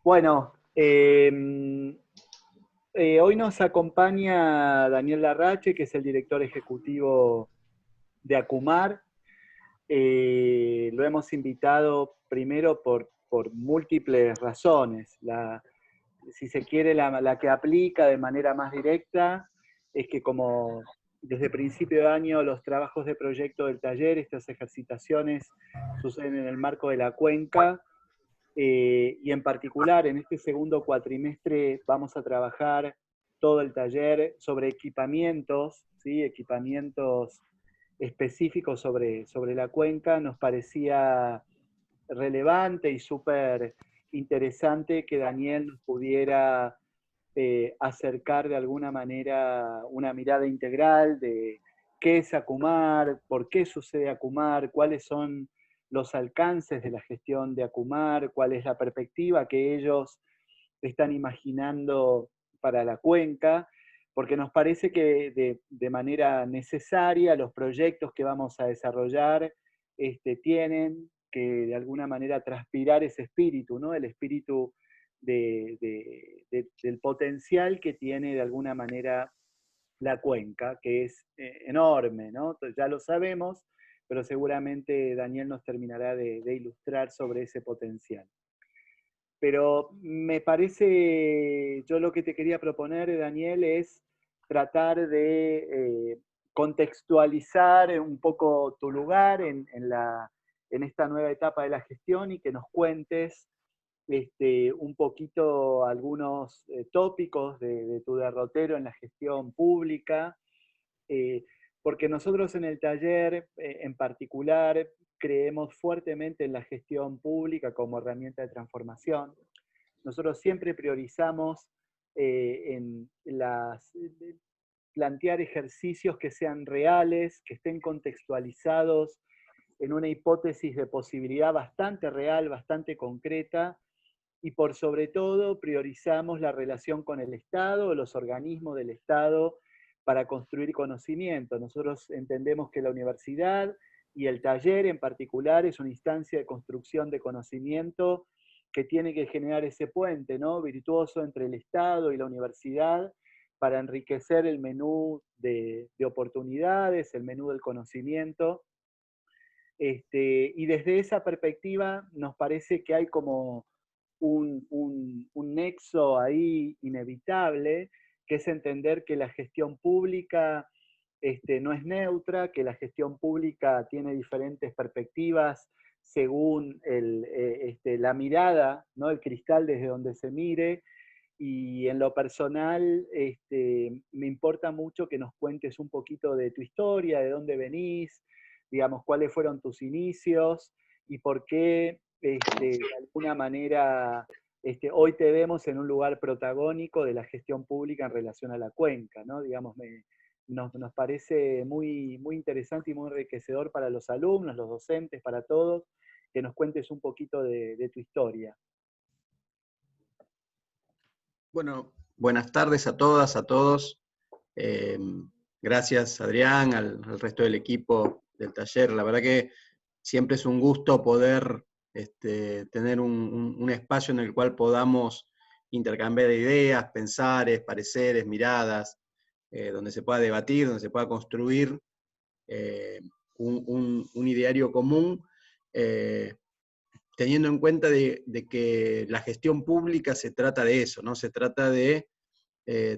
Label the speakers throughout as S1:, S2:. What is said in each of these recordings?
S1: Bueno, hoy nos acompaña Daniel Larrache, que es el director ejecutivo de Acumar. Lo hemos invitado primero por múltiples razones. Si se quiere, la que aplica de manera más directa es que como desde principio de año los trabajos de proyecto del taller, estas ejercitaciones suceden en el marco de la cuenca. Y en particular, en este segundo cuatrimestre vamos a trabajar todo el taller sobre equipamientos, ¿sí? Equipamientos específicos sobre la cuenca. Nos parecía relevante y súper interesante que Daniel nos pudiera acercar de alguna manera una mirada integral de qué es Acumar, por qué sucede Acumar, cuáles son los alcances de la gestión de Acumar, cuál es la perspectiva que ellos están imaginando para la cuenca, porque nos parece que de manera necesaria los proyectos que vamos a desarrollar tienen que de alguna manera transpirar ese espíritu, ¿no? El espíritu del potencial que tiene de alguna manera la cuenca, que es enorme, ¿no? Entonces, ya lo sabemos, pero seguramente Daniel nos terminará de ilustrar sobre ese potencial. Pero me parece, yo lo que te quería proponer, Daniel, es tratar de contextualizar un poco tu lugar en esta nueva etapa de la gestión y que nos cuentes un poquito algunos tópicos de tu derrotero en la gestión pública, eh, porque nosotros en el taller en particular creemos fuertemente en la gestión pública como herramienta de transformación. Nosotros siempre priorizamos en plantear ejercicios que sean reales, que estén contextualizados en una hipótesis de posibilidad bastante real, bastante concreta, y por sobre todo priorizamos la relación con el Estado, los organismos del Estado, para construir conocimiento. Nosotros entendemos que la universidad y el taller en particular es una instancia de construcción de conocimiento que tiene que generar ese puente, ¿no? Virtuoso entre el Estado y la universidad para enriquecer el menú de oportunidades, el menú del conocimiento. Y desde esa perspectiva nos parece que hay como un nexo ahí inevitable, que es entender que la gestión pública no es neutra, que la gestión pública tiene diferentes perspectivas según la mirada, ¿no? El cristal desde donde se mire. Y en lo personal, me importa mucho que nos cuentes un poquito de tu historia, de dónde venís, digamos, cuáles fueron tus inicios y por qué, de alguna manera, hoy te vemos en un lugar protagónico de la gestión pública en relación a la cuenca, ¿no? Digamos, nos parece muy, muy interesante y muy enriquecedor para los alumnos, los docentes, para todos, que nos cuentes un poquito de tu historia.
S2: Bueno, buenas tardes a todas, a todos. Eh, Gracias, Adrián, al resto del equipo del taller. La verdad que siempre es un gusto poder tener un espacio en el cual podamos intercambiar ideas, pensares, pareceres, miradas, donde se pueda debatir, donde se pueda construir eh, un ideario común. eh, Teniendo en cuenta de que la gestión pública se trata de eso, ¿no? Se trata de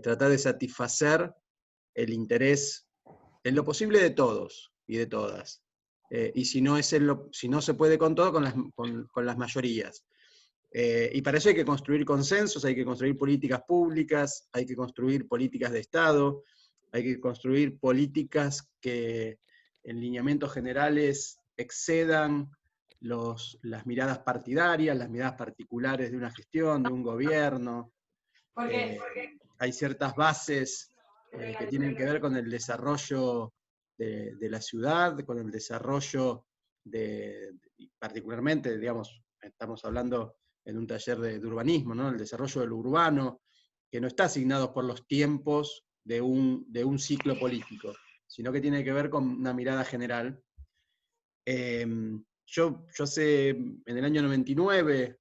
S2: tratar de satisfacer el interés en lo posible de todos y de todas. Y si no, si no se puede con todo, con las mayorías. Y para eso hay que construir consensos, hay que construir políticas públicas, hay que construir políticas de Estado, hay que construir políticas que en lineamientos generales excedan las miradas partidarias, las miradas particulares de una gestión, de un gobierno. Eh, Hay ciertas bases que tienen que ver con el desarrollo de la ciudad, con el desarrollo particularmente, digamos, estamos hablando en un taller de urbanismo, ¿no? El desarrollo del urbano, que no está asignado por los tiempos de un ciclo político, sino que tiene que ver con una mirada general. Yo en el año 99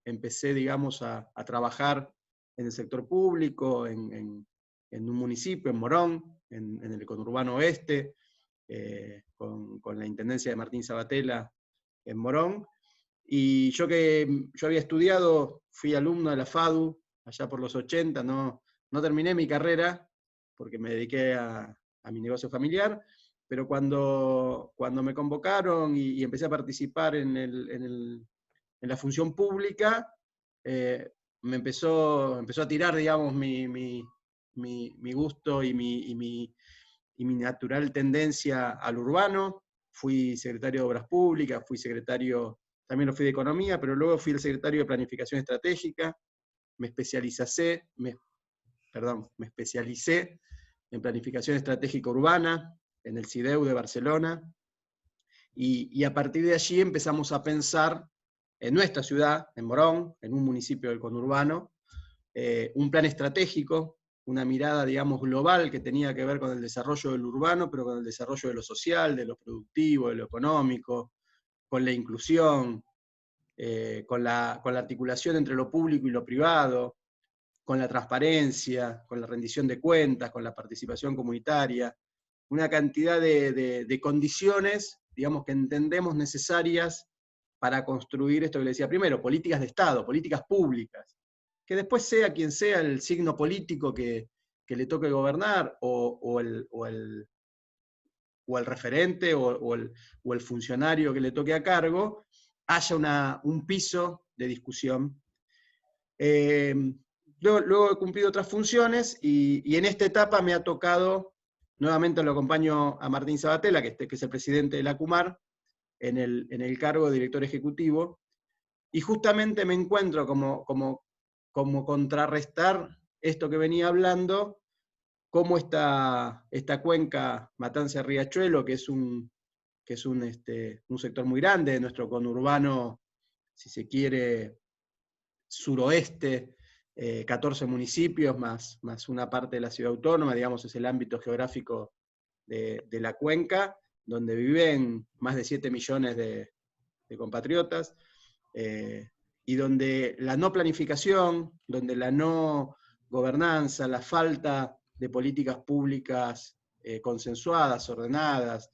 S2: empecé, digamos, a trabajar en el sector público, en un municipio, en Morón, en el conurbano oeste, con la intendencia de Martín Sabatella en Morón. Y yo había estudiado, fui alumno de la FADU, allá por los 80, no terminé mi carrera, porque me dediqué a mi negocio familiar, pero cuando me convocaron y empecé a participar en la función pública, me empezó a tirar, digamos, mi gusto y mi natural tendencia al urbano. Fui secretario de Obras Públicas, también lo fui de Economía, pero luego fui el secretario de Planificación Estratégica, me especialicé en Planificación Estratégica Urbana, en el CIDEU de Barcelona, y a partir de allí empezamos a pensar en nuestra ciudad, en Morón, en un municipio del conurbano, un plan estratégico, una mirada, digamos, global que tenía que ver con el desarrollo del urbano, pero con el desarrollo de lo social, de lo productivo, de lo económico, con la inclusión, con la articulación entre lo público y lo privado, con la transparencia, con la rendición de cuentas, con la participación comunitaria, una cantidad de condiciones, digamos, que entendemos necesarias para construir esto que le decía primero, políticas de Estado, políticas públicas, que después sea quien sea el signo político que le toque gobernar, o el referente, o el funcionario que le toque a cargo, haya un piso de discusión. Luego he cumplido otras funciones, y en esta etapa me ha tocado, nuevamente lo acompaño a Martín Sabatella, que es el presidente de la CUMAR, en el cargo de director ejecutivo, y justamente me encuentro como contrarrestar esto que venía hablando, cómo esta cuenca Matanza-Riachuelo, que es un sector muy grande de nuestro conurbano, si se quiere, suroeste, 14 municipios más una parte de la ciudad autónoma, digamos, es el ámbito geográfico de la cuenca, donde viven más de 7 millones de compatriotas, y donde la no planificación, donde la no gobernanza, la falta de políticas públicas consensuadas, ordenadas,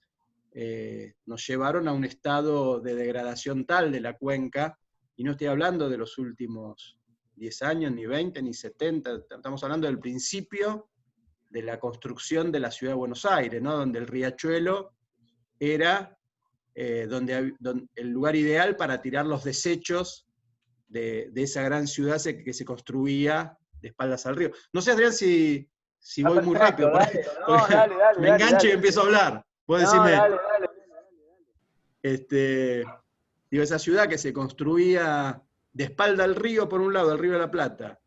S2: nos llevaron a un estado de degradación tal de la cuenca, y no estoy hablando de los últimos 10 años, ni 20, ni 70, estamos hablando del principio de la construcción de la ciudad de Buenos Aires, ¿no? Donde el riachuelo era donde el lugar ideal para tirar los desechos de esa gran ciudad que se construía de espaldas al río. No sé, Adrián, si voy muy rápido,
S1: dale, no, dale,
S2: me engancho
S1: dale.
S2: y empiezo a hablar. Vos
S1: No,
S2: decime,
S1: dale.
S2: digo, esa ciudad que se construía de espalda al río, por un lado, al Río de la Plata,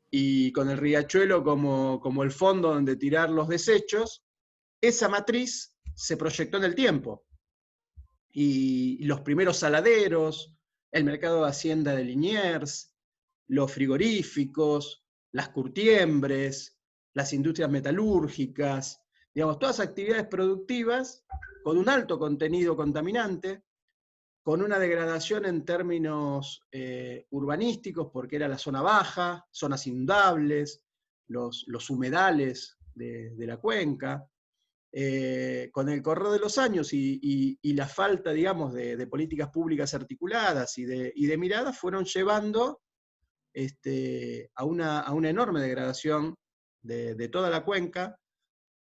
S2: y con el riachuelo como el fondo donde tirar los desechos, esa matriz se proyectó en el tiempo. Y los primeros saladeros, el mercado de hacienda de Liniers, los frigoríficos, las curtiembres, las industrias metalúrgicas, digamos, todas actividades productivas con un alto contenido contaminante, con una degradación en términos urbanísticos, porque era la zona baja, zonas inundables, los humedales de la cuenca. Con el correr de los años y la falta, digamos, de políticas públicas articuladas y de miradas, fueron llevando a una enorme degradación de toda la cuenca.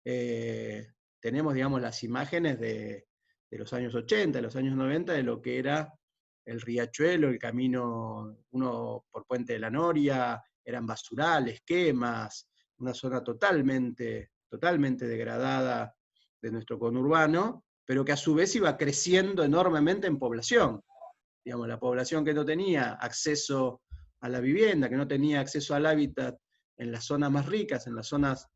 S2: Tenemos, digamos, las imágenes de los años 80, de los años 90, de lo que era el riachuelo, el camino, uno por Puente de la Noria, eran basurales, quemas, una zona totalmente degradada de nuestro conurbano, pero que a su vez iba creciendo enormemente en población. Digamos, la población que no tenía acceso a la vivienda, que no tenía acceso al hábitat en las zonas más ricas, en las zonas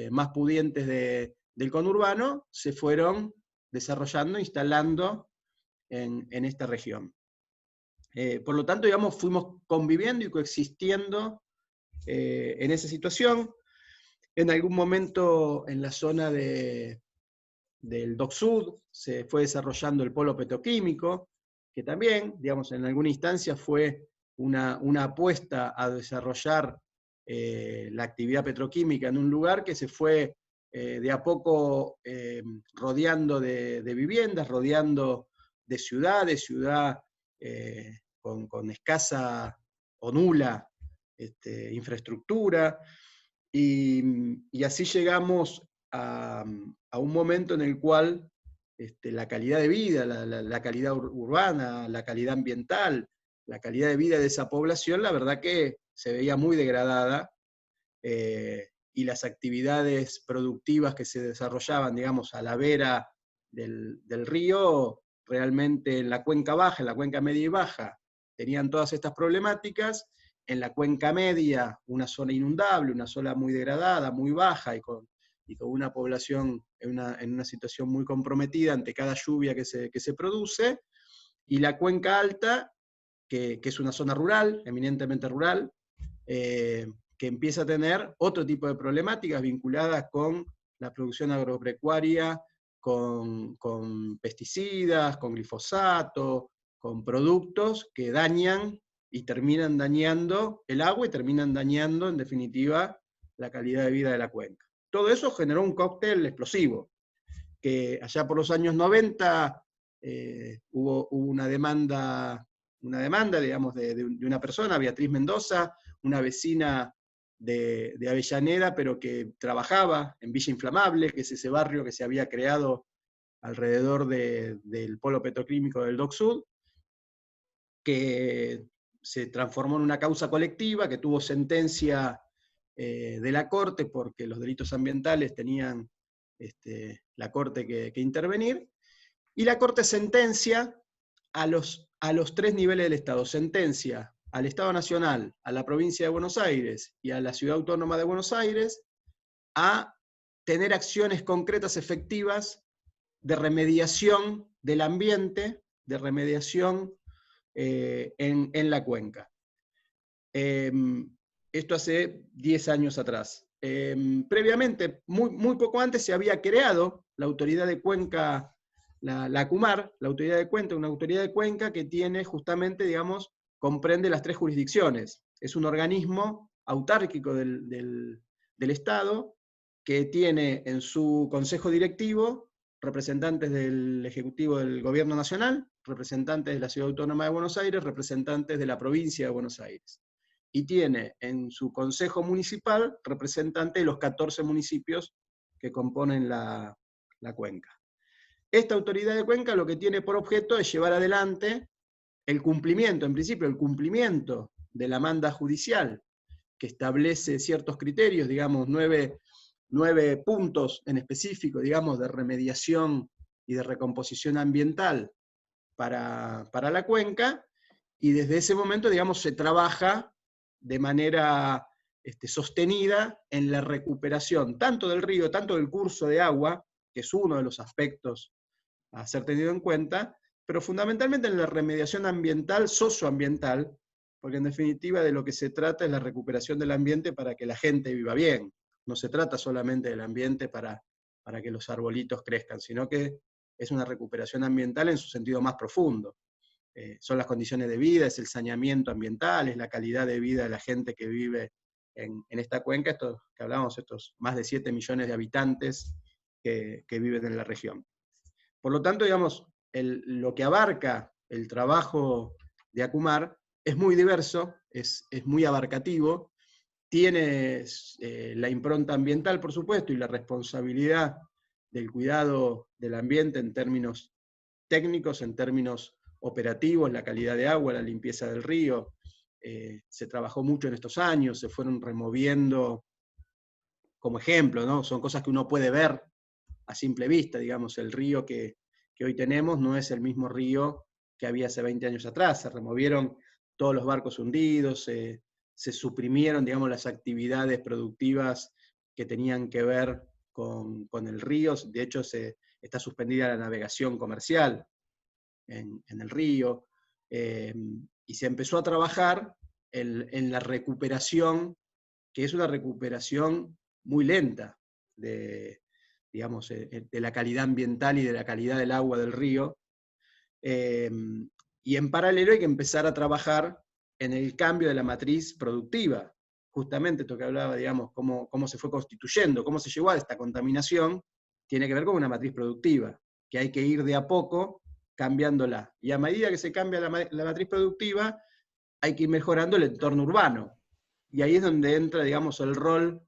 S2: más pudientes del conurbano, se fueron desarrollando, instalando en esta región. Por lo tanto, digamos, fuimos conviviendo y coexistiendo en esa situación. En algún momento en la zona del Dock Sud se fue desarrollando el polo petroquímico, que también, digamos, en alguna instancia fue una apuesta a desarrollar la actividad petroquímica en un lugar que se fue de a poco rodeando de viviendas, rodeando de ciudad con escasa o nula infraestructura, y así llegamos a un momento en el cual la calidad de vida, la calidad urbana, la calidad ambiental, la calidad de vida de esa población, la verdad que se veía muy degradada, y las actividades productivas que se desarrollaban, digamos, a la vera del río, realmente en la cuenca baja, en la cuenca media y baja, tenían todas estas problemáticas. En la cuenca media, una zona inundable, una zona muy degradada, muy baja, y con una población en una situación muy comprometida ante cada lluvia que se produce. Y la cuenca alta, que es una zona rural, eminentemente rural, que empieza a tener otro tipo de problemáticas vinculadas con la producción agropecuaria, con pesticidas, con glifosato, con productos que dañan y terminan dañando el agua y terminan dañando, en definitiva, la calidad de vida de la cuenca. Todo eso generó un cóctel explosivo, que allá por los años 90 hubo una demanda, digamos, de una persona, Beatriz Mendoza, una vecina de Avellaneda, pero que trabajaba en Villa Inflamable, que es ese barrio que se había creado alrededor del polo petroquímico del Dock Sud, que se transformó en una causa colectiva, que tuvo sentencia de la Corte, porque los delitos ambientales tenían la Corte que intervenir, y la Corte sentencia a los 3 niveles del Estado. Sentencia al Estado Nacional, a la provincia de Buenos Aires y a la Ciudad Autónoma de Buenos Aires a tener acciones concretas efectivas de remediación del ambiente, de remediación en la cuenca. Esto hace 10 años atrás. Previamente, muy poco antes, se había creado la autoridad de cuenca, la ACUMAR, la autoridad de cuenca, una autoridad de cuenca que tiene justamente, digamos, comprende las 3 jurisdicciones. Es un organismo autárquico del Estado que tiene en su consejo directivo representantes del Ejecutivo del Gobierno Nacional, representantes de la Ciudad Autónoma de Buenos Aires, representantes de la provincia de Buenos Aires. Y tiene en su consejo municipal representantes de los 14 municipios que componen la cuenca. Esta autoridad de cuenca lo que tiene por objeto es llevar adelante el cumplimiento, en principio, el cumplimiento de la manda judicial, que establece ciertos criterios, digamos, 9 puntos en específico, digamos, de remediación y de recomposición ambiental para la cuenca, y desde ese momento, digamos, se trabaja de manera sostenida en la recuperación tanto del río, tanto del curso de agua, que es uno de los aspectos a ser tenido en cuenta, pero fundamentalmente en la remediación ambiental, socioambiental, porque en definitiva de lo que se trata es la recuperación del ambiente para que la gente viva bien. No se trata solamente del ambiente para que los arbolitos crezcan, sino que es una recuperación ambiental en su sentido más profundo. Son las condiciones de vida, es el saneamiento ambiental, es la calidad de vida de la gente que vive en esta cuenca, estos que hablamos, estos más de 7 millones de habitantes que viven en la región. Por lo tanto, digamos, lo que abarca el trabajo de ACUMAR es muy diverso, es muy abarcativo, tiene la impronta ambiental, por supuesto, y la responsabilidad del cuidado del ambiente en términos técnicos, en términos operativos, la calidad de agua, la limpieza del río. Se trabajó mucho en estos años, se fueron removiendo, como ejemplo, ¿no? Son cosas que uno puede ver a simple vista, digamos, el río que hoy tenemos no es el mismo río que había hace 20 años atrás. Se removieron todos los barcos hundidos, se suprimieron, digamos, las actividades productivas que tenían que ver con el río. De hecho, está suspendida la navegación comercial en el río, y se empezó a trabajar en la recuperación, que es una recuperación muy lenta digamos, de la calidad ambiental y de la calidad del agua del río. Y en paralelo hay que empezar a trabajar en el cambio de la matriz productiva. Justamente esto que hablaba, digamos, cómo se fue constituyendo, cómo se llegó a esta contaminación, tiene que ver con una matriz productiva, que hay que ir de a poco cambiándola. Y a medida que se cambia la matriz productiva, hay que ir mejorando el entorno urbano. Y ahí es donde entra, digamos, el rol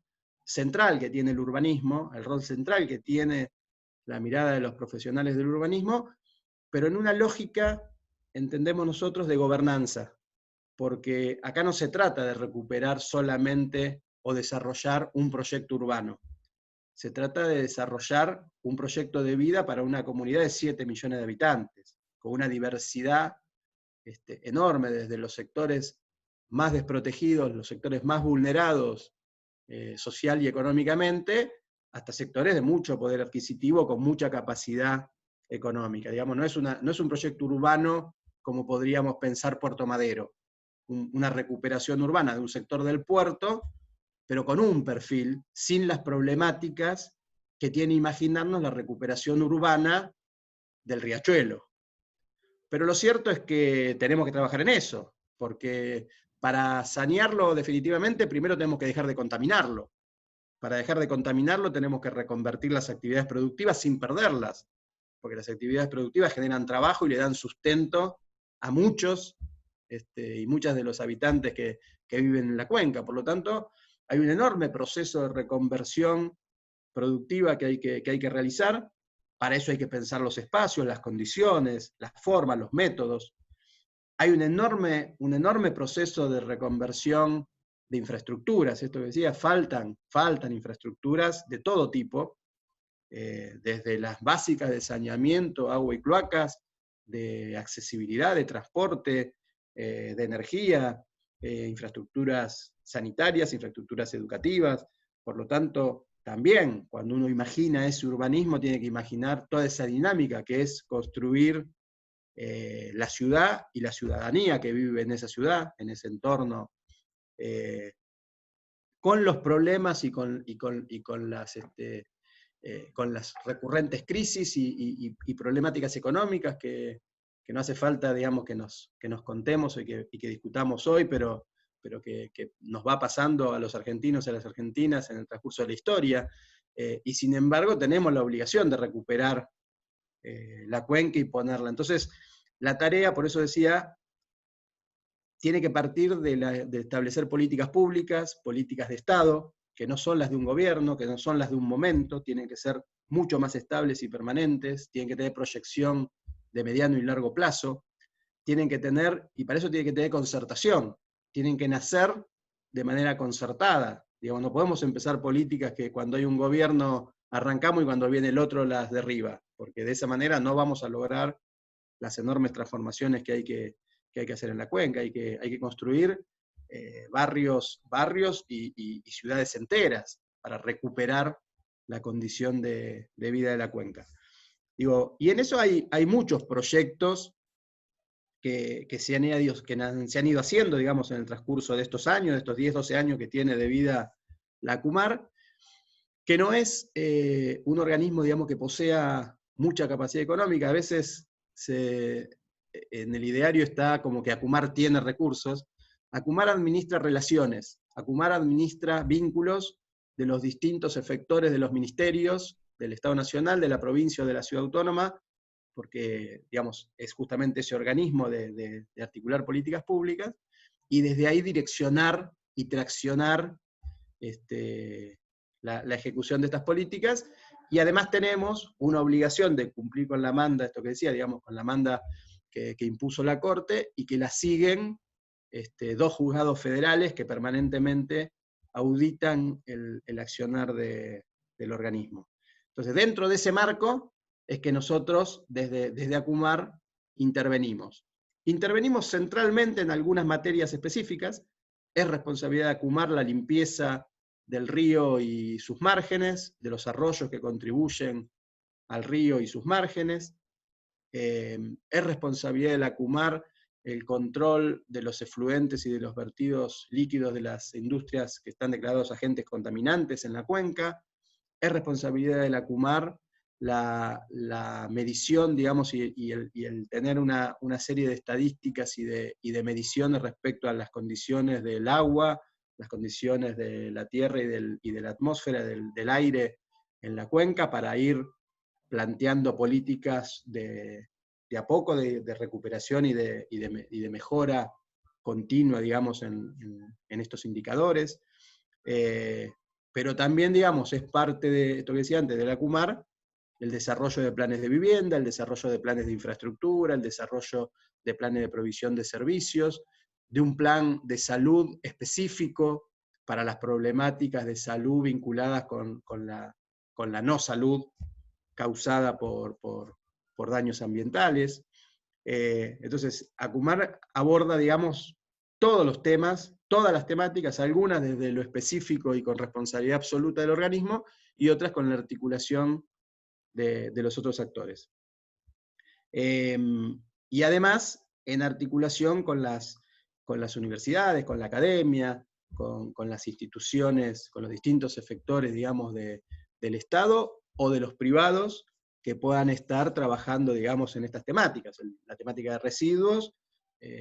S2: central que tiene el urbanismo, el rol central que tiene la mirada de los profesionales del urbanismo, pero en una lógica, entendemos nosotros, de gobernanza, porque acá no se trata de recuperar solamente o desarrollar un proyecto urbano, se trata de desarrollar un proyecto de vida para una comunidad de 7 millones de habitantes, con una diversidad enorme, desde los sectores más desprotegidos, los sectores más vulnerados social y económicamente, hasta sectores de mucho poder adquisitivo, con mucha capacidad económica. Digamos, no es un proyecto urbano como podríamos pensar Puerto Madero, una recuperación urbana de un sector del puerto, pero con un perfil, sin las problemáticas que tiene imaginarnos la recuperación urbana del Riachuelo. Pero lo cierto es que tenemos que trabajar en eso, porque para sanearlo definitivamente, primero tenemos que dejar de contaminarlo. Para dejar de contaminarlo tenemos que reconvertir las actividades productivas sin perderlas, porque las actividades productivas generan trabajo y le dan sustento a muchos y muchas de los habitantes que viven en la cuenca. Por lo tanto, hay un enorme proceso de reconversión productiva que hay que realizar. Para eso hay que pensar los espacios, las condiciones, las formas, los métodos. Hay un enorme proceso de reconversión de infraestructuras. Esto que decía, faltan infraestructuras de todo tipo, desde las básicas de saneamiento, agua y cloacas, de accesibilidad, de transporte, de energía, infraestructuras sanitarias, infraestructuras educativas. Por lo tanto, también cuando uno imagina ese urbanismo, tiene que imaginar toda esa dinámica que es construir la ciudad y la ciudadanía que vive en esa ciudad, en ese entorno, con los problemas y con las recurrentes crisis y problemáticas económicas que no hace falta, digamos, que nos contemos y que discutamos hoy, pero que nos va pasando a los argentinos y a las argentinas en el transcurso de la historia, y sin embargo tenemos la obligación de recuperar la cuenca y ponerla. Entonces, la tarea, por eso decía, tiene que partir de establecer políticas públicas, políticas de Estado, que no son las de un gobierno, que no son las de un momento, tienen que ser mucho más estables y permanentes, tienen que tener proyección de mediano y largo plazo, tienen que tener, y para eso tienen que tener concertación, tienen que nacer de manera concertada. Digamos, no podemos empezar políticas que cuando hay un gobierno arrancamos y cuando viene el otro las derriba, porque de esa manera no vamos a lograr las enormes transformaciones que hay que hacer en la cuenca. Hay que construir barrios y ciudades enteras para recuperar la condición de vida de la cuenca. Digo, y en eso hay muchos proyectos que se han ido haciendo, digamos, en el transcurso de estos años, de estos 10, 12 años que tiene de vida la ACUMAR, que no es un organismo, digamos, que posea mucha capacidad económica. A veces en el ideario está como que ACUMAR tiene recursos. ACUMAR administra relaciones, ACUMAR administra vínculos de los distintos efectores de los ministerios, del Estado Nacional, de la provincia o de la ciudad autónoma, porque, digamos, es justamente ese organismo de articular políticas públicas, y desde ahí direccionar y traccionar la ejecución de estas políticas, y además tenemos una obligación de cumplir con la manda, esto que decía, digamos, con la manda que impuso la Corte, y que la siguen 2 juzgados federales que permanentemente auditan el accionar del organismo. Entonces, dentro de ese marco es que nosotros, desde ACUMAR, intervenimos. Intervenimos centralmente en algunas materias específicas. Es responsabilidad de ACUMAR la limpieza del río y sus márgenes, de los arroyos que contribuyen al río y sus márgenes. Es responsabilidad de la ACUMAR el control de los efluentes y de los vertidos líquidos de las industrias que están declarados agentes contaminantes en la cuenca. Es responsabilidad de la ACUMAR la medición, digamos, y el tener una serie de estadísticas y de mediciones respecto a las condiciones del agua, las condiciones de la tierra y de la atmósfera, del aire en la cuenca, para ir planteando políticas de a poco de recuperación y de mejora continua, digamos, en estos indicadores. Pero también, digamos, es parte de esto que decía antes, de la ACUMAR, el desarrollo de planes de vivienda, el desarrollo de planes de infraestructura, el desarrollo de planes de provisión de servicios, de un plan de salud específico para las problemáticas de salud vinculadas con la no salud causada por daños ambientales. Entonces, ACUMAR aborda, digamos, todos los temas, todas las temáticas, algunas desde lo específico y con responsabilidad absoluta del organismo, y otras con la articulación de los otros actores. Y además, en articulación con las universidades, con la academia, con las instituciones, con los distintos efectores, digamos, del Estado o de los privados que puedan estar trabajando, digamos, en estas temáticas. La temática de residuos,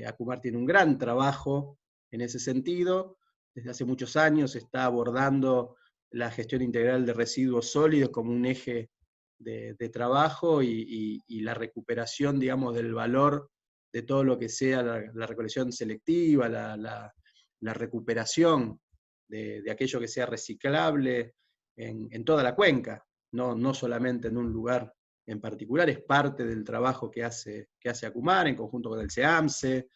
S2: ACUMAR tiene un gran trabajo en ese sentido. Desde hace muchos años está abordando la gestión integral de residuos sólidos como un eje de trabajo y la recuperación, digamos, del valor de todo lo que sea la recolección selectiva, la recuperación de aquello que sea reciclable en toda la cuenca, no solamente en un lugar en particular. Es parte del trabajo que hace ACUMAR en conjunto con el SEAMSE,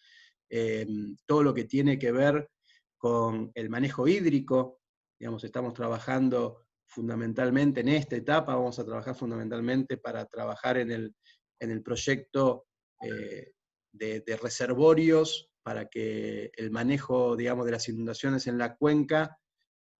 S2: todo lo que tiene que ver con el manejo hídrico. Digamos, estamos trabajando fundamentalmente en esta etapa, vamos a trabajar fundamentalmente para trabajar en el proyecto de reservorios para que el manejo, digamos, de las inundaciones en la cuenca,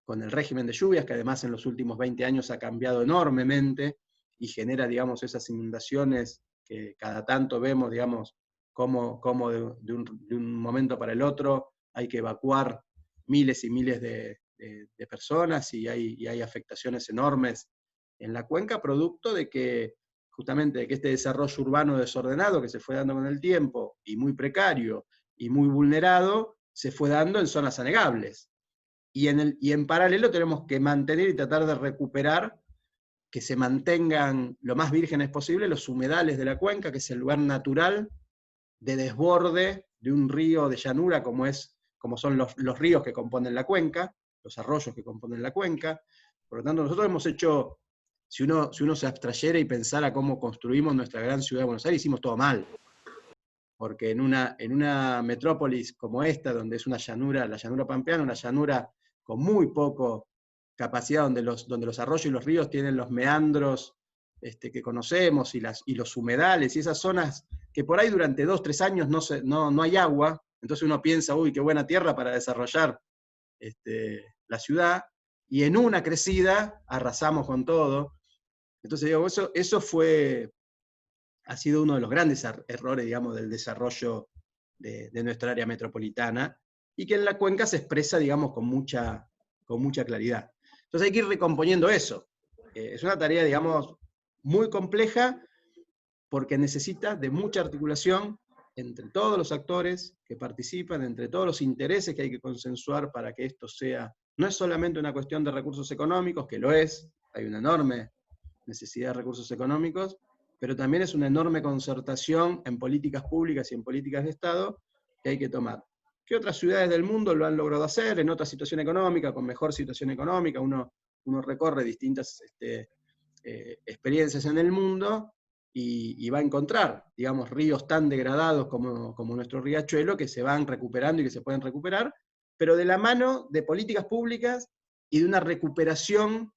S2: con el régimen de lluvias, que además en los últimos 20 años ha cambiado enormemente y genera, digamos, esas inundaciones que cada tanto vemos, digamos, cómo de un momento para el otro hay que evacuar miles y miles de personas y hay afectaciones enormes en la cuenca, producto de que justamente de que este desarrollo urbano desordenado que se fue dando con el tiempo, y muy precario, y muy vulnerado, se fue dando en zonas anegables. Y en paralelo tenemos que mantener y tratar de recuperar, que se mantengan lo más vírgenes posible los humedales de la cuenca, que es el lugar natural de desborde de un río de llanura como son los ríos que componen la cuenca, los arroyos que componen la cuenca. Por lo tanto, nosotros hemos hecho, si uno se abstrayera y pensara cómo construimos nuestra gran ciudad de Buenos Aires, hicimos todo mal. Porque en una metrópolis como esta, donde es una llanura, la llanura pampeana, una llanura con muy poco capacidad, donde los arroyos y los ríos tienen los meandros que conocemos, y los humedales, y esas zonas que por ahí durante 2 o 3 años no hay agua, entonces uno piensa, uy, qué buena tierra para desarrollar la ciudad, y en una crecida arrasamos con todo. Entonces digo, eso ha sido uno de los grandes errores, digamos, del desarrollo de nuestra área metropolitana, y que en la cuenca se expresa, digamos, con mucha claridad. Entonces hay que ir recomponiendo eso. Es una tarea, digamos, muy compleja, porque necesita de mucha articulación entre todos los actores que participan, entre todos los intereses que hay que consensuar para que esto sea, no es solamente una cuestión de recursos económicos, que lo es, hay una enorme necesidad de recursos económicos, pero también es una enorme concertación en políticas públicas y en políticas de Estado que hay que tomar. ¿Qué otras ciudades del mundo lo han logrado hacer en otra situación económica, con mejor situación económica? Uno recorre distintas experiencias en el mundo y va a encontrar, digamos, ríos tan degradados como nuestro riachuelo, que se van recuperando y que se pueden recuperar, pero de la mano de políticas públicas y de una recuperación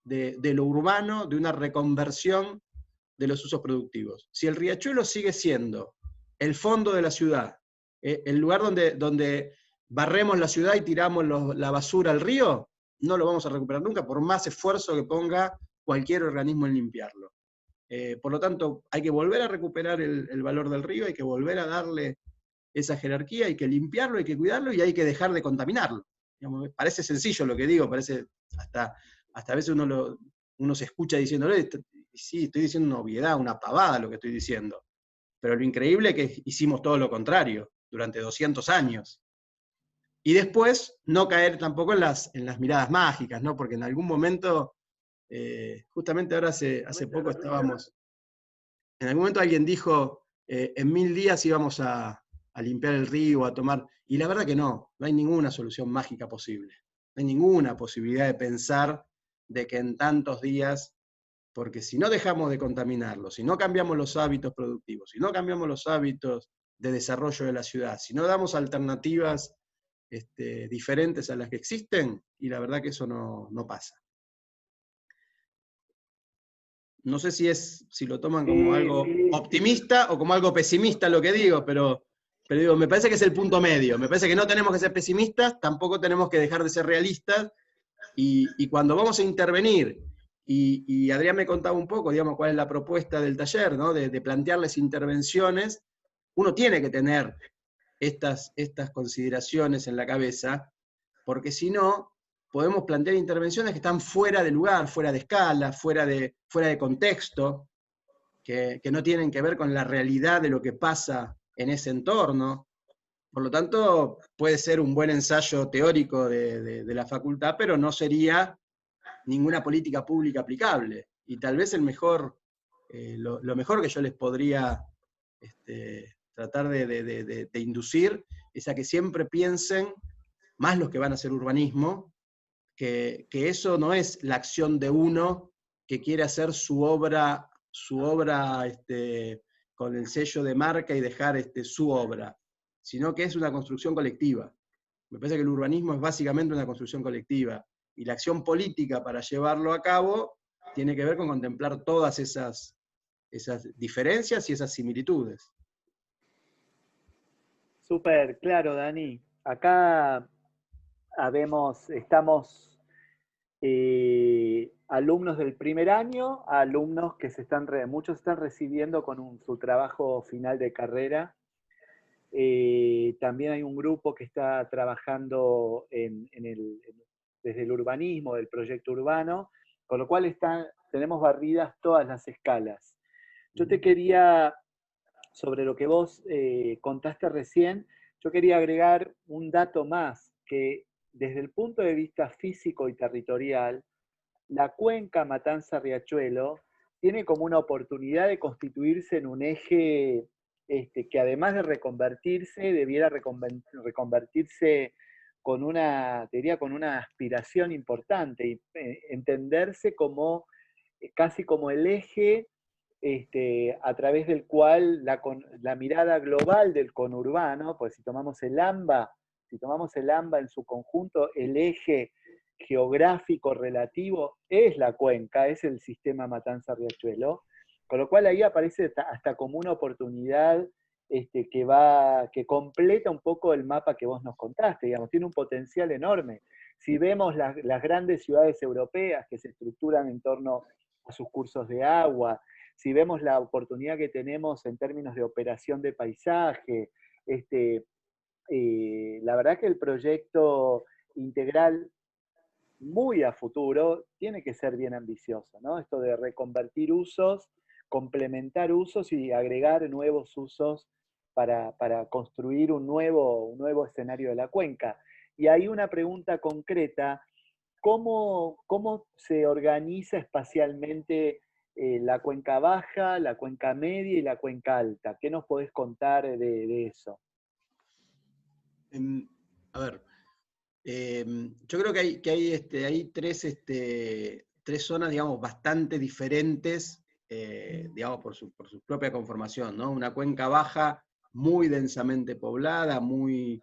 S2: de lo urbano, de una reconversión de los usos productivos. Si el riachuelo sigue siendo el fondo de la ciudad, el lugar donde barremos la ciudad y tiramos la basura al río, no lo vamos a recuperar nunca, por más esfuerzo que ponga cualquier organismo en limpiarlo. Por lo tanto, hay que volver a recuperar el valor del río, hay que volver a darle esa jerarquía, hay que limpiarlo, hay que cuidarlo y hay que dejar de contaminarlo. Digamos, parece sencillo lo que digo, parece hasta a veces uno se escucha diciéndole, y sí, estoy diciendo una obviedad, una pavada lo que estoy diciendo. Pero lo increíble es que hicimos todo lo contrario durante 200 años. Y después no caer tampoco en las miradas mágicas, ¿no? Porque en algún momento, justamente ahora hace poco estábamos, en algún momento alguien dijo, en 1000 días íbamos a limpiar el río, a tomar, y la verdad que no hay ninguna solución mágica posible. No hay ninguna posibilidad de pensar de que en tantos días, porque si no dejamos de contaminarlo, si no cambiamos los hábitos productivos, si no cambiamos los hábitos de desarrollo de la ciudad, si no damos alternativas diferentes a las que existen, y la verdad que eso no pasa. No sé si lo toman como algo optimista o como algo pesimista lo que digo, pero digo, me parece que es el punto medio. Me parece que no tenemos que ser pesimistas, tampoco tenemos que dejar de ser realistas, y cuando vamos a intervenir, y Adrián me contaba un poco, digamos, cuál es la propuesta del taller, ¿no? de plantearles intervenciones, uno tiene que tener estas consideraciones en la cabeza, porque si no, podemos plantear intervenciones que están fuera de lugar, fuera de escala, fuera de contexto, que no tienen que ver con la realidad de lo que pasa en ese entorno. Por lo tanto, puede ser un buen ensayo teórico de la facultad, pero no sería ninguna política pública aplicable. Y tal vez lo mejor que yo les podría tratar de inducir es a que siempre piensen, más los que van a hacer urbanismo, que eso no es la acción de uno que quiere hacer su obra con el sello de marca y dejar su obra, sino que es una construcción colectiva. Me parece que el urbanismo es básicamente una construcción colectiva, y la acción política para llevarlo a cabo tiene que ver con contemplar todas esas diferencias y esas similitudes.
S1: Súper claro, Dani. Acá estamos alumnos del primer año, a alumnos que muchos están recibiendo con su trabajo final de carrera. También hay un grupo que está trabajando desde el urbanismo, del proyecto urbano, con lo cual tenemos barridas todas las escalas. Yo te quería, sobre lo que vos contaste recién, yo quería agregar un dato más, que desde el punto de vista físico y territorial, la cuenca Matanza-Riachuelo tiene como una oportunidad de constituirse en un eje que además de reconvertirse, debiera reconvertirse con con una aspiración importante y entenderse como casi como el eje a través del cual la mirada global del conurbano, pues si tomamos el AMBA en su conjunto, el eje geográfico relativo es la cuenca, es el sistema Matanza-Riachuelo, con lo cual ahí aparece hasta como una oportunidad que completa un poco el mapa que vos nos contaste, digamos, tiene un potencial enorme. Si vemos las grandes ciudades europeas que se estructuran en torno a sus cursos de agua, si vemos la oportunidad que tenemos en términos de operación de paisaje, la verdad que el proyecto integral muy a futuro tiene que ser bien ambicioso, ¿no? Esto de reconvertir usos, complementar usos y agregar nuevos usos para construir un nuevo escenario de la cuenca. Y hay una pregunta concreta: ¿cómo se organiza espacialmente la cuenca baja, la cuenca media y la cuenca alta? ¿Qué nos podés contar de eso?
S2: A ver, yo creo que hay tres zonas, digamos, bastante diferentes, digamos, por su propia conformación, ¿no? Una cuenca baja muy densamente poblada, muy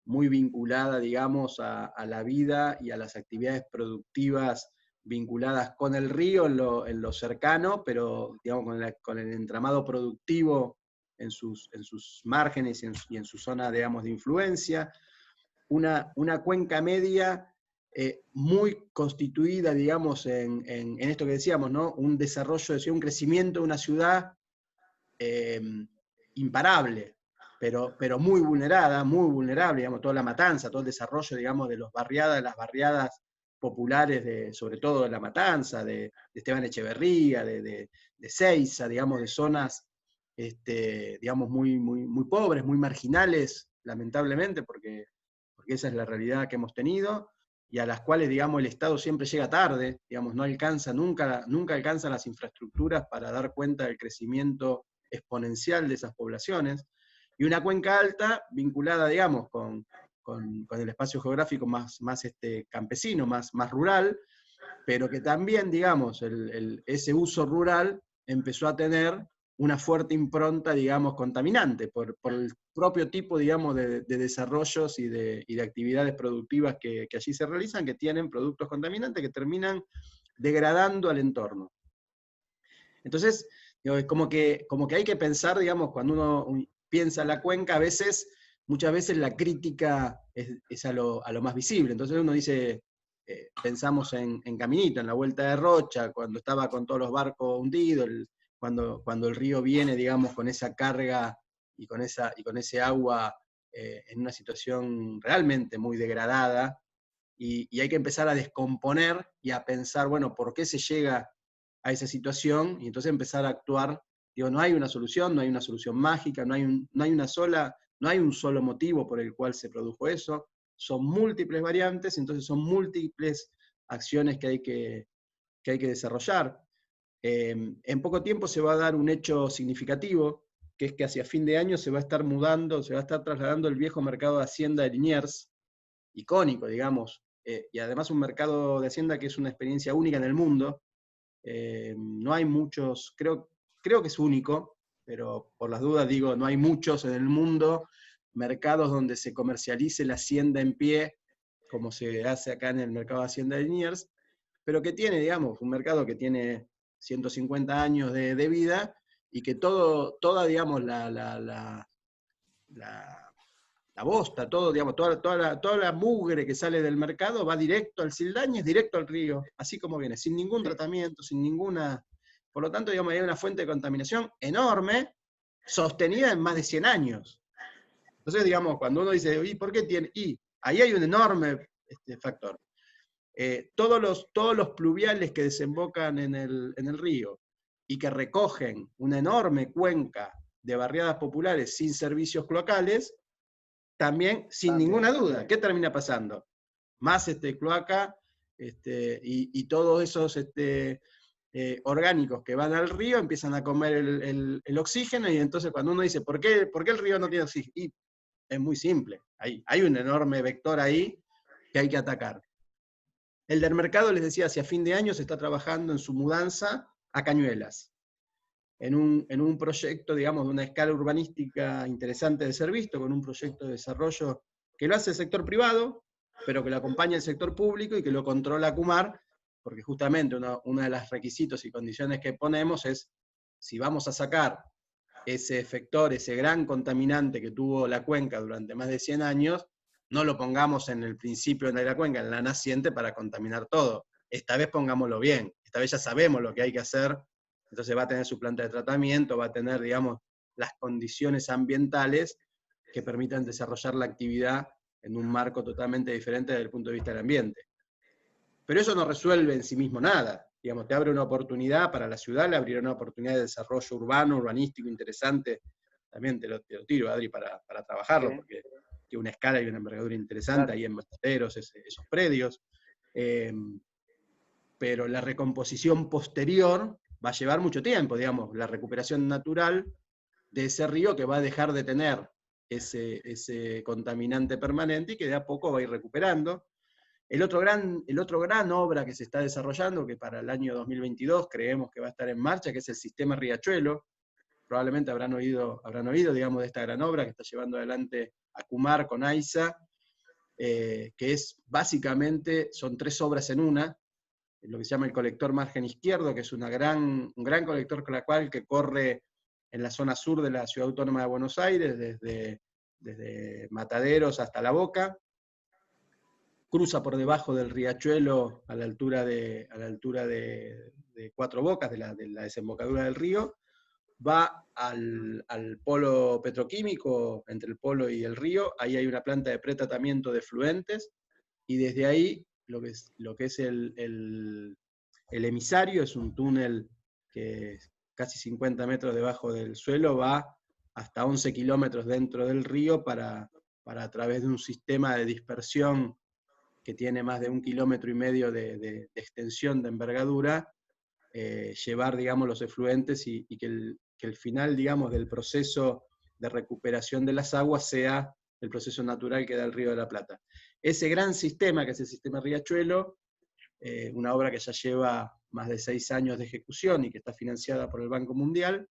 S2: vinculada, digamos, a la vida y a las actividades productivas vinculadas con el río en lo cercano, pero, digamos, con el entramado productivo en sus márgenes y en su zona, digamos, de influencia. Una cuenca media muy constituida, digamos, en esto que decíamos, ¿no? Un desarrollo, un crecimiento de una ciudad eh, imparable, pero muy vulnerada, muy vulnerable, digamos, toda la matanza, todo el desarrollo, digamos, de las barriadas populares, sobre todo de La Matanza, de Esteban Echeverría, de Seiza, digamos, de zonas digamos, muy pobres, muy marginales, lamentablemente, porque esa es la realidad que hemos tenido, y a las cuales, digamos, el Estado siempre llega tarde, digamos, no alcanza, nunca alcanza las infraestructuras para dar cuenta del crecimiento exponencial de esas poblaciones, y una cuenca alta vinculada, digamos, con el espacio geográfico más campesino, más rural, pero que también, digamos, ese uso rural empezó a tener una fuerte impronta, digamos, contaminante, por el propio tipo, digamos, de desarrollos y de actividades productivas que allí se realizan, que tienen productos contaminantes que terminan degradando al entorno. Entonces, digo, es como que hay que pensar, digamos, cuando uno piensa en la cuenca, muchas veces la crítica es a lo más visible. Entonces uno dice, pensamos en Caminito, en la Vuelta de Rocha, cuando estaba con todos los barcos hundidos, cuando el río viene, digamos, con esa carga y con ese agua en una situación realmente muy degradada, y hay que empezar a descomponer y a pensar, bueno, ¿por qué se llega a esa situación? Y entonces empezar a actuar. Digo, no hay una solución mágica, no hay un solo motivo por el cual se produjo eso, son múltiples variantes, entonces son múltiples acciones que hay que desarrollar. En poco tiempo se va a dar un hecho significativo, que es que hacia fin de año se va a estar trasladando el viejo mercado de Hacienda de Liniers, icónico, digamos, y además un mercado de Hacienda que es una experiencia única en el mundo. No hay muchos, creo que es único, pero por las dudas digo, no hay muchos en el mundo mercados donde se comercialice la hacienda en pie, como se hace acá en el mercado de Hacienda de Liniers, pero que tiene, digamos, un mercado que tiene 150 años de vida, y que toda digamos, la bosta, todo, digamos, toda la mugre que sale del mercado va directo al Sildañez, directo al río, así como viene, sin ningún tratamiento, sin ninguna... Por lo tanto, digamos, hay una fuente de contaminación enorme, sostenida en más de 100 años. Entonces, digamos, cuando uno dice, ¿y por qué tiene? Y ahí hay un enorme factor. Todos los pluviales que desembocan en el río y que recogen una enorme cuenca de barriadas populares sin servicios cloacales, también, sin ninguna duda, ¿qué termina pasando? Más cloaca y todos esos orgánicos que van al río empiezan a comer el oxígeno, y entonces cuando uno dice, ¿por qué el río no tiene oxígeno? Y es muy simple, hay un enorme vector ahí que hay que atacar. El del mercado, les decía, hacia fin de año se está trabajando en su mudanza a Cañuelas, en un proyecto, digamos, de una escala urbanística interesante de ser visto, con un proyecto de desarrollo que lo hace el sector privado, pero que lo acompaña el sector público y que lo controla ACUMAR, porque justamente uno de los requisitos y condiciones que ponemos es, si vamos a sacar ese efector, ese gran contaminante que tuvo la cuenca durante más de 100 años, no lo pongamos en el principio de la cuenca, en la naciente, para contaminar todo. Esta vez pongámoslo bien, esta vez ya sabemos lo que hay que hacer, entonces va a tener su planta de tratamiento, va a tener, digamos, las condiciones ambientales que permitan desarrollar la actividad en un marco totalmente diferente desde el punto de vista del ambiente. Pero eso no resuelve en sí mismo nada. Digamos, te abre una oportunidad para la ciudad, le abrirá una oportunidad de desarrollo urbano, urbanístico, interesante. También te lo tiro, Adri, para trabajarlo, sí, porque tiene una escala y una envergadura interesante, claro, ahí en Mataderos, esos predios. Pero la recomposición posterior va a llevar mucho tiempo, digamos, la recuperación natural de ese río, que va a dejar de tener ese contaminante permanente y que de a poco va a ir recuperando. El otro gran obra que se está desarrollando, que para el año 2022 creemos que va a estar en marcha, que es el sistema Riachuelo. Probablemente habrán oído, digamos, de esta gran obra que está llevando adelante ACUMAR con AISA, que es básicamente, son 3 obras en una, lo que se llama el colector margen izquierdo, que es un gran colector clacual que corre en la zona sur de la Ciudad Autónoma de Buenos Aires, desde Mataderos hasta La Boca, cruza por debajo del riachuelo a la altura de Cuatro Bocas, de la desembocadura del río, va al polo petroquímico, entre el polo y el río, ahí hay una planta de pretratamiento de efluentes, y desde ahí lo que es el emisario, es un túnel que casi 50 metros debajo del suelo va hasta 11 kilómetros dentro del río para a través de un sistema de dispersión que tiene más de 1,5 kilómetros de extensión de envergadura, llevar, digamos, los efluentes y que el final, digamos, del proceso de recuperación de las aguas sea el proceso natural que da el Río de la Plata. Ese gran sistema, que es el sistema Riachuelo, una obra que ya lleva más de 6 años de ejecución y que está financiada por el Banco Mundial,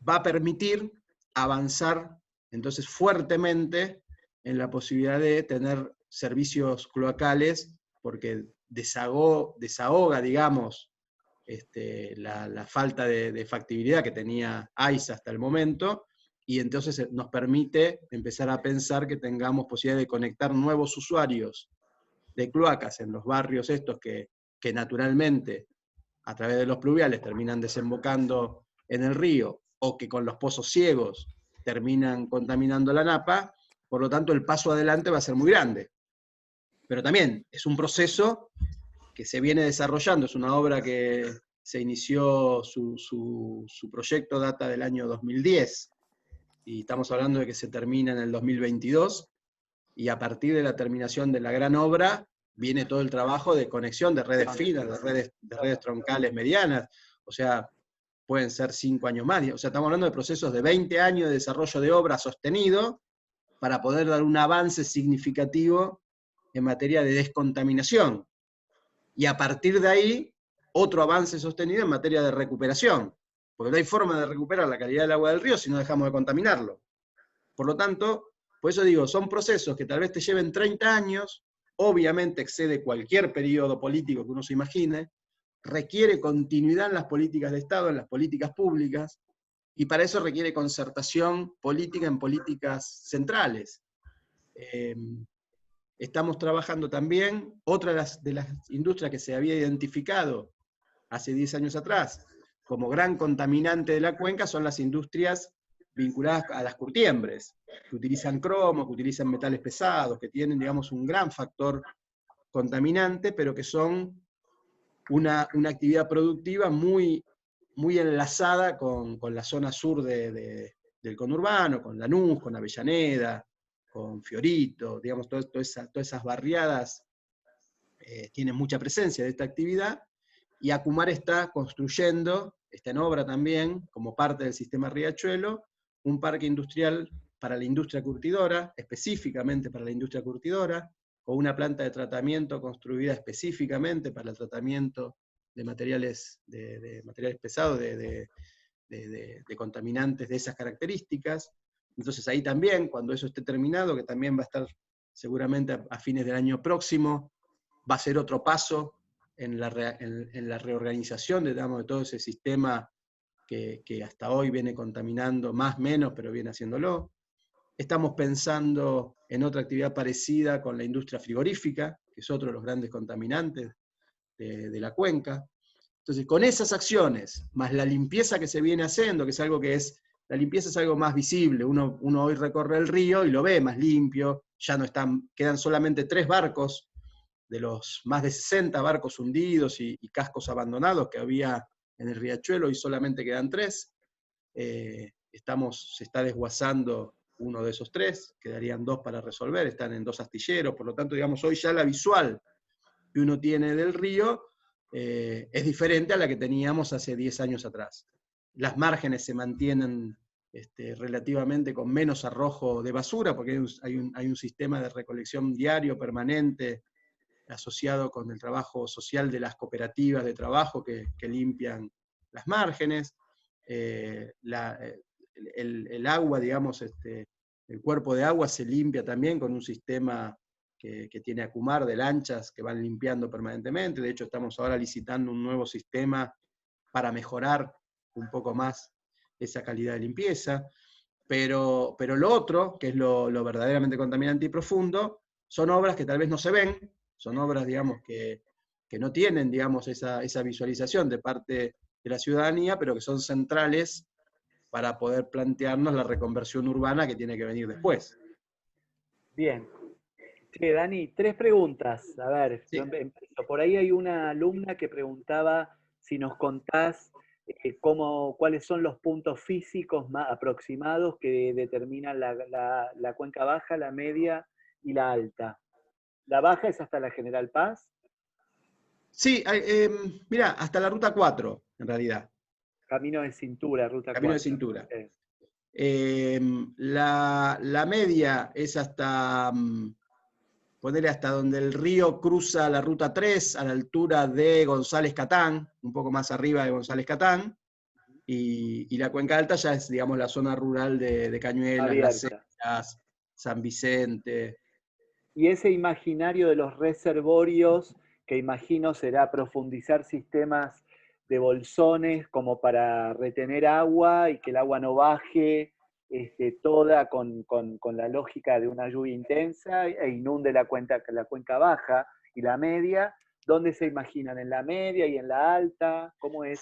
S2: va a permitir avanzar entonces fuertemente en la posibilidad de tener servicios cloacales, porque desahoga, digamos, la falta de factibilidad que tenía AISA hasta el momento, y entonces nos permite empezar a pensar que tengamos posibilidad de conectar nuevos usuarios de cloacas en los barrios estos que naturalmente a través de los pluviales terminan desembocando en el río, o que con los pozos ciegos terminan contaminando la napa. Por lo tanto el paso adelante va a ser muy grande. Pero también es un proceso que se viene desarrollando, es una obra que se inició, su proyecto data del año 2010, y estamos hablando de que se termina en el 2022, y a partir de la terminación de la gran obra viene todo el trabajo de conexión de redes finas, de redes troncales medianas, o sea, pueden ser 5 años más, o sea, estamos hablando de procesos de 20 años de desarrollo de obra sostenido para poder dar un avance significativo en materia de descontaminación. Y a partir de ahí, otro avance sostenido en materia de recuperación, porque no hay forma de recuperar la calidad del agua del río si no dejamos de contaminarlo. Por lo tanto, por eso digo, son procesos que tal vez te lleven 30 años, obviamente excede cualquier periodo político que uno se imagine, requiere continuidad en las políticas de Estado, en las políticas públicas, y para eso requiere concertación política en políticas centrales. Estamos trabajando también, otra de las industrias que se había identificado hace 10 años atrás como gran contaminante de la cuenca son las industrias vinculadas a las curtiembres, que utilizan cromo, que utilizan metales pesados, que tienen, digamos, un gran factor contaminante, pero que son una actividad productiva muy, muy enlazada con la zona sur del conurbano, con Lanús, con Avellaneda, con Fiorito, digamos, todas esas barriadas tienen mucha presencia de esta actividad, y Acumar está construyendo, está en obra también, como parte del sistema Riachuelo, un parque industrial para la industria curtidora, específicamente para la industria curtidora, con una planta de tratamiento construida específicamente para el tratamiento de materiales, de materiales pesados, de contaminantes de esas características. Entonces ahí también, cuando eso esté terminado, que también va a estar seguramente a fines del año próximo, va a ser otro paso en la reorganización, digamos, de todo ese sistema que hasta hoy viene contaminando, más o menos, pero viene haciéndolo. Estamos pensando en otra actividad parecida con la industria frigorífica, que es otro de los grandes contaminantes de la cuenca. Entonces, con esas acciones, más la limpieza que se viene haciendo, que es algo que es, la limpieza es algo más visible, uno hoy recorre el río y lo ve más limpio, ya no están, quedan solamente 3 barcos, de los más de 60 barcos hundidos y cascos abandonados que había en el Riachuelo, y solamente quedan 3. Se está desguazando uno de esos 3, quedarían 2 para resolver, están en 2 astilleros, por lo tanto, digamos, hoy ya la visual que uno tiene del río es diferente a la que teníamos hace 10 años atrás. Las márgenes se mantienen relativamente con menos arrojo de basura, porque hay un sistema de recolección diario, permanente, asociado con el trabajo social de las cooperativas de trabajo que limpian las márgenes. El agua, digamos, el cuerpo de agua se limpia también con un sistema que tiene Acumar de lanchas que van limpiando permanentemente. De hecho, estamos ahora licitando un nuevo sistema para mejorar un poco más esa calidad de limpieza. Pero lo otro, que es lo verdaderamente contaminante y profundo, son obras que tal vez no se ven, son obras, digamos, que no tienen, digamos, esa visualización de parte de la ciudadanía, pero que son centrales para poder plantearnos la reconversión urbana que tiene que venir después.
S1: Bien. Che, Dani, 3 preguntas. A ver, yo
S2: Sí.
S1: empiezo. Por ahí hay una alumna que preguntaba si nos contás cuáles son los puntos físicos más aproximados que determinan la cuenca baja, la media y la alta. La baja es hasta la General Paz,
S2: Sí, mirá, hasta la ruta 4, en realidad,
S1: camino de cintura, ruta
S2: camino de
S1: 4.
S2: cintura. La media es hasta, ponele hasta donde el río cruza la ruta 3, a la altura de González Catán, un poco más arriba de González Catán, y la cuenca alta ya es, digamos, la zona rural de Cañuelas, Las
S1: Abierta.
S2: Heras, San Vicente.
S1: Y ese imaginario de los reservorios, que imagino será profundizar sistemas de bolsones como para retener agua y que el agua no baje toda con la lógica de una lluvia intensa e inunde la cuenca baja y la media. ¿Dónde se imaginan? ¿En la media y en la alta? ¿Cómo es?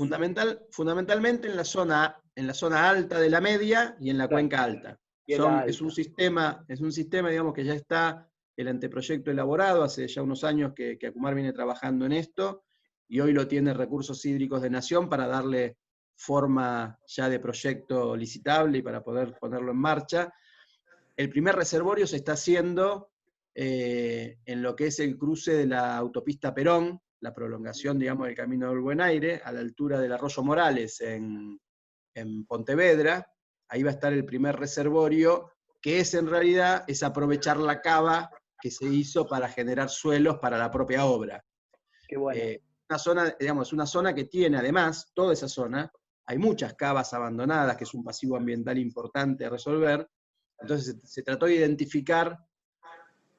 S2: Fundamentalmente en la zona alta de la media y en la
S1: Claro,
S2: cuenca alta.
S1: y en la
S2: Es
S1: alta.
S2: un sistema, digamos, que ya está el anteproyecto elaborado, hace ya unos años que Acumar viene trabajando en esto, y hoy lo tiene Recursos Hídricos de Nación para darle forma ya de proyecto licitable y para poder ponerlo en marcha. El primer reservorio se está haciendo en lo que es el cruce de la autopista Perón, la prolongación, digamos, del Camino del Buen Aire, a la altura del Arroyo Morales, en Pontevedra. Ahí va a estar el primer reservorio, que es en realidad es aprovechar la cava que se hizo para generar suelos para la propia obra.
S1: Qué bueno.
S2: Una zona, digamos, una zona que tiene además, toda esa zona, hay muchas cavas abandonadas, que es un pasivo ambiental importante a resolver. Entonces se trató de identificar,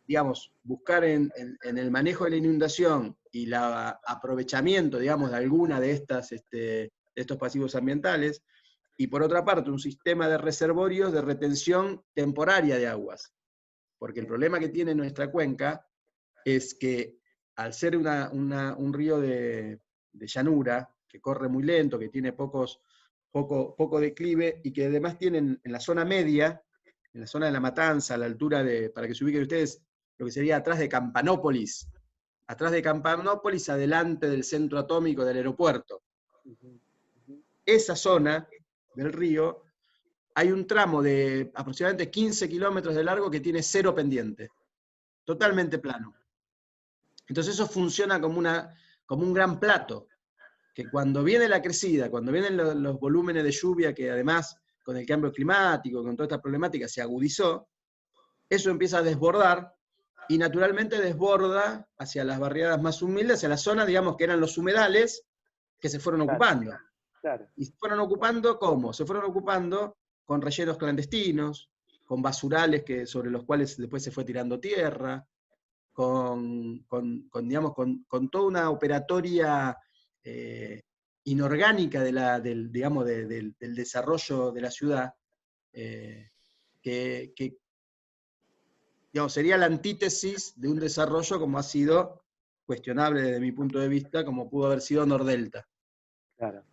S2: digamos, buscar en el manejo de la inundación y el aprovechamiento, digamos, de alguna de estos pasivos ambientales, y por otra parte un sistema de reservorios de retención temporaria de aguas. Porque el problema que tiene nuestra cuenca es que al ser un río de llanura, que corre muy lento, que tiene poco declive, y que además tienen en la zona media, en la zona de La Matanza, a la altura de, para que se ubiquen ustedes, lo que sería atrás de Campanópolis, adelante del centro atómico del aeropuerto.
S1: Ujú, ujú.
S2: Esa zona del río, hay un tramo de aproximadamente 15 kilómetros de largo que tiene 0 pendiente,
S1: Bien,
S2: totalmente plano. Entonces eso funciona como un gran plato, que cuando viene la crecida, cuando vienen los volúmenes de lluvia, que además con el cambio climático, con toda esta problemática se agudizó, eso empieza a desbordar y naturalmente desborda hacia las barriadas más humildes, hacia las zonas, digamos, que eran los humedales que se fueron
S1: claro,
S2: ocupando.
S1: claro.
S2: ¿Y se fueron ocupando cómo? Se fueron ocupando con rellenos clandestinos, con basurales sobre los cuales después se fue tirando tierra, digamos, con toda una operatoria inorgánica digamos, del desarrollo de la ciudad, que digamos, sería la antítesis de un desarrollo como ha sido cuestionable desde mi punto de vista, como pudo haber sido Nordelta.
S1: Claro,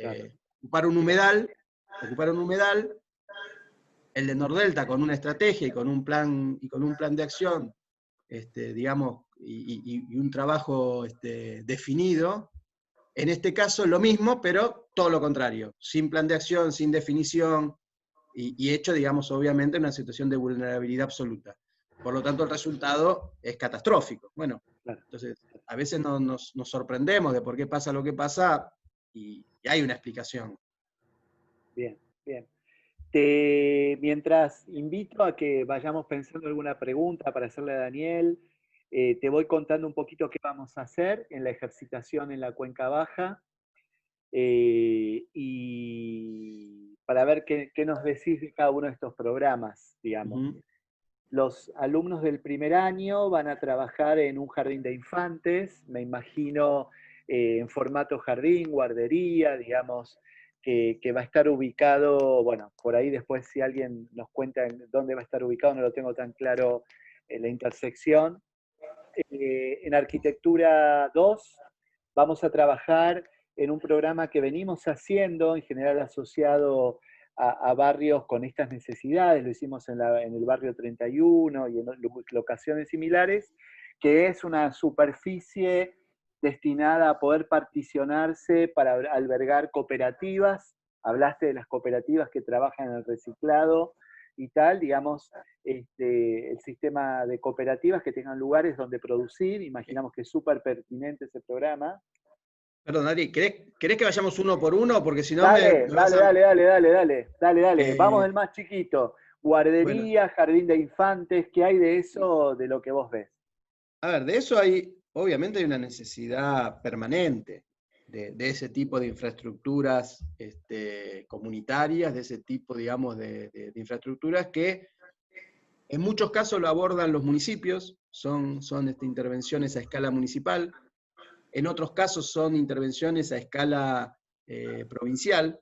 S1: claro.
S2: Ocupar un
S1: Bien,
S2: humedal, el de Nordelta con una estrategia y con un plan de acción, digamos, y un trabajo definido. En este caso lo mismo, pero todo lo contrario, sin plan de acción, sin definición, y hecho, digamos, obviamente en una situación de vulnerabilidad absoluta. Por lo tanto, el resultado es catastrófico. Bueno,
S1: claro.
S2: entonces, a veces nos sorprendemos de por qué pasa lo que pasa, y hay una explicación.
S1: Bien, bien. Mientras invito a que vayamos pensando alguna pregunta para hacerle a Daniel, te voy contando un poquito qué vamos a hacer en la ejercitación en la cuenca baja y para ver qué nos decís de cada uno de estos programas, digamos.
S2: Ujú.
S1: Los alumnos del primer año van a trabajar en un jardín de infantes, me imagino en formato jardín, guardería, digamos, que va a estar ubicado, bueno, por ahí después si alguien nos cuenta dónde va a estar ubicado, no lo tengo tan claro en la intersección. En Arquitectura 2 vamos a trabajar en un programa que venimos haciendo, en general asociado a barrios con estas necesidades, lo hicimos en el barrio 31 y en locaciones similares, que es una superficie destinada a poder particionarse para albergar cooperativas. Hablaste de las cooperativas que trabajan en el reciclado y tal, digamos, el sistema de cooperativas que tengan lugares donde producir, imaginamos que es súper pertinente ese programa.
S2: Perdón, Adri, ¿querés que vayamos uno por uno? Porque si no
S1: Dale,
S2: me vas a...
S1: dale. Vamos del más chiquito.
S2: Bueno,
S1: Guardería, jardín de infantes, ¿qué hay de eso, de lo que vos ves?
S2: a ver, de eso obviamente hay una necesidad permanente de ese tipo de infraestructuras comunitarias, de ese tipo, digamos, de infraestructuras que en muchos casos lo abordan los municipios, son intervenciones a escala municipal, en otros casos son intervenciones a escala provincial.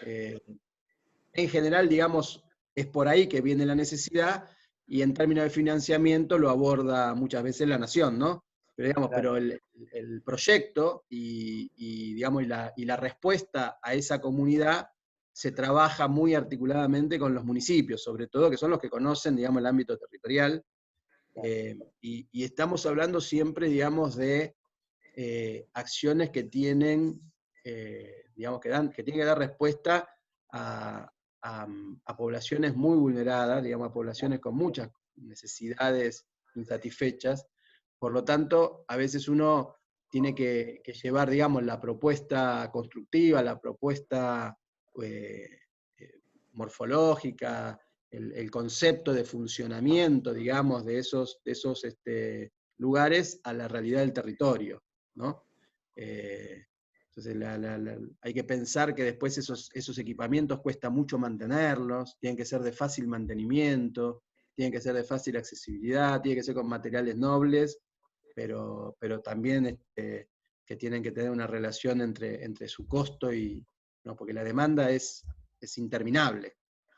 S2: En general, digamos, es por ahí que viene la necesidad y en términos de financiamiento lo aborda muchas veces la nación, ¿no? Pero, digamos,
S1: Claro.
S2: el proyecto digamos, y la respuesta a esa comunidad se trabaja muy articuladamente con los municipios, sobre todo, que son los que conocen, digamos, el ámbito territorial. Y estamos hablando siempre, digamos, de acciones que tienen, digamos, que tienen que dar respuesta a, a poblaciones muy vulneradas, digamos, a poblaciones con muchas necesidades insatisfechas. Por lo tanto, a veces uno tiene que llevar, digamos, la propuesta constructiva, la propuesta eh, morfológica, el concepto de funcionamiento, digamos, de esos lugares a la realidad del territorio, ¿no? Entonces hay que pensar que después esos equipamientos cuesta mucho mantenerlos, tienen que ser de fácil mantenimiento, tienen que ser de fácil accesibilidad, tienen que ser con materiales nobles, pero también que tienen que tener una relación entre su costo y, ¿no? Porque la demanda es interminable.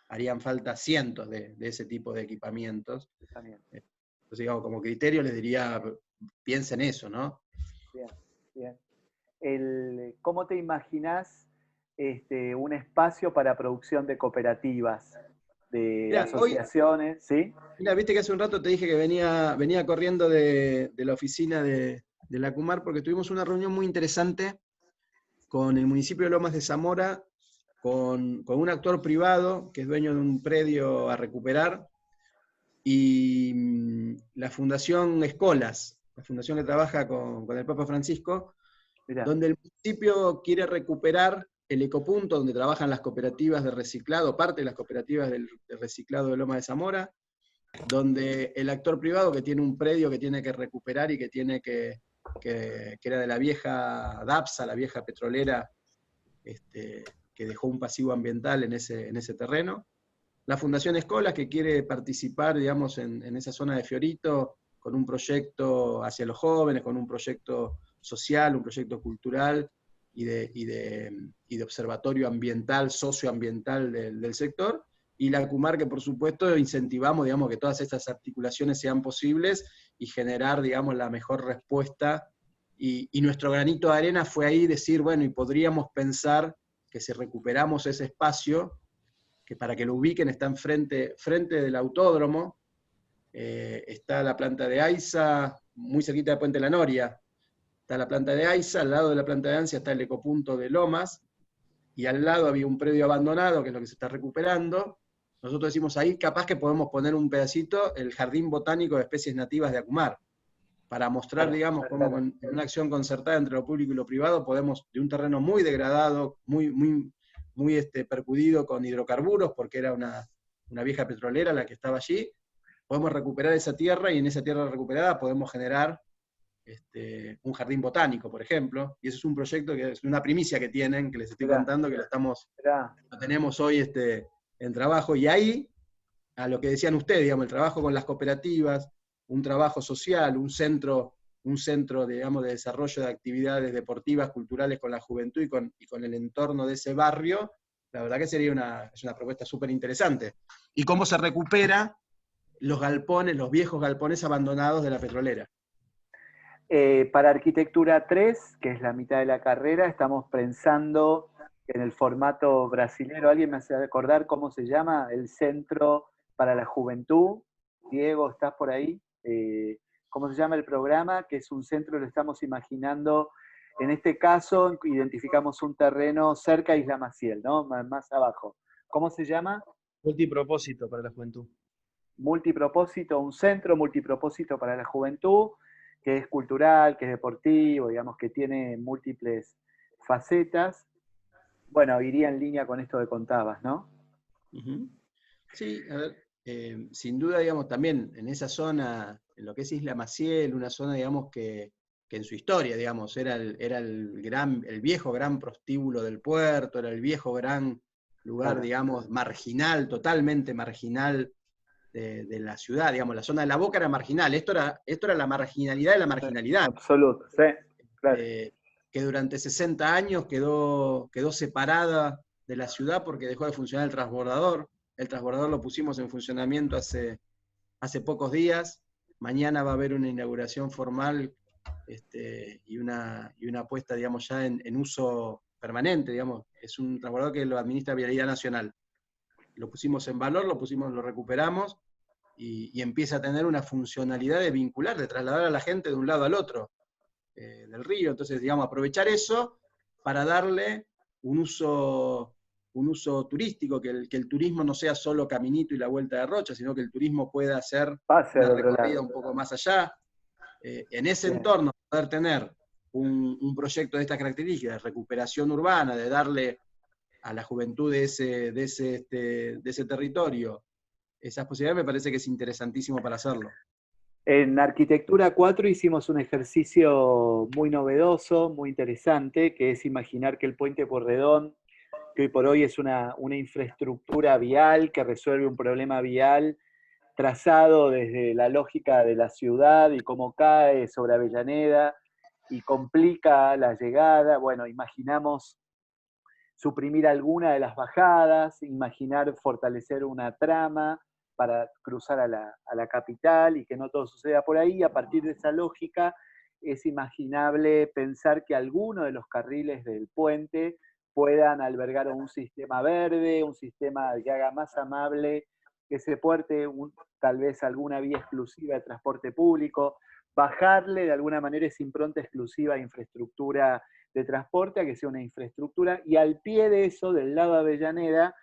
S2: Harían falta cientos de ese tipo de equipamientos.
S1: También.
S2: Entonces, digamos, como criterio les diría, piensen eso, ¿no?
S1: Bien, bien. ¿Cómo te imaginás un espacio para producción de cooperativas, de
S2: Mira,
S1: asociaciones? ¿Sí?
S2: viste que hace un rato te dije que venía corriendo de la oficina de la CUMAR porque tuvimos una reunión muy interesante con el municipio de Lomas de Zamora, con un actor privado que es dueño de un predio a recuperar, y la Fundación Escolas, la fundación que trabaja con el Papa Francisco,
S1: Mirá.
S2: donde el municipio quiere recuperar el ecopunto donde trabajan las cooperativas de reciclado, parte de las cooperativas de reciclado de Lomas de Zamora, donde el actor privado que tiene un predio que tiene que recuperar y que tiene que era de la vieja DAPSA, la vieja petrolera, que dejó un pasivo ambiental en ese terreno. La Fundación Escolas, que quiere participar, digamos, en esa zona de Fiorito, con un proyecto hacia los jóvenes, con un proyecto social, un proyecto cultural y de observatorio ambiental, socioambiental del sector, y la CUMAR, que por supuesto incentivamos, digamos, que todas estas articulaciones sean posibles y generar, digamos, la mejor respuesta. Y nuestro granito de arena fue ahí decir, bueno, y podríamos pensar que si recuperamos ese espacio, que para que lo ubiquen está frente del autódromo, está la planta de AISA, muy cerquita de Puente La Noria, está la planta de AISA, al lado de la planta de ANSIA está el ecopunto de Lomas, y al lado había un predio abandonado, que es lo que se está recuperando. Nosotros decimos ahí, capaz que podemos poner un pedacito, el Jardín Botánico de Especies Nativas de Acumar, para mostrar, digamos, cómo en una acción concertada entre lo público y lo privado podemos, de un terreno muy degradado, muy percudido con hidrocarburos, porque era una vieja petrolera la que estaba allí, podemos recuperar esa tierra y en esa tierra recuperada podemos generar un jardín botánico, por ejemplo, y eso es un proyecto que es una primicia que tienen, que les estoy contando, que lo tenemos hoy en trabajo, y ahí, a lo que decían ustedes, digamos, el trabajo con las cooperativas, un trabajo social, un centro, digamos, de desarrollo de actividades deportivas, culturales con la juventud y con el entorno de ese barrio, la verdad que sería es una propuesta súper interesante. Y cómo se recupera los galpones, los viejos galpones abandonados de la petrolera.
S1: Para Arquitectura 3, que es la mitad de la carrera, estamos pensando en el formato brasilero. ¿Alguien me hace acordar cómo se llama? El Centro para la Juventud. Diego, ¿estás por ahí? ¿Cómo se llama el programa? Que es un centro, lo estamos imaginando. En este caso, identificamos un terreno cerca de Isla Maciel, ¿no? Más abajo. ¿Cómo se llama?
S3: Multipropósito para la juventud.
S1: Multipropósito, un centro multipropósito para la juventud, que es cultural, que es deportivo, digamos, que tiene múltiples facetas. Bueno, iría en línea con esto que contabas, ¿no?
S2: Sí, a ver, sin duda, digamos, también en esa zona, en lo que es Isla Maciel, una zona, digamos, que en su historia, digamos, era el viejo gran prostíbulo del puerto, era el viejo gran lugar,
S1: Claro.
S2: digamos, marginal, totalmente marginal de la ciudad, digamos, la zona de la Boca era marginal, esto era la marginalidad de la marginalidad.
S1: Absoluto, sí, claro.
S2: Que durante 60 años quedó separada de la ciudad porque dejó de funcionar el transbordador. El transbordador lo pusimos en funcionamiento hace pocos días. Mañana va a haber una inauguración formal y una puesta, digamos, ya en uso permanente, digamos. Es un transbordador que lo administra Vialidad Nacional. Lo pusimos en valor, lo recuperamos y empieza a tener una funcionalidad de vincular, de trasladar a la gente de un lado al otro del río. Entonces, digamos, aprovechar eso para darle un uso turístico, que el turismo no sea solo caminito y la vuelta de Rocha, sino que el turismo pueda hacer
S1: Pase
S2: una
S1: al otro
S2: recorrida
S1: lado.
S2: un poco más allá. En ese
S1: Bien.
S2: entorno, poder tener un proyecto de estas características, de recuperación urbana, de darle a la juventud de ese territorio esas posibilidades, me parece que es interesantísimo para hacerlo.
S1: En Arquitectura 4 hicimos un ejercicio muy novedoso, muy interesante, que es imaginar que el puente Porredón, que hoy por hoy es una infraestructura vial que resuelve un problema vial trazado desde la lógica de la ciudad y cómo cae sobre Avellaneda y complica la llegada. Bueno, imaginamos suprimir alguna de las bajadas, imaginar fortalecer una trama para cruzar a la capital y que no todo suceda por ahí. A partir de esa lógica es imaginable pensar que alguno de los carriles del puente puedan albergar un sistema verde, un sistema que haga más amable ese puente, tal vez alguna vía exclusiva de transporte público, bajarle de alguna manera esa impronta exclusiva a infraestructura de transporte a que sea una infraestructura, y al pie de eso, del lado de Avellaneda,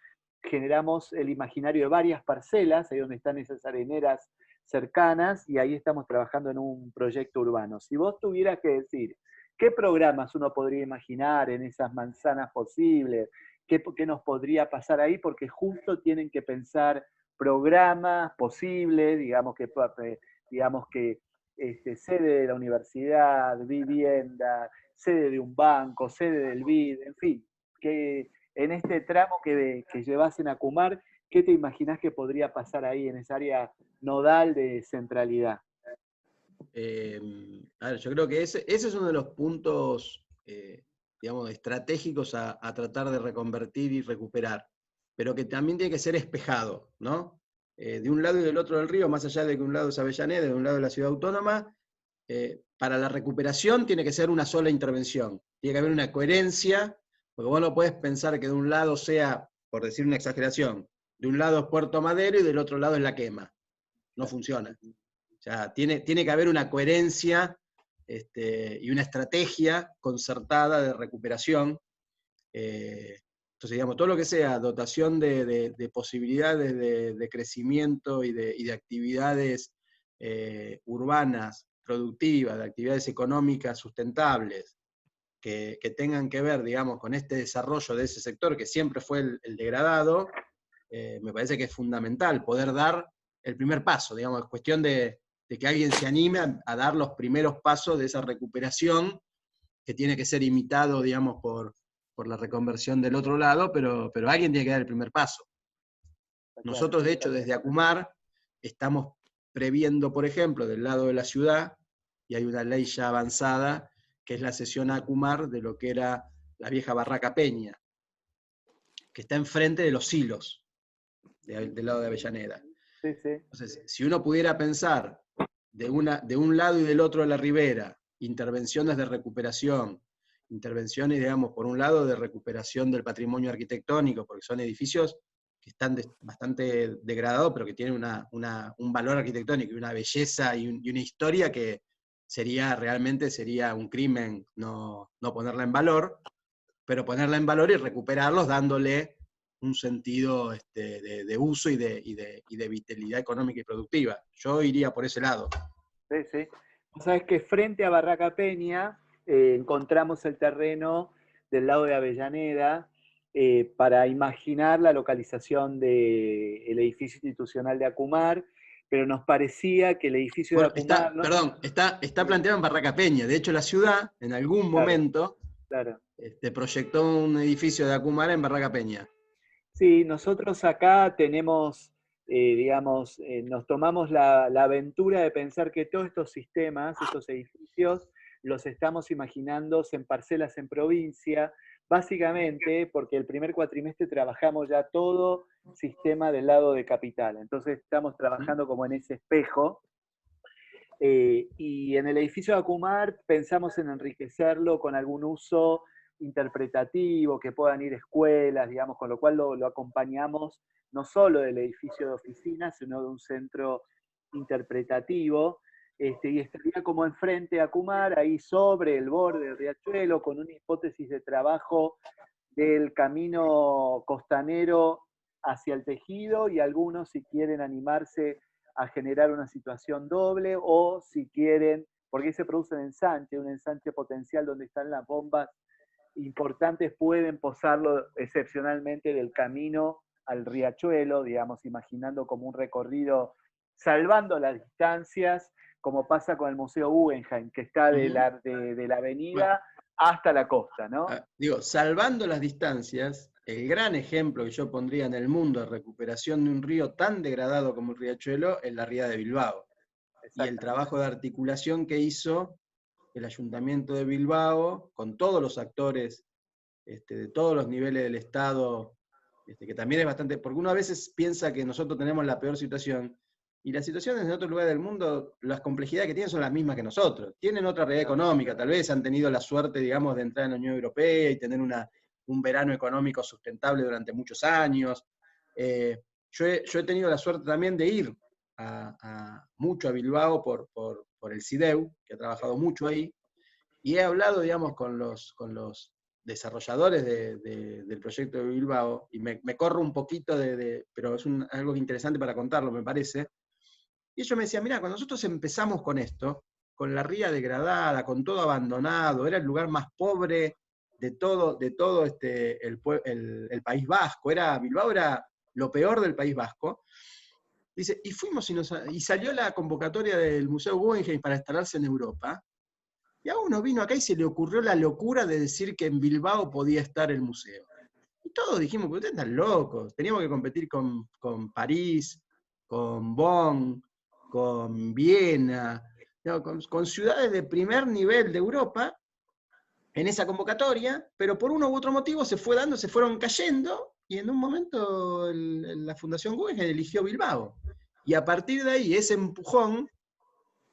S1: generamos el imaginario de varias parcelas, ahí donde están esas areneras cercanas, y ahí estamos trabajando en un proyecto urbano. Si vos tuvieras que decir, ¿qué programas uno podría imaginar en esas manzanas posibles? ¿Qué nos podría pasar ahí? Porque justo tienen que pensar programas posibles, digamos que sede de la universidad, vivienda, sede de un banco, sede del BID, en fin, que en este tramo que llevas en Acumar, ¿qué te imaginás que podría pasar ahí en esa área nodal de centralidad?
S2: A ver, yo creo que ese es uno de los puntos, digamos, estratégicos a tratar de reconvertir y recuperar, pero que también tiene que ser espejado, ¿no? De un lado y del otro del río, más allá de que un lado es Avellaneda, de un lado es la ciudad autónoma, para la recuperación tiene que ser una sola intervención, tiene que haber una coherencia, porque vos no podés pensar que de un lado sea, por decir una exageración, de un lado es Puerto Madero y del otro lado es La Quema. No funciona. O sea, tiene que haber una coherencia y una estrategia concertada de recuperación. Entonces, digamos, todo lo que sea dotación de posibilidades de crecimiento y de actividades urbanas, productivas, de actividades económicas sustentables, que tengan que ver, digamos, con este desarrollo de ese sector que siempre fue el degradado, me parece que es fundamental poder dar el primer paso, digamos, es cuestión de que alguien se anime a dar los primeros pasos de esa recuperación, que tiene que ser imitado, digamos, por la reconversión del otro lado, pero alguien tiene que dar el primer paso. Nosotros, de hecho, desde Acumar, estamos previendo, por ejemplo, del lado de la ciudad, y hay una ley ya avanzada, que es la cesión a Acumar de lo que era la vieja Barraca Peña, que está enfrente de los silos, del lado de Avellaneda.
S1: Sí, sí.
S2: Entonces, si uno pudiera pensar de un lado y del otro de la ribera, intervenciones de recuperación, intervenciones, digamos, por un lado, de recuperación del patrimonio arquitectónico, porque son edificios que están bastante degradados, pero que tienen un valor arquitectónico y una belleza y una historia que realmente sería un crimen no ponerla en valor, pero ponerla en valor y recuperarlos dándole un sentido de uso y de vitalidad económica y productiva. Yo iría por ese lado.
S1: Sí, sí. Sabes que frente a Barraca Peña encontramos el terreno del lado de Avellaneda para imaginar la localización del edificio institucional de Acumar, pero nos parecía que el edificio
S2: Bueno,
S1: de Acumar... ¿no?
S2: Perdón, está planteado en Barraca Peña. De hecho, la ciudad, en algún momento,
S1: claro.
S2: Proyectó un edificio de Acumar en Barraca Peña.
S1: Sí, nosotros acá tenemos, digamos, nos tomamos la aventura de pensar que todos estos sistemas, estos edificios, los estamos imaginando en parcelas en provincia, básicamente porque el primer cuatrimestre trabajamos ya todo sistema del lado de capital, entonces estamos trabajando como en ese espejo. Y en el edificio de Acumar pensamos en enriquecerlo con algún uso interpretativo, que puedan ir escuelas, digamos, con lo cual lo acompañamos no solo del edificio de oficinas, sino de un centro interpretativo, y estaría como enfrente a Acumar, ahí sobre el borde del riachuelo, con una hipótesis de trabajo del camino costanero hacia el tejido, y algunos, si quieren animarse a generar una situación doble, o si quieren, porque ahí se produce un ensanche potencial donde están las bombas importantes, pueden posarlo excepcionalmente del camino al riachuelo, digamos, imaginando como un recorrido, salvando las distancias, como pasa con el Museo Guggenheim, que está de la avenida hasta la costa, ¿no?
S2: Digo, salvando las distancias, el gran ejemplo que yo pondría en el mundo de recuperación de un río tan degradado como el riachuelo es la ría de Bilbao. Y el trabajo de articulación que hizo el Ayuntamiento de Bilbao, con todos los actores de todos los niveles del Estado, que también es bastante, porque uno a veces piensa que nosotros tenemos la peor situación, y las situaciones en otros lugares del mundo, las complejidades que tienen son las mismas que nosotros. Tienen otra realidad económica, tal vez han tenido la suerte, digamos, de entrar en la Unión Europea y tener un verano económico sustentable durante muchos años. Yo he tenido la suerte también de ir mucho a Bilbao por el CIDEU, que ha trabajado mucho ahí, y he hablado, digamos, con los desarrolladores del proyecto de Bilbao, y me corro un poquito pero es algo interesante para contarlo, me parece. Y ellos me decían, mira, cuando nosotros empezamos con esto, con la ría degradada, con todo abandonado, era el lugar más pobre de todo el País Vasco, Bilbao era lo peor del País Vasco. Dice, y fuimos y salió la convocatoria del Museo Guggenheim para instalarse en Europa, y a uno vino acá y se le ocurrió la locura de decir que en Bilbao podía estar el museo. Y todos dijimos, pero ustedes están locos, teníamos que competir con París, con Bonn, con Viena, no, con ciudades de primer nivel de Europa en esa convocatoria, pero por uno u otro motivo se fueron cayendo, y en un momento la Fundación Guggenheim eligió Bilbao. Y a partir de ahí, ese empujón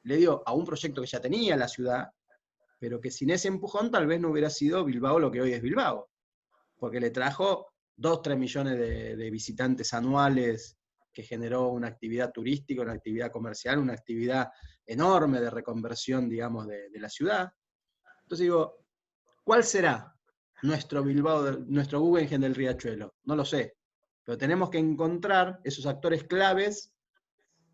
S2: le dio a un proyecto que ya tenía la ciudad, pero que sin ese empujón tal vez no hubiera sido Bilbao lo que hoy es Bilbao, porque le trajo 2-3 millones de visitantes anuales, que generó una actividad turística, una actividad comercial, una actividad enorme de reconversión, digamos, de la ciudad. Entonces digo, ¿cuál será nuestro Bilbao, nuestro Guggenheim del Riachuelo? No lo sé, pero tenemos que encontrar esos actores claves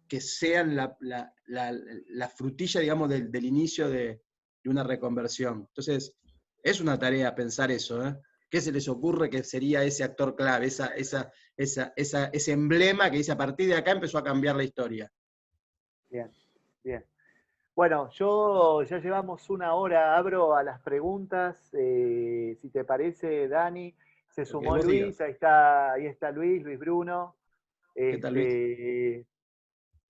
S2: que sean la frutilla, digamos, del inicio de una reconversión. Entonces, es una tarea pensar eso, ¿eh? ¿Qué se les ocurre que sería ese actor clave, ese emblema que dice a partir de acá empezó a cambiar la historia?
S1: Bien, bien. Bueno, ya llevamos una hora, abro a las preguntas. Si te parece, Dani, se sumó Luis, ahí está Luis Bruno.
S2: ¿Qué tal, Luis?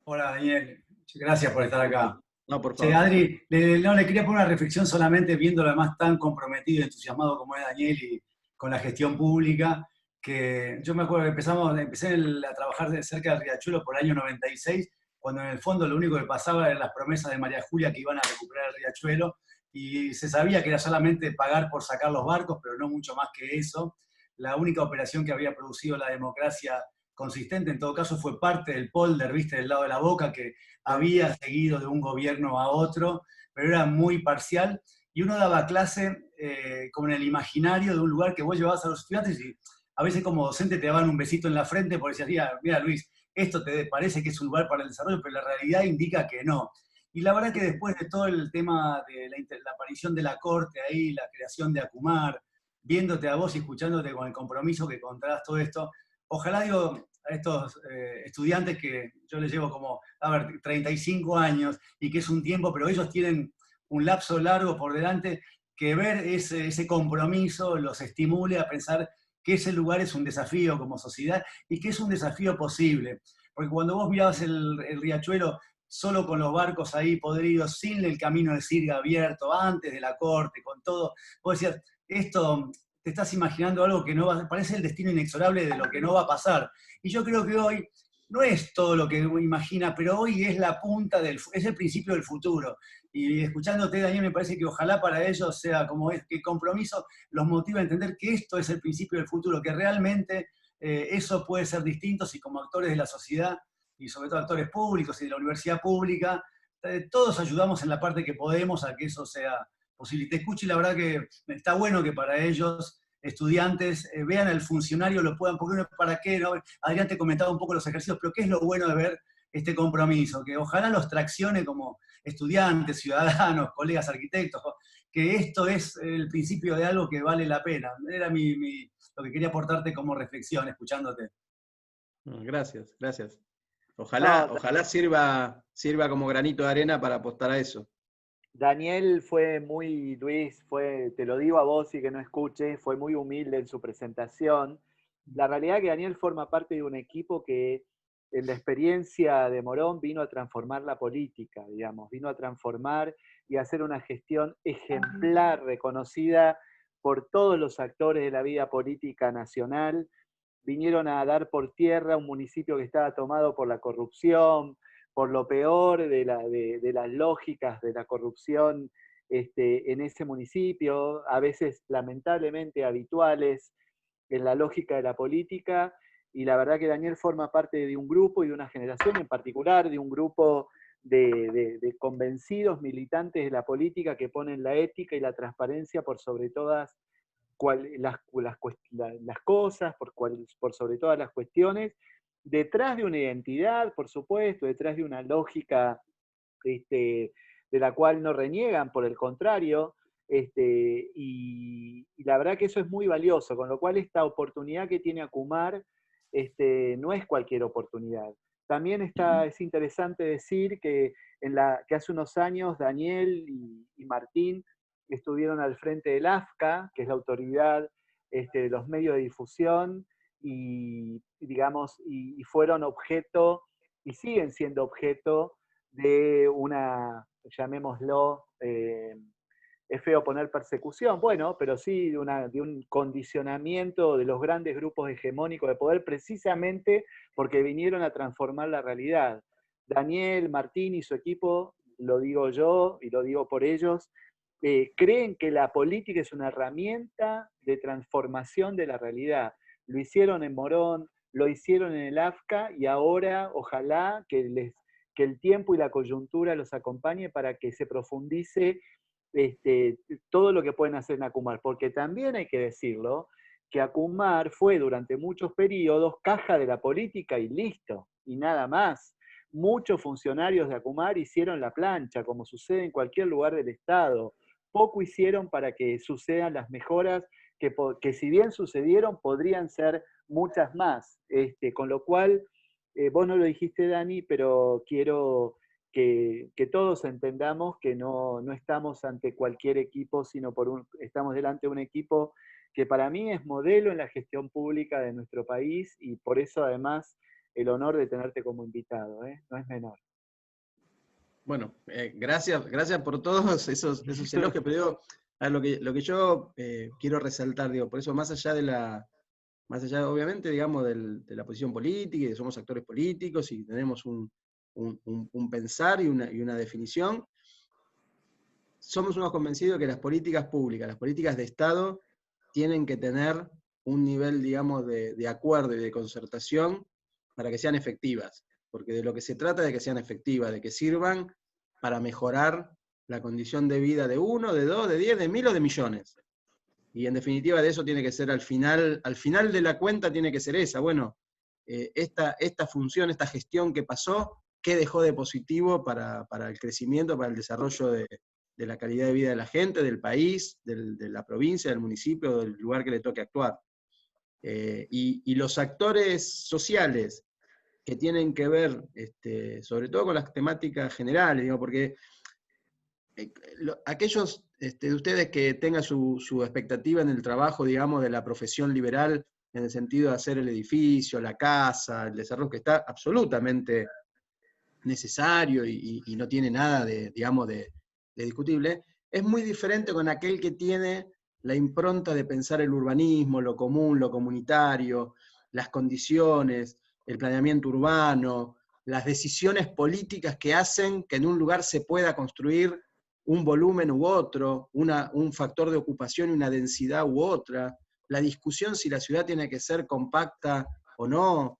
S4: Hola, Daniel. Gracias por estar acá.
S2: No, por favor.
S4: Adri, le quería poner una reflexión solamente viéndolo además tan comprometido y entusiasmado como es Daniel y con la gestión pública, que yo me acuerdo que empecé a trabajar cerca del Riachuelo por el año 96, cuando en el fondo lo único que pasaba eran las promesas de María Julia que iban a recuperar el Riachuelo, y se sabía que era solamente pagar por sacar los barcos, pero no mucho más que eso. La única operación que había producido la democracia consistente, en todo caso, fue parte del polder, viste, del lado de la boca, que había seguido de un gobierno a otro, pero era muy parcial, y uno daba clase como en el imaginario de un lugar que vos llevabas a los estudiantes y a veces como docente te daban un besito en la frente porque decías, mira Luis, esto te parece que es un lugar para el desarrollo, pero la realidad indica que no. Y la verdad que después de todo el tema de la aparición de la corte ahí, la creación de Acumar, viéndote a vos y escuchándote con el compromiso que encontrás todo esto, ojalá digo a estos estudiantes que yo les llevo como, a ver, 35 años y que es un tiempo, pero ellos tienen un lapso largo por delante, que ver ese compromiso los estimule a pensar que ese lugar es un desafío como sociedad y que es un desafío posible. Porque cuando vos mirabas el riachuelo solo con los barcos ahí podridos, sin el camino de Sirga abierto, antes de la corte, con todo, vos decías, esto te estás imaginando algo que no va, parece el destino inexorable de lo que no va a pasar. Y yo creo que hoy no es todo lo que uno imagina, pero hoy es la punta es el principio del futuro. Y escuchándote, Daniel, me parece que ojalá para ellos sea como que el compromiso los motiva a entender que esto es el principio del futuro, que realmente eso puede ser distinto si como actores de la sociedad, y sobre todo actores públicos y de la universidad pública, todos ayudamos en la parte que podemos a que eso sea posible. Y te escucho y la verdad que está bueno que para ellos estudiantes vean al funcionario, lo puedan, porque uno, ¿para qué? ¿No? Adrián te comentaba un poco los ejercicios, pero ¿qué es lo bueno de ver este compromiso? Que ojalá los traccione como estudiantes, ciudadanos, colegas arquitectos, que esto es el principio de algo que vale la pena. Era lo que quería aportarte como reflexión, escuchándote.
S2: Gracias, gracias.
S1: No,
S2: Ojalá sirva como granito de arena para apostar a eso.
S1: Daniel fue muy, Luis, te lo digo a vos y que no escuches, fue muy humilde en su presentación. La realidad es que Daniel forma parte de un equipo que en la experiencia de Morón vino a transformar la política, digamos, vino a transformar y a hacer una gestión ejemplar, reconocida por todos los actores de la vida política nacional. Vinieron a dar por tierra un municipio que estaba tomado por la corrupción, por lo peor de las lógicas de la corrupción en ese municipio, a veces lamentablemente habituales en la lógica de la política, y la verdad que Daniel forma parte de un grupo y de una generación en particular, de un grupo de convencidos militantes de la política que ponen la ética y la transparencia por sobre todas las cosas, por sobre todas las cuestiones, detrás de una identidad, por supuesto, detrás de una lógica de la cual no reniegan, por el contrario, y la verdad que eso es muy valioso, con lo cual esta oportunidad que tiene Acumar no es cualquier oportunidad. También es interesante decir que hace unos años Daniel y Martín estuvieron al frente del AFCA, que es la autoridad de los medios de difusión, digamos, y fueron objeto, y siguen siendo objeto de una, llamémoslo, es feo poner persecución, bueno, pero sí de un condicionamiento de los grandes grupos hegemónicos de poder, precisamente porque vinieron a transformar la realidad. Daniel, Martín y su equipo, lo digo yo y lo digo por ellos, creen que la política es una herramienta de transformación de la realidad. Lo hicieron en Morón, lo hicieron en el AFCA y ahora ojalá que el tiempo y la coyuntura los acompañe para que se profundice todo lo que pueden hacer en Acumar, porque también hay que decirlo, que Acumar fue durante muchos periodos caja de la política y listo, y nada más. Muchos funcionarios de Acumar hicieron la plancha, como sucede en cualquier lugar del Estado. Poco hicieron para que sucedan las mejoras que si bien sucedieron, podrían ser muchas más. Con lo cual, vos no lo dijiste, Dani, pero quiero que todos entendamos que no estamos ante cualquier equipo, sino estamos delante de un equipo que para mí es modelo en la gestión pública de nuestro país y por eso además el honor de tenerte como invitado, no es menor.
S2: Bueno, gracias por todos esos elogios, pero digo, lo que yo quiero resaltar, digo, por eso más allá obviamente, digamos, de la posición política, y que somos actores políticos y tenemos un pensar y una definición, somos unos convencidos que las políticas públicas, las políticas de Estado, tienen que tener un nivel, digamos, de acuerdo y de concertación para que sean efectivas. Porque de lo que se trata es de que sean efectivas, de que sirvan para mejorar la condición de vida de uno, de dos, de 10, de 1000 o de millones. Y en definitiva de eso tiene que ser al final de la cuenta tiene que ser esa. Bueno, esta función, esta gestión que pasó, ¿qué dejó de positivo para el crecimiento, para el desarrollo de la calidad de vida de la gente, del país, de la provincia, del municipio, del lugar que le toque actuar? Y los actores sociales que tienen que ver, sobre todo con las temáticas generales, digo, porque aquellos de ustedes que tengan su expectativa en el trabajo, digamos, de la profesión liberal, en el sentido de hacer el edificio, la casa, el desarrollo, que está absolutamente necesario y no tiene nada digamos, de discutible, es muy diferente con aquel que tiene la impronta de pensar el urbanismo, lo común, lo comunitario, las condiciones, el planeamiento urbano, las decisiones políticas que hacen que en un lugar se pueda construir un volumen u otro, un factor de ocupación y una densidad u otra, la discusión si la ciudad tiene que ser compacta o no,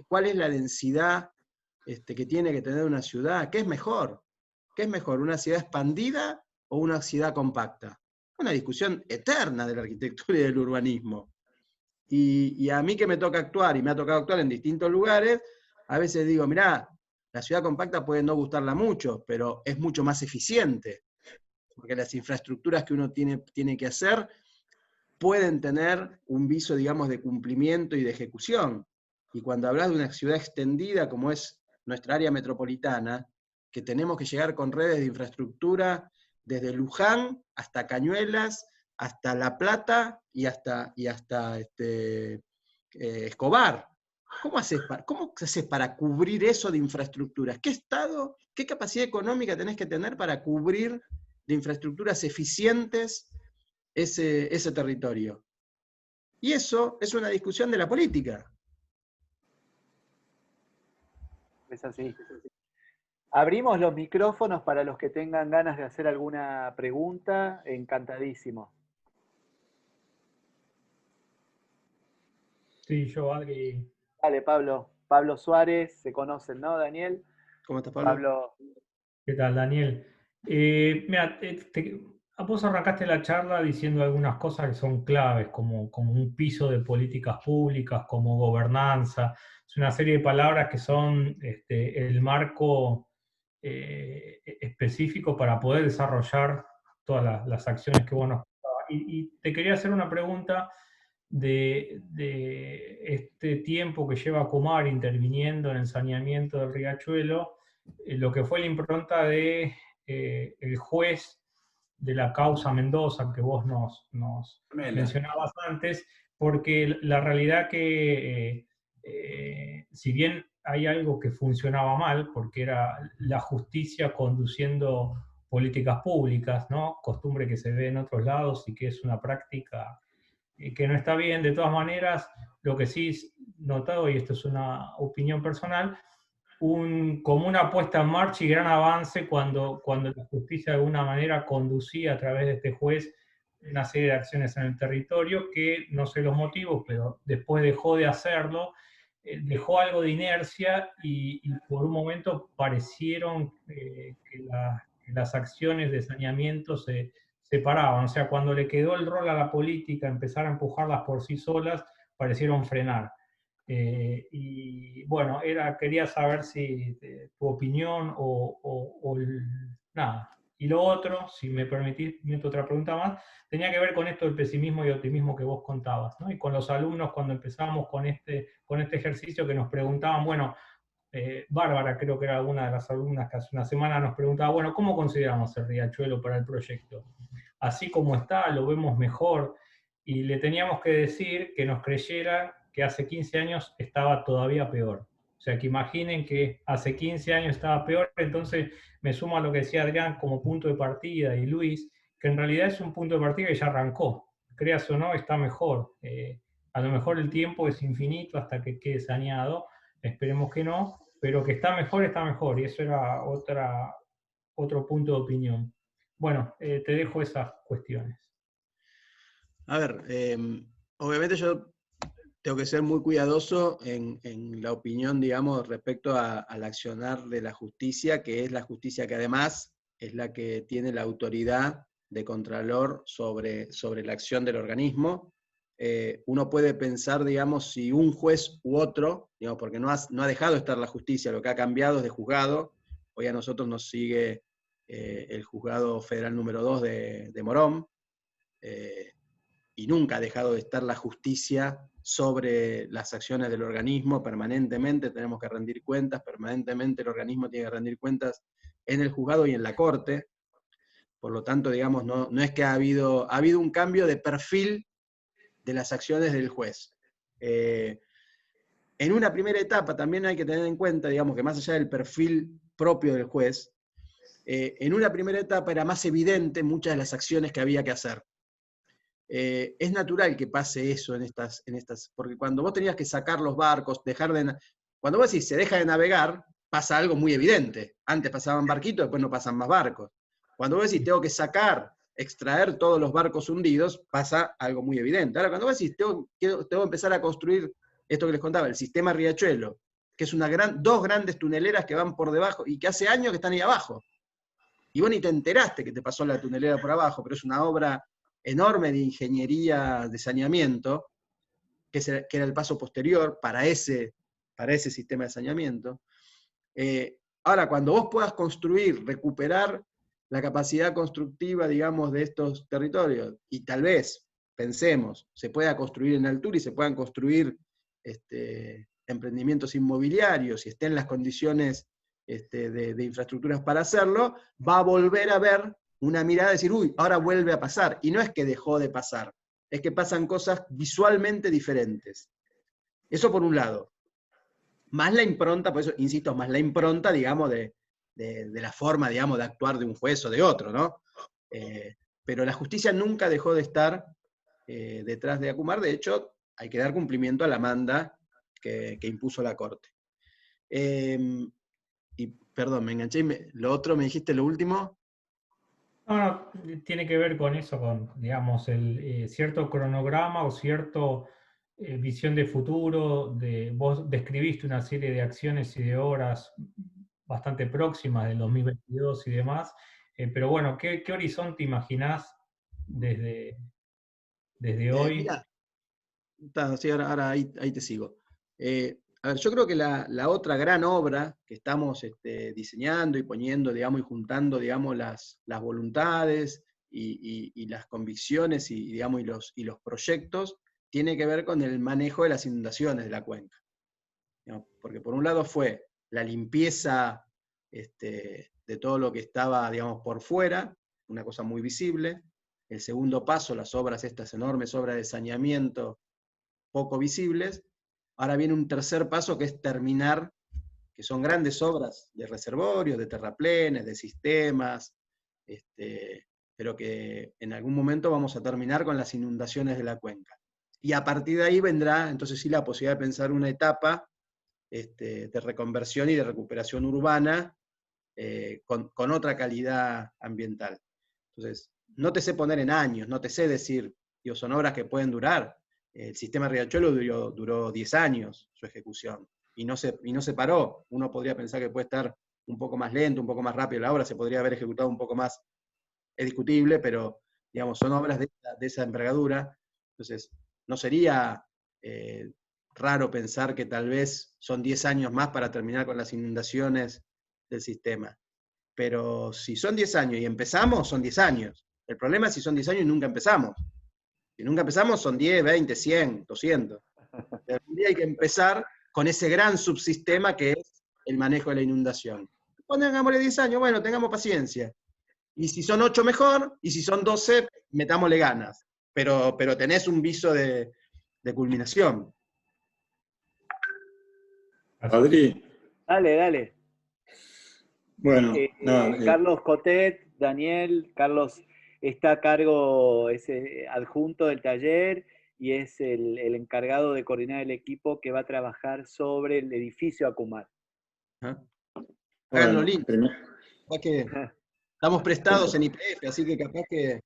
S2: cuál es la densidad que tiene que tener una ciudad, ¿qué es mejor? ¿Qué es mejor, una ciudad expandida o una ciudad compacta? Una discusión eterna de la arquitectura y del urbanismo. Y a mí que me toca actuar, y me ha tocado actuar en distintos lugares, a veces digo, mirá, la ciudad compacta puede no gustarla mucho, pero es mucho más eficiente, porque las infraestructuras que uno tiene que hacer pueden tener un viso, digamos, de cumplimiento y de ejecución. Y cuando hablas de una ciudad extendida como es nuestra área metropolitana, que tenemos que llegar con redes de infraestructura desde Luján hasta Cañuelas, hasta La Plata y hasta Escobar. ¿Cómo se hace para cubrir eso de infraestructuras? ¿Qué estado, qué capacidad económica tenés que tener para cubrir de infraestructuras eficientes ese territorio? Y eso es una discusión de la política.
S1: Es así. Abrimos los micrófonos para los que tengan ganas de hacer alguna pregunta. Encantadísimo.
S5: Sí, yo, Adri.
S1: Dale, Pablo. Pablo Suárez, se conocen, ¿no, Daniel?
S2: ¿Cómo estás, Pablo?
S1: Pablo.
S5: ¿Qué tal, Daniel? Mira, vos arrancaste la charla diciendo algunas cosas que son claves, como un piso de políticas públicas, como gobernanza. Es una serie de palabras que son el marco específico para poder desarrollar todas las acciones que vos nos contabas. Y te quería hacer una pregunta de este tiempo que lleva Comar interviniendo en el saneamiento del Riachuelo, lo que fue la impronta de el juez de la causa Mendoza, que vos nos mencionabas antes, porque la realidad que si bien hay algo que funcionaba mal, porque era la justicia conduciendo políticas públicas, ¿no? Costumbre que se ve en otros lados y que es una práctica que no está bien. De todas maneras, lo que sí he notado, y esto es una opinión personal, como una puesta en marcha y gran avance cuando la justicia de alguna manera conducía a través de este juez una serie de acciones en el territorio que, no sé los motivos, pero después dejó de hacerlo, dejó algo de inercia y por un momento parecieron que las acciones de saneamiento se paraban. O sea, cuando le quedó el rol a la política, empezar a empujarlas por sí solas, parecieron frenar. Y bueno, quería saber si tu opinión nada. Y lo otro, si me permitís, meto otra pregunta más, tenía que ver con esto del pesimismo y optimismo que vos contabas, ¿no? Y con los alumnos cuando empezamos con este ejercicio que nos preguntaban, bueno, Bárbara creo que era una de las alumnas que hace una semana nos preguntaba, bueno, ¿cómo consideramos el Riachuelo para el proyecto? Así como está, lo vemos mejor, y le teníamos que decir que nos creyera que hace 15 años estaba todavía peor. O sea, que imaginen que hace 15 años estaba peor, entonces me sumo a lo que decía Adrián como punto de partida y Luis, que en realidad es un punto de partida que ya arrancó. Creas o no, está mejor. A lo mejor el tiempo es infinito hasta que quede saneado, esperemos que no, pero que está mejor, y eso era otro punto de opinión. bueno, te dejo esas cuestiones.
S2: A ver, obviamente yo tengo que ser muy cuidadoso en la opinión, digamos, respecto al accionar de la justicia, que es la justicia que además es la que tiene la autoridad de contralor sobre la acción del organismo. Uno puede pensar, digamos, si un juez u otro, digamos, porque no ha dejado de estar la justicia, lo que ha cambiado es de juzgado. Hoy a nosotros nos sigue el juzgado federal número 2 de Morón, y nunca ha dejado de estar la justicia sobre las acciones del organismo. Permanentemente tenemos que rendir cuentas, permanentemente el organismo tiene que rendir cuentas en el juzgado y en la corte. Por lo tanto, digamos, no es que ha habido un cambio de perfil de las acciones del juez. En una primera etapa también hay que tener en cuenta, digamos, que más allá del perfil propio del juez, en una primera etapa era más evidente muchas de las acciones que había que hacer. Es natural que pase eso en estas, porque cuando vos tenías que sacar los barcos, cuando vos decís se deja de navegar, pasa algo muy evidente. Antes pasaban barquitos, después no pasan más barcos. Cuando vos decís tengo que extraer todos los barcos hundidos, pasa algo muy evidente. Ahora, cuando vos decís tengo que empezar a construir esto que les contaba, el sistema Riachuelo, que es dos grandes tuneleras que van por debajo y que hace años que están ahí abajo. Y vos ni te enteraste que te pasó la tunelera por abajo, pero es una obra enorme de ingeniería de saneamiento, que era el paso posterior para ese sistema de saneamiento. Ahora, cuando vos puedas construir, recuperar la capacidad constructiva, digamos, de estos territorios, y tal vez, pensemos, se pueda construir en altura y se puedan construir emprendimientos inmobiliarios y estén las condiciones de infraestructuras para hacerlo, va a volver a ver una mirada de decir, uy, ahora vuelve a pasar. Y no es que dejó de pasar, es que pasan cosas visualmente diferentes. Eso por un lado. Más la impronta, por eso insisto, más la impronta, digamos, de la forma, digamos, de actuar de un juez o de otro, ¿no? Pero la justicia nunca dejó de estar detrás de Acumar. De hecho, hay que dar cumplimiento a la manda que impuso la Corte. Y perdón, me enganché. Lo otro, me dijiste lo último.
S5: No, tiene que ver con eso, con, digamos, el cierto cronograma o cierto visión de futuro. Vos describiste una serie de acciones y de obras bastante próximas del 2022 y demás, pero bueno, ¿qué horizonte imaginás desde hoy?
S2: Mirá, sí, ahora ahí te sigo. A ver, yo creo que la otra gran obra que estamos diseñando y poniendo, digamos, y juntando, digamos, las voluntades y las convicciones digamos, y los proyectos, tiene que ver con el manejo de las inundaciones de la cuenca. Digamos, porque por un lado fue la limpieza de todo lo que estaba, digamos, por fuera, una cosa muy visible. El segundo paso, las obras, estas enormes obras de saneamiento poco visibles. Ahora viene un tercer paso que es terminar, que son grandes obras de reservorios, de terraplenes, de sistemas, pero que en algún momento vamos a terminar con las inundaciones de la cuenca. Y a partir de ahí vendrá, entonces sí, la posibilidad de pensar una etapa de reconversión y de recuperación urbana con otra calidad ambiental. Entonces, no te sé poner en años, no te sé decir, digo, son obras que pueden durar. El sistema Riachuelo duró 10 años su ejecución y no se paró. Uno podría pensar que puede estar un poco más lento, un poco más rápido la obra, se podría haber ejecutado un poco más. Es discutible, pero digamos, son obras de esa envergadura. Entonces, no sería raro pensar que tal vez son 10 años más para terminar con las inundaciones del sistema. Pero si son 10 años y empezamos, son 10 años. El problema es si son 10 años y nunca empezamos. Si nunca empezamos, son 10, 20, 100, 200. Algún día hay que empezar con ese gran subsistema que es el manejo de la inundación. Pongámosle 10 años, bueno, tengamos paciencia. Y si son 8, mejor, y si son 12, metámosle ganas. Pero tenés un viso de culminación.
S6: Adri.
S1: Dale.
S6: Bueno,
S1: Carlos Cotet, Daniel, Carlos está a cargo, es adjunto del taller y es el encargado de coordinar el equipo que va a trabajar sobre el edificio Acumar.
S2: Háganlo lindo. Estamos prestados en YPF, así que capaz que...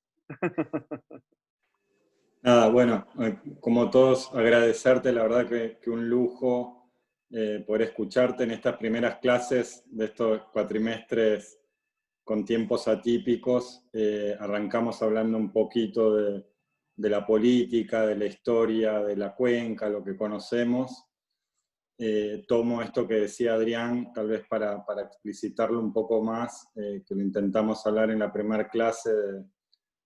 S6: Nada, bueno, como todos, agradecerte, la verdad que un lujo poder escucharte en estas primeras clases de estos cuatrimestres con tiempos atípicos. Arrancamos hablando un poquito de la política, de la historia, de la cuenca, lo que conocemos. Tomo esto que decía Adrián, tal vez para explicitarlo un poco más, que lo intentamos hablar en la primera clase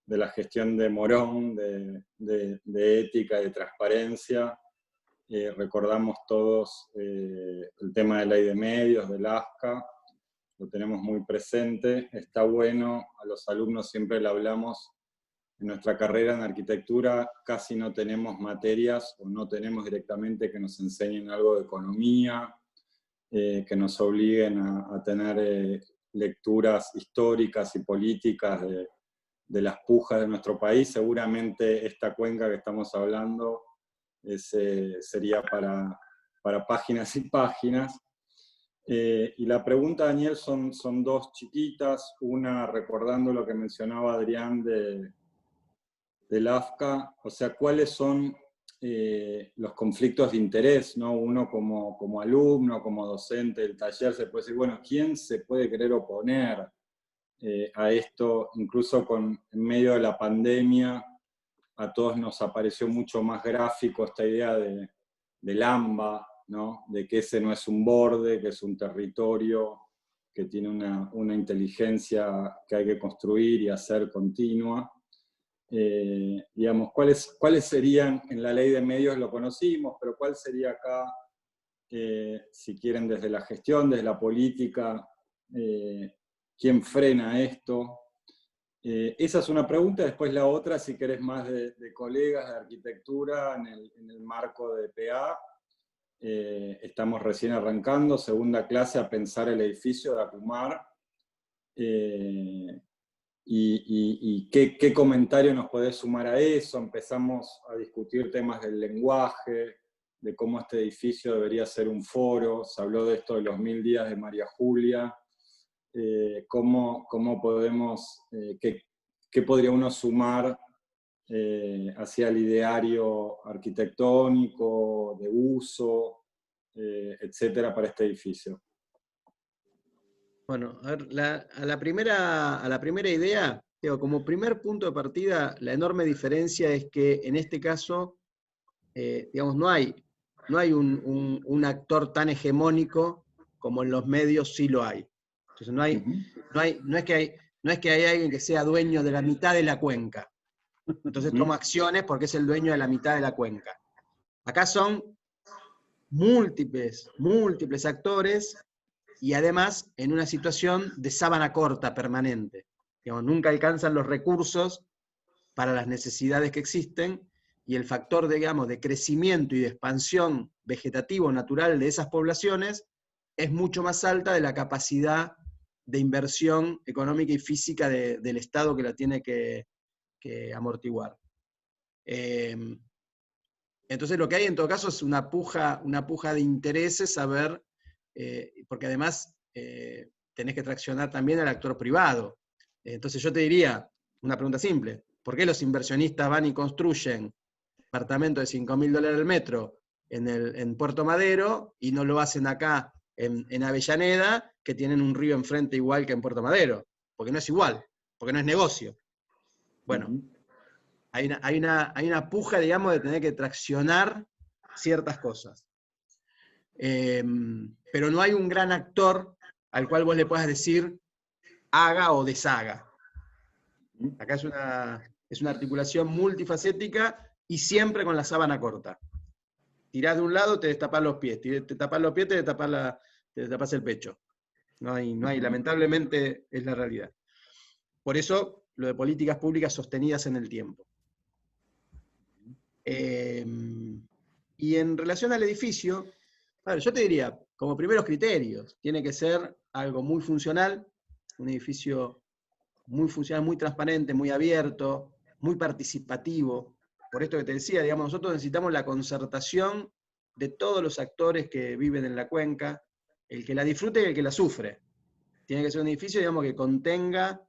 S6: de la gestión de Morón, de ética y de transparencia. Recordamos todos el tema de ley de medios, del AFCA, lo tenemos muy presente. Está bueno, a los alumnos siempre le hablamos. En nuestra carrera en arquitectura casi no tenemos materias o no tenemos directamente que nos enseñen algo de economía, que nos obliguen a tener lecturas históricas y políticas de las pujas de nuestro país. Seguramente esta cuenca que estamos hablando sería para páginas y páginas. Y la pregunta, Daniel, son dos chiquitas. Una, recordando lo que mencionaba Adrián del AFCA, o sea, ¿cuáles son los conflictos de interés, ¿no? Uno como alumno, como docente del taller, se puede decir, bueno, ¿quién se puede querer oponer a esto? Incluso en medio de la pandemia, a todos nos apareció mucho más gráfico esta idea del AMBA, ¿no? De que ese no es un borde, que es un territorio que tiene una inteligencia que hay que construir y hacer continua. Digamos, ¿cuáles serían, en la ley de medios lo conocimos, pero cuál sería acá, si quieren, desde la gestión, desde la política, quién frena esto? Esa es una pregunta. Después la otra, si querés, más de colegas de arquitectura en el marco de PA. Estamos recién arrancando, segunda clase, a pensar el edificio de Acumar. Y qué comentario nos podés sumar a eso. Empezamos a discutir temas del lenguaje, de cómo este edificio debería ser un foro. Se habló de esto de los 1000 días de María Julia. Cómo podemos, qué podría uno sumar hacia el ideario arquitectónico, de uso, etcétera, para este edificio.
S2: Bueno, a ver, a la primera idea, digo, como primer punto de partida, la enorme diferencia es que en este caso, digamos, no hay un actor tan hegemónico como en los medios sí lo hay. Entonces no es que hay alguien que sea dueño de la mitad de la cuenca. Entonces toma acciones porque es el dueño de la mitad de la cuenca. Acá son múltiples actores, y además en una situación de sábana corta permanente. Digamos, nunca alcanzan los recursos para las necesidades que existen, y el factor, digamos, de crecimiento y de expansión vegetativo natural de esas poblaciones es mucho más alta de la capacidad de inversión económica y física del Estado que la tiene que amortiguar. Entonces lo que hay en todo caso es una puja de intereses, a ver, porque además tenés que traccionar también al actor privado. Entonces yo te diría, una pregunta simple, ¿por qué los inversionistas van y construyen departamentos de $5.000 el metro en Puerto Madero y no lo hacen acá en Avellaneda, que tienen un río enfrente igual que en Puerto Madero? Porque no es igual, porque no es negocio. Bueno, hay una puja, digamos, de tener que traccionar ciertas cosas. Pero no hay un gran actor al cual vos le puedas decir haga o deshaga. Acá es una articulación multifacética y siempre con la sábana corta. Tirás de un lado, te destapás los pies, te tapás los pies, te destapás el pecho. No hay, lamentablemente es la realidad. Por eso, lo de políticas públicas sostenidas en el tiempo. Y en relación al edificio, a ver, yo te diría, como primeros criterios, tiene que ser algo muy funcional, un edificio muy funcional, muy transparente, muy abierto, muy participativo. Por esto que te decía, digamos, nosotros necesitamos la concertación de todos los actores que viven en la cuenca, el que la disfrute y el que la sufre. Tiene que ser un edificio, digamos, que contenga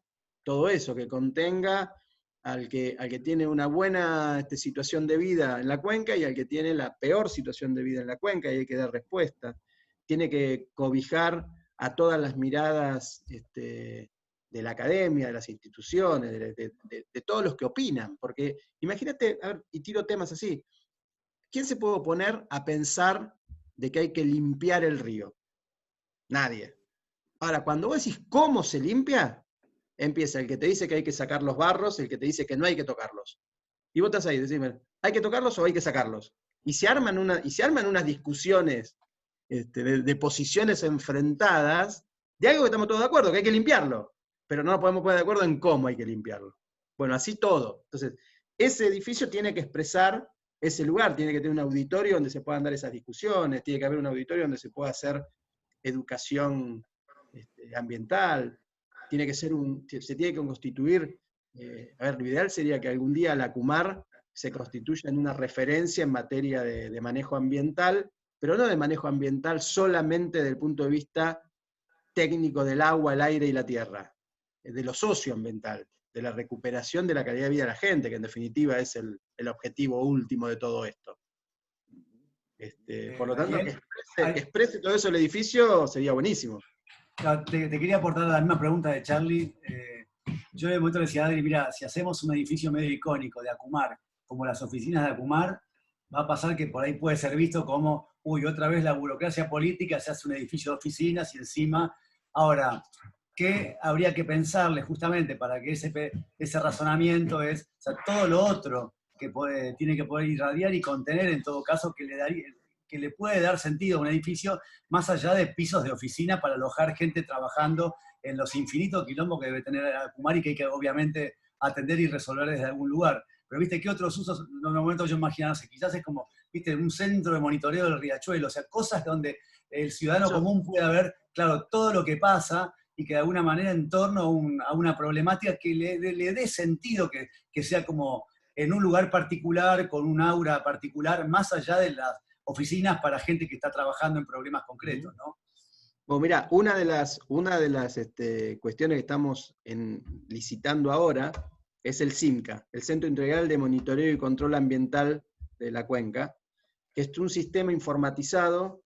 S2: todo eso, que contenga al que tiene una buena situación de vida en la cuenca y al que tiene la peor situación de vida en la cuenca, y hay que dar respuesta. Tiene que cobijar a todas las miradas de la academia, de las instituciones, de todos los que opinan, porque imagínate, a ver, y tiro temas así, ¿quién se puede oponer a pensar de que hay que limpiar el río? Nadie. Ahora, cuando vos decís cómo se limpia, empieza el que te dice que hay que sacar los barros, el que te dice que no hay que tocarlos. Y vos estás ahí, decime, ¿hay que tocarlos o hay que sacarlos? Y se arman unas discusiones de posiciones enfrentadas de algo que estamos todos de acuerdo, que hay que limpiarlo, pero no nos podemos poner de acuerdo en cómo hay que limpiarlo. Bueno, así todo. Entonces, ese edificio tiene que expresar ese lugar, tiene que tener un auditorio donde se puedan dar esas discusiones, tiene que haber un auditorio donde se pueda hacer educación ambiental, se tiene que constituir, a ver, lo ideal sería que algún día la ACUMAR se constituya en una referencia en materia de manejo ambiental, pero no de manejo ambiental solamente desde el punto de vista técnico del agua, el aire y la tierra, de lo socioambiental, de la recuperación de la calidad de vida de la gente, que en definitiva es el objetivo último de todo esto. Por lo tanto, que exprese todo eso el edificio sería buenísimo.
S4: Te quería aportar la misma pregunta de Charlie. Yo en el momento le decía a Adri, mira, si hacemos un edificio medio icónico de ACUMAR, como las oficinas de ACUMAR, va a pasar que por ahí puede ser visto como, uy, otra vez la burocracia política, se hace un edificio de oficinas y encima, ahora, ¿qué habría que pensarle justamente para que ese razonamiento es, o sea, todo lo otro que tiene que poder irradiar y contener, en todo caso, que le puede dar sentido a un edificio, más allá de pisos de oficina para alojar gente trabajando en los infinitos quilombos que debe tener ACUMAR y que hay que obviamente atender y resolver desde algún lugar. Pero viste, ¿qué otros usos? En un momento yo imaginaba, quizás es como, viste, un centro de monitoreo del riachuelo, o sea, cosas donde el ciudadano común pueda ver, claro, todo lo que pasa y que de alguna manera en torno a una problemática que le dé sentido, que sea como en un lugar particular, con un aura particular, más allá de las oficinas para gente que está trabajando en problemas concretos, ¿no?
S2: Bueno, mira, una de las cuestiones que estamos licitando ahora es el CIMCA, el Centro Integral de Monitoreo y Control Ambiental de la Cuenca, que es un sistema informatizado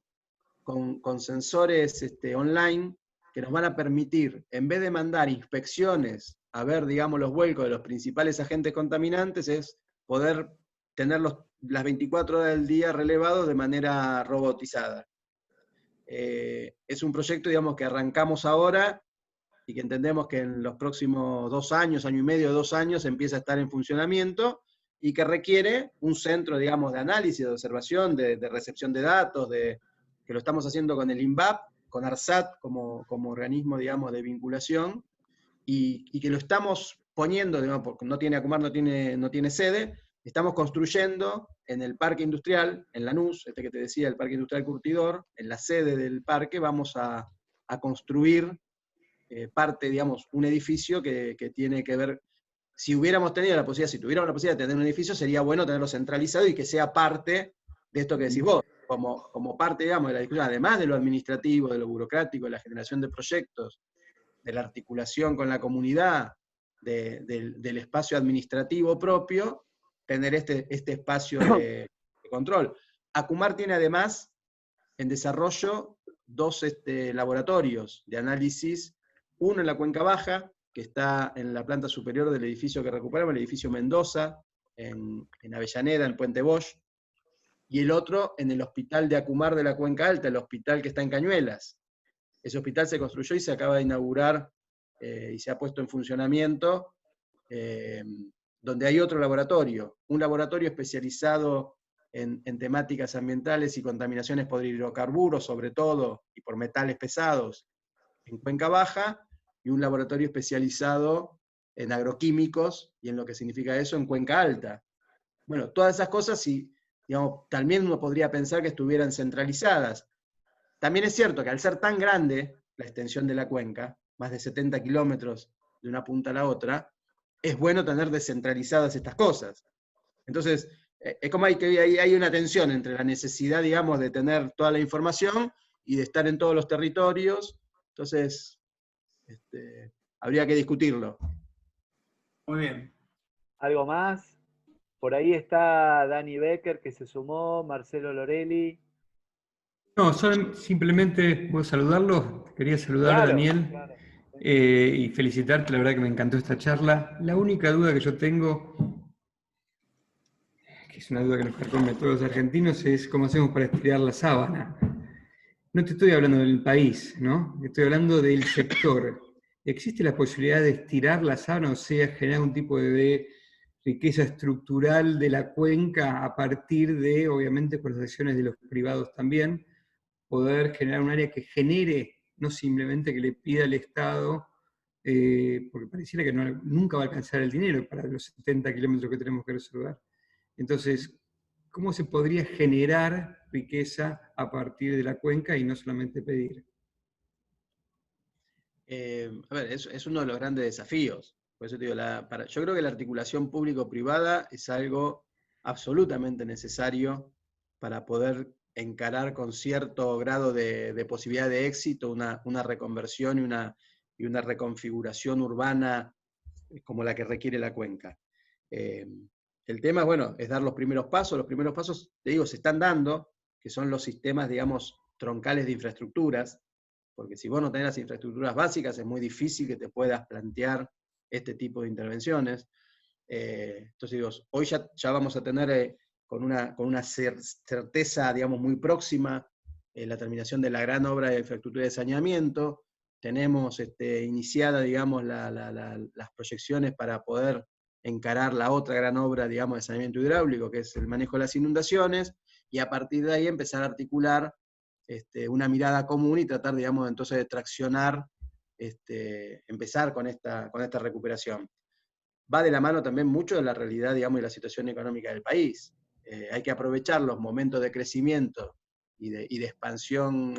S2: con sensores online que nos van a permitir, en vez de mandar inspecciones a ver, digamos, los vuelcos de los principales agentes contaminantes, es poder tenerlos las 24 horas del día relevados de manera robotizada. Es un proyecto, digamos, que arrancamos ahora y que entendemos que en los próximos 2 años, año y medio, 2 años, empieza a estar en funcionamiento y que requiere un centro, digamos, de análisis, de observación, de recepción de datos, que lo estamos haciendo con el INVAP, con ARSAT como organismo, digamos, de vinculación, y que lo estamos poniendo, digamos, porque no tiene ACUMAR, no tiene sede, estamos construyendo en el parque industrial, en Lanús, que te decía, el parque industrial Curtidor, en la sede del parque vamos a construir parte, digamos, un edificio que tiene que ver, si tuviéramos la posibilidad de tener un edificio, sería bueno tenerlo centralizado y que sea parte de esto que decís vos, como parte, digamos, de la discusión, además de lo administrativo, de lo burocrático, de la generación de proyectos, de la articulación con la comunidad, del espacio administrativo propio, tener este espacio de control. ACUMAR tiene además en desarrollo 2 laboratorios de análisis, uno en la Cuenca Baja, que está en la planta superior del edificio que recuperamos, el edificio Mendoza, en Avellaneda, en Puente Bosch, y el otro en el hospital de ACUMAR de la Cuenca Alta, el hospital que está en Cañuelas. Ese hospital se construyó y se acaba de inaugurar y se ha puesto en funcionamiento, donde hay otro laboratorio, un laboratorio especializado en temáticas ambientales y contaminaciones por hidrocarburos, sobre todo, y por metales pesados, en Cuenca Baja, y un laboratorio especializado en agroquímicos, y en lo que significa eso, en Cuenca Alta. Bueno, todas esas cosas, digamos, también uno podría pensar que estuvieran centralizadas. También es cierto que al ser tan grande la extensión de la cuenca, más de 70 kilómetros de una punta a la otra, es bueno tener descentralizadas estas cosas. Entonces, es como hay una tensión entre la necesidad, digamos, de tener toda la información y de estar en todos los territorios. Entonces, habría que discutirlo.
S4: Muy bien.
S1: ¿Algo más? Por ahí está Dani Becker, que se sumó, Marcelo Lorelli.
S7: No, simplemente puedo saludarlo. Quería saludar a
S1: Claro,
S7: Daniel
S1: claro.
S7: y felicitarte. La verdad que me encantó esta charla. La única duda que yo tengo, que es una duda que nos carcome a todos los argentinos, es cómo hacemos para estirar la sábana. No te estoy hablando del país, ¿no? Estoy hablando del sector. ¿Existe la posibilidad de estirar la sábana, o sea, generar un tipo de riqueza estructural de la cuenca a partir de, obviamente, por las acciones de los privados también, poder generar un área que genere, no simplemente que le pida al Estado, porque pareciera que nunca va a alcanzar el dinero para los 70 kilómetros que tenemos que reservar? Entonces, ¿cómo se podría generar riqueza a partir de la cuenca y no solamente pedir?
S2: A ver, es uno de los grandes desafíos. Por eso te digo, yo creo que la articulación público-privada es algo absolutamente necesario para poder encarar con cierto grado de posibilidad de éxito una reconversión y una reconfiguración urbana como la que requiere la cuenca. El tema, bueno, es dar los primeros pasos. Los primeros pasos, te digo, se están dando, que son los sistemas, digamos, troncales de infraestructuras, porque si vos no tenés las infraestructuras básicas es muy difícil que te puedas plantear este tipo de intervenciones. Entonces digo, hoy ya vamos a tener con una certeza, digamos, muy próxima la terminación de la gran obra de infraestructura de saneamiento. Tenemos iniciada, digamos, las proyecciones para poder encarar la otra gran obra, digamos, de saneamiento hidráulico, que es el manejo de las inundaciones, y a partir de ahí empezar a articular una mirada común y tratar, digamos, entonces de traccionar, empezar con esta recuperación. Va de la mano también mucho de la realidad, digamos, y la situación económica del país. Hay que aprovechar los momentos de crecimiento y de expansión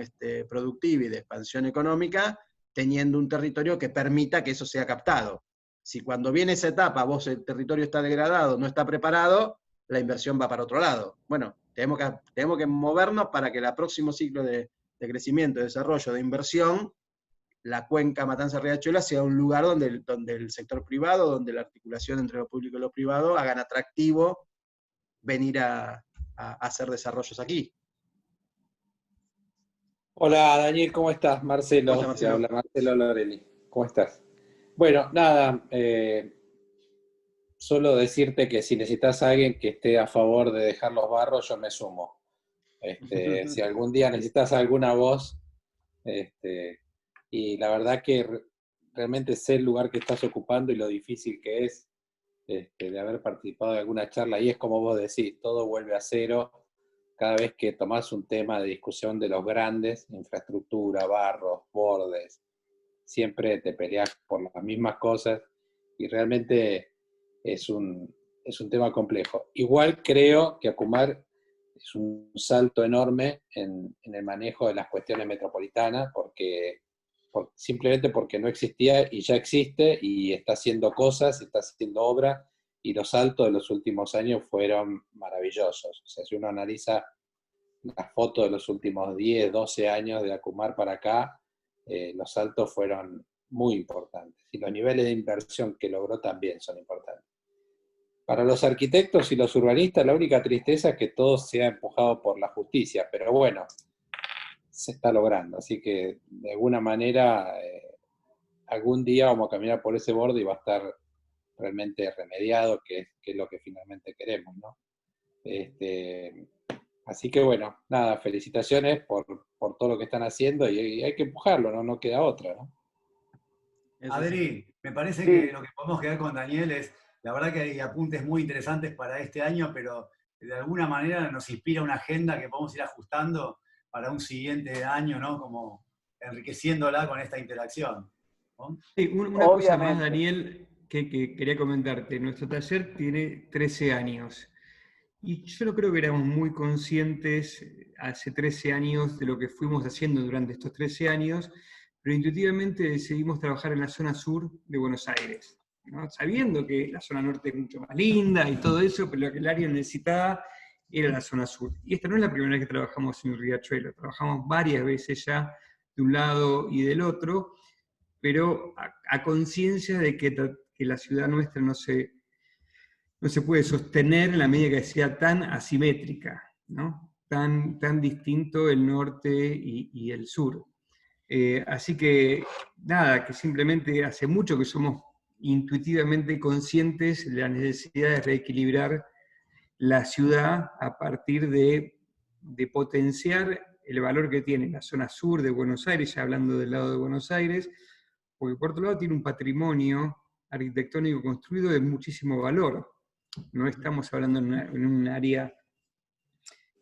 S2: productiva y de expansión económica, teniendo un territorio que permita que eso sea captado. Si cuando viene esa etapa el territorio está degradado, no está preparado, la inversión va para otro lado. Bueno, tenemos que movernos para que el próximo ciclo de crecimiento, de desarrollo, de inversión, la cuenca Matanza-Riachuelo sea un lugar donde el sector privado, donde la articulación entre lo público y lo privado hagan atractivo venir a hacer desarrollos aquí.
S8: Hola Daniel, ¿cómo estás? Marcelo,
S2: ¿Cómo estás,
S8: te
S2: Marcelo?
S8: habla Marcelo Lorelli. ¿Cómo estás? Bueno, nada, solo decirte que si necesitas a alguien que esté a favor de dejar los barros, yo me sumo. Si algún día necesitas alguna voz, y la verdad que realmente sé el lugar que estás ocupando y lo difícil que es de haber participado de alguna charla, y es como vos decís, todo vuelve a cero cada vez que tomás un tema de discusión de los grandes, infraestructura, barros, bordes, siempre te peleás por las mismas cosas y realmente es un tema complejo. Igual creo que Acumar es un salto enorme en el manejo de las cuestiones metropolitanas, simplemente porque no existía y ya existe y está haciendo cosas, está haciendo obra, y los saltos de los últimos años fueron maravillosos. O sea, si uno analiza las fotos de los últimos 10, 12 años de Acumar para acá, los saltos fueron muy importantes. Y los niveles de inversión que logró también son importantes. Para los arquitectos y los urbanistas, la única tristeza es que todo sea empujado por la justicia, pero bueno, se está logrando. Así que, de alguna manera, algún día vamos a caminar por ese borde y va a estar realmente remediado, que es lo que finalmente queremos, ¿no? Así que bueno, nada, felicitaciones por todo lo que están haciendo y hay que empujarlo, ¿no? No queda otra, ¿no?
S4: Adri, me parece
S1: Sí.
S4: que lo que podemos quedar con Daniel es, la verdad que hay apuntes muy interesantes para este año, pero de alguna manera nos inspira una agenda que podemos ir ajustando para un siguiente año, ¿no? Como enriqueciéndola con esta interacción, ¿no?
S7: Sí, una cosa más,
S1: Obviamente.
S7: Daniel, que quería comentarte. Nuestro taller tiene 13 años. Y yo no creo que éramos muy conscientes hace 13 años de lo que fuimos haciendo durante estos 13 años, pero intuitivamente decidimos trabajar en la zona sur de Buenos Aires, ¿no? Sabiendo que la zona norte es mucho más linda y todo eso, pero lo que el área necesitaba era la zona sur. Y esta no es la primera vez que trabajamos en el Riachuelo, trabajamos varias veces ya de un lado y del otro, pero a conciencia de que que la ciudad nuestra no se puede sostener en la medida que sea tan asimétrica, ¿no? Tan distinto el norte y el sur. Así que, nada, que simplemente hace mucho que somos intuitivamente conscientes de la necesidad de reequilibrar la ciudad a partir de potenciar el valor que tiene la zona sur de Buenos Aires, ya hablando del lado de Buenos Aires, porque por otro lado tiene un patrimonio arquitectónico construido de muchísimo valor. No estamos hablando en un área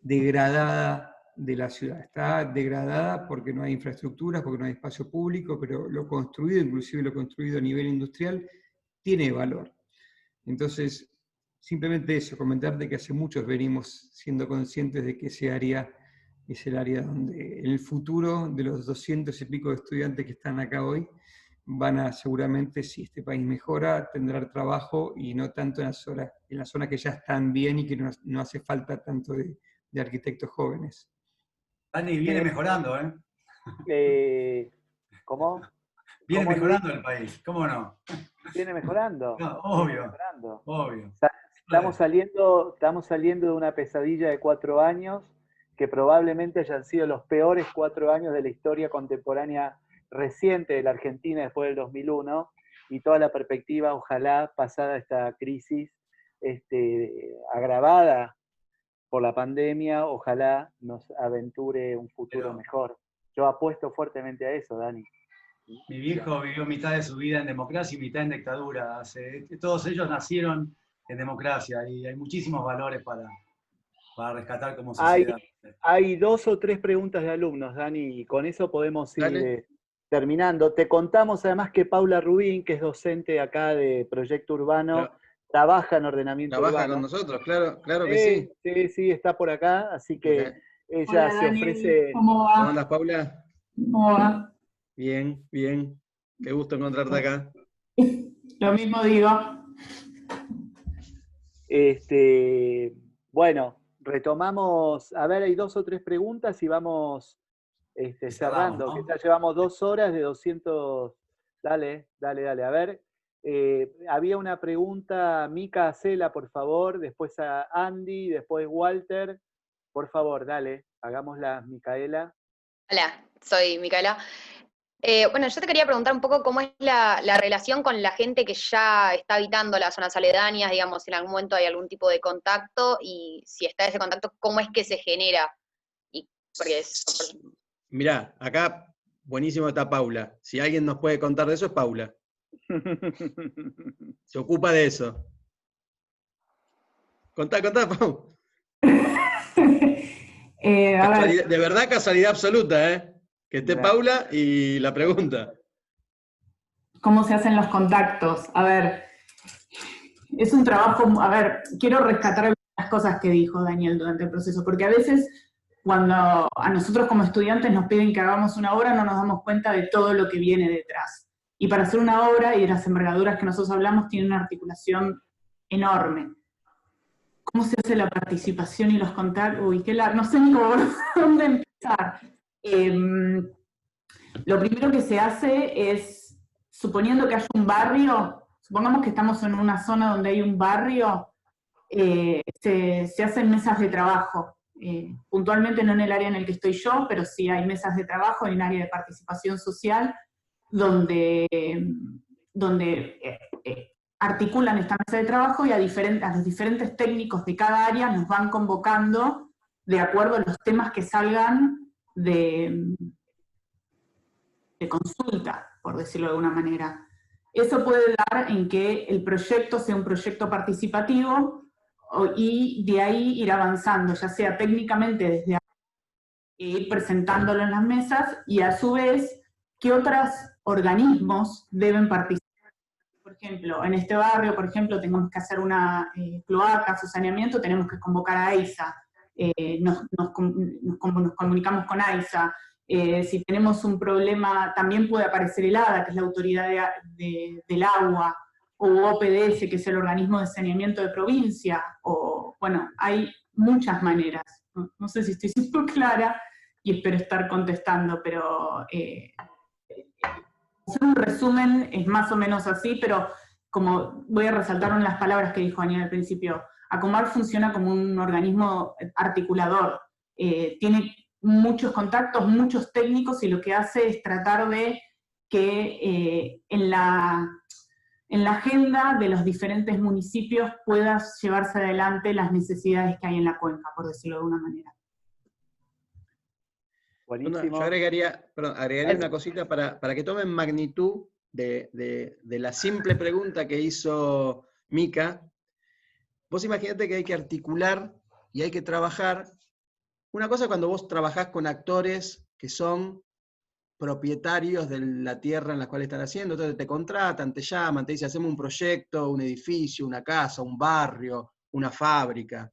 S7: degradada de la ciudad. Está degradada porque no hay infraestructuras, porque no hay espacio público, pero lo construido, inclusive lo construido a nivel industrial, tiene valor. Entonces, simplemente eso, comentarte que hace muchos venimos siendo conscientes de que ese área es el área donde en el futuro de los 200 y pico de estudiantes que están acá hoy, van a seguramente, si este país mejora, tendrán trabajo y no tanto en la zona que ya están bien y que no hace falta tanto de arquitectos jóvenes.
S4: Dani, viene mejorando, ¿eh?
S1: ¿Cómo?
S4: Viene
S1: ¿Cómo,
S4: mejorando
S1: Luis?
S4: el país, ¿cómo no?
S1: Viene mejorando.
S4: No, obvio,
S1: Viene mejorando.
S4: obvio.
S1: Estamos saliendo de una pesadilla de 4 años, que probablemente hayan sido los peores 4 años de la historia contemporánea reciente de la Argentina después del 2001, y toda la perspectiva, ojalá, pasada esta crisis agravada por la pandemia, ojalá nos aventure un futuro mejor. Yo apuesto fuertemente a eso, Dani.
S4: Mi viejo vivió mitad de su vida en democracia y mitad en dictadura. Todos ellos nacieron en democracia y hay muchísimos valores para rescatar como sociedad.
S1: Hay 2 o 3 preguntas de alumnos, Dani, y con eso podemos ir terminando. Te contamos además que Paula Rubín, que es docente acá de Proyecto Urbano, trabaja en ordenamiento urbano.
S2: Trabaja con nosotros, claro que sí.
S1: Sí, está por acá, así que ella se ofrece...
S9: ¿Cómo va?
S2: ¿Cómo andas, Paula?
S9: ¿Cómo va?
S2: Bien. Qué gusto encontrarte acá.
S9: Lo mismo digo.
S1: Bueno, retomamos, a ver, hay 2 o 3 preguntas y vamos cerrando, ¿no? Que ya llevamos 2 horas de 200... Dale, a ver. Había una pregunta, Mica, hacela, por favor, después a Andy, después Walter. Por favor, dale, hagámosla, Micaela.
S10: Hola, soy Micaela. Bueno, yo te quería preguntar un poco cómo es la relación con la gente que ya está habitando las zonas aledañas, digamos, si en algún momento hay algún tipo de contacto, y si está ese contacto, ¿cómo es que se genera?
S2: Mirá, acá buenísimo está Paula. Si alguien nos puede contar de eso, es Paula. Se ocupa de eso. Contá, Pau. De verdad, casualidad absoluta, ¿eh? Que esté Paula y la pregunta.
S9: ¿Cómo se hacen los contactos? A ver, es un trabajo, quiero rescatar algunas cosas que dijo Daniel durante el proceso, porque a veces cuando a nosotros como estudiantes nos piden que hagamos una obra, no nos damos cuenta de todo lo que viene detrás. Y para hacer una obra, y de las envergaduras que nosotros hablamos, tiene una articulación enorme. ¿Cómo se hace la participación y los contactos? No sé ni por dónde empezar. Lo primero que se hace es, suponiendo que haya un barrio, supongamos que estamos en una zona donde hay un barrio, se hacen mesas de trabajo. Puntualmente no en el área en el que estoy yo, pero sí hay mesas de trabajo, hay un área de participación social, donde articulan esta mesa de trabajo y a los diferentes técnicos de cada área nos van convocando de acuerdo a los temas que salgan de consulta, por decirlo de alguna manera. Eso puede dar en que el proyecto sea un proyecto participativo y de ahí ir avanzando, ya sea técnicamente desde ahí, e ir presentándolo en las mesas, y a su vez, ¿qué otros organismos deben participar? Por ejemplo, en este barrio, tenemos que hacer una cloaca, su saneamiento, tenemos que convocar a AISA, nos comunicamos con AISA. Si tenemos un problema, también puede aparecer el ADA, que es la autoridad del agua, o OPDS, que es el organismo de saneamiento de provincia, bueno, hay muchas maneras. No sé si estoy siendo clara, y espero estar contestando, pero hacer un resumen es más o menos así, pero como voy a resaltar una de las palabras que dijo Daniel al principio, ACOMAR funciona como un organismo articulador, tiene muchos contactos, muchos técnicos, y lo que hace es tratar de que en la agenda de los diferentes municipios pueda llevarse adelante las necesidades que hay en la cuenca, por decirlo de una manera.
S1: Buenísimo.
S2: Yo agregaría una cosita para que tomen magnitud de la simple pregunta que hizo Mica. Vos imaginate que hay que articular y hay que trabajar. Una cosa cuando vos trabajás con actores que son propietarios de la tierra en la cual están haciendo, entonces te contratan, te llaman, te dicen hacemos un proyecto, un edificio, una casa, un barrio, una fábrica.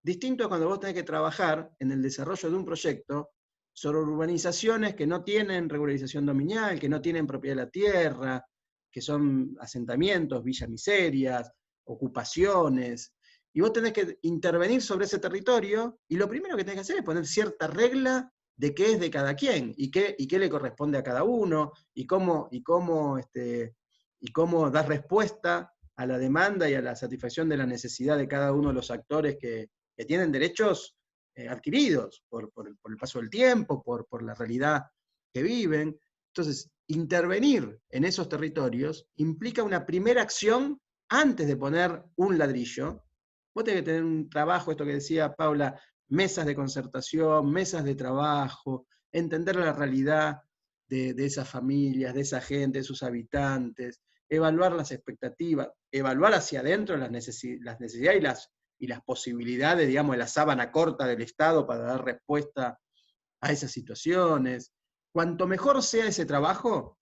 S2: Distinto a cuando vos tenés que trabajar en el desarrollo de un proyecto sobre urbanizaciones que no tienen regularización dominial, que no tienen propiedad de la tierra, que son asentamientos, villas miserias, ocupaciones, y vos tenés que intervenir sobre ese territorio, y lo primero que tenés que hacer es poner cierta regla de qué es de cada quien, y qué le corresponde a cada uno, y cómo dar respuesta a la demanda y a la satisfacción de la necesidad de cada uno de los actores que tienen derechos adquiridos por el paso del tiempo, por la realidad que viven. Entonces, intervenir en esos territorios implica una primera acción antes de poner un ladrillo. Vos tenés que tener un trabajo, esto que decía Paula, mesas de concertación, mesas de trabajo, entender la realidad de esas familias, de esa gente, de sus habitantes, evaluar las expectativas, evaluar hacia adentro las necesidades y las posibilidades, digamos, de la sábana corta del Estado para dar respuesta a esas situaciones. Cuanto mejor sea ese trabajo,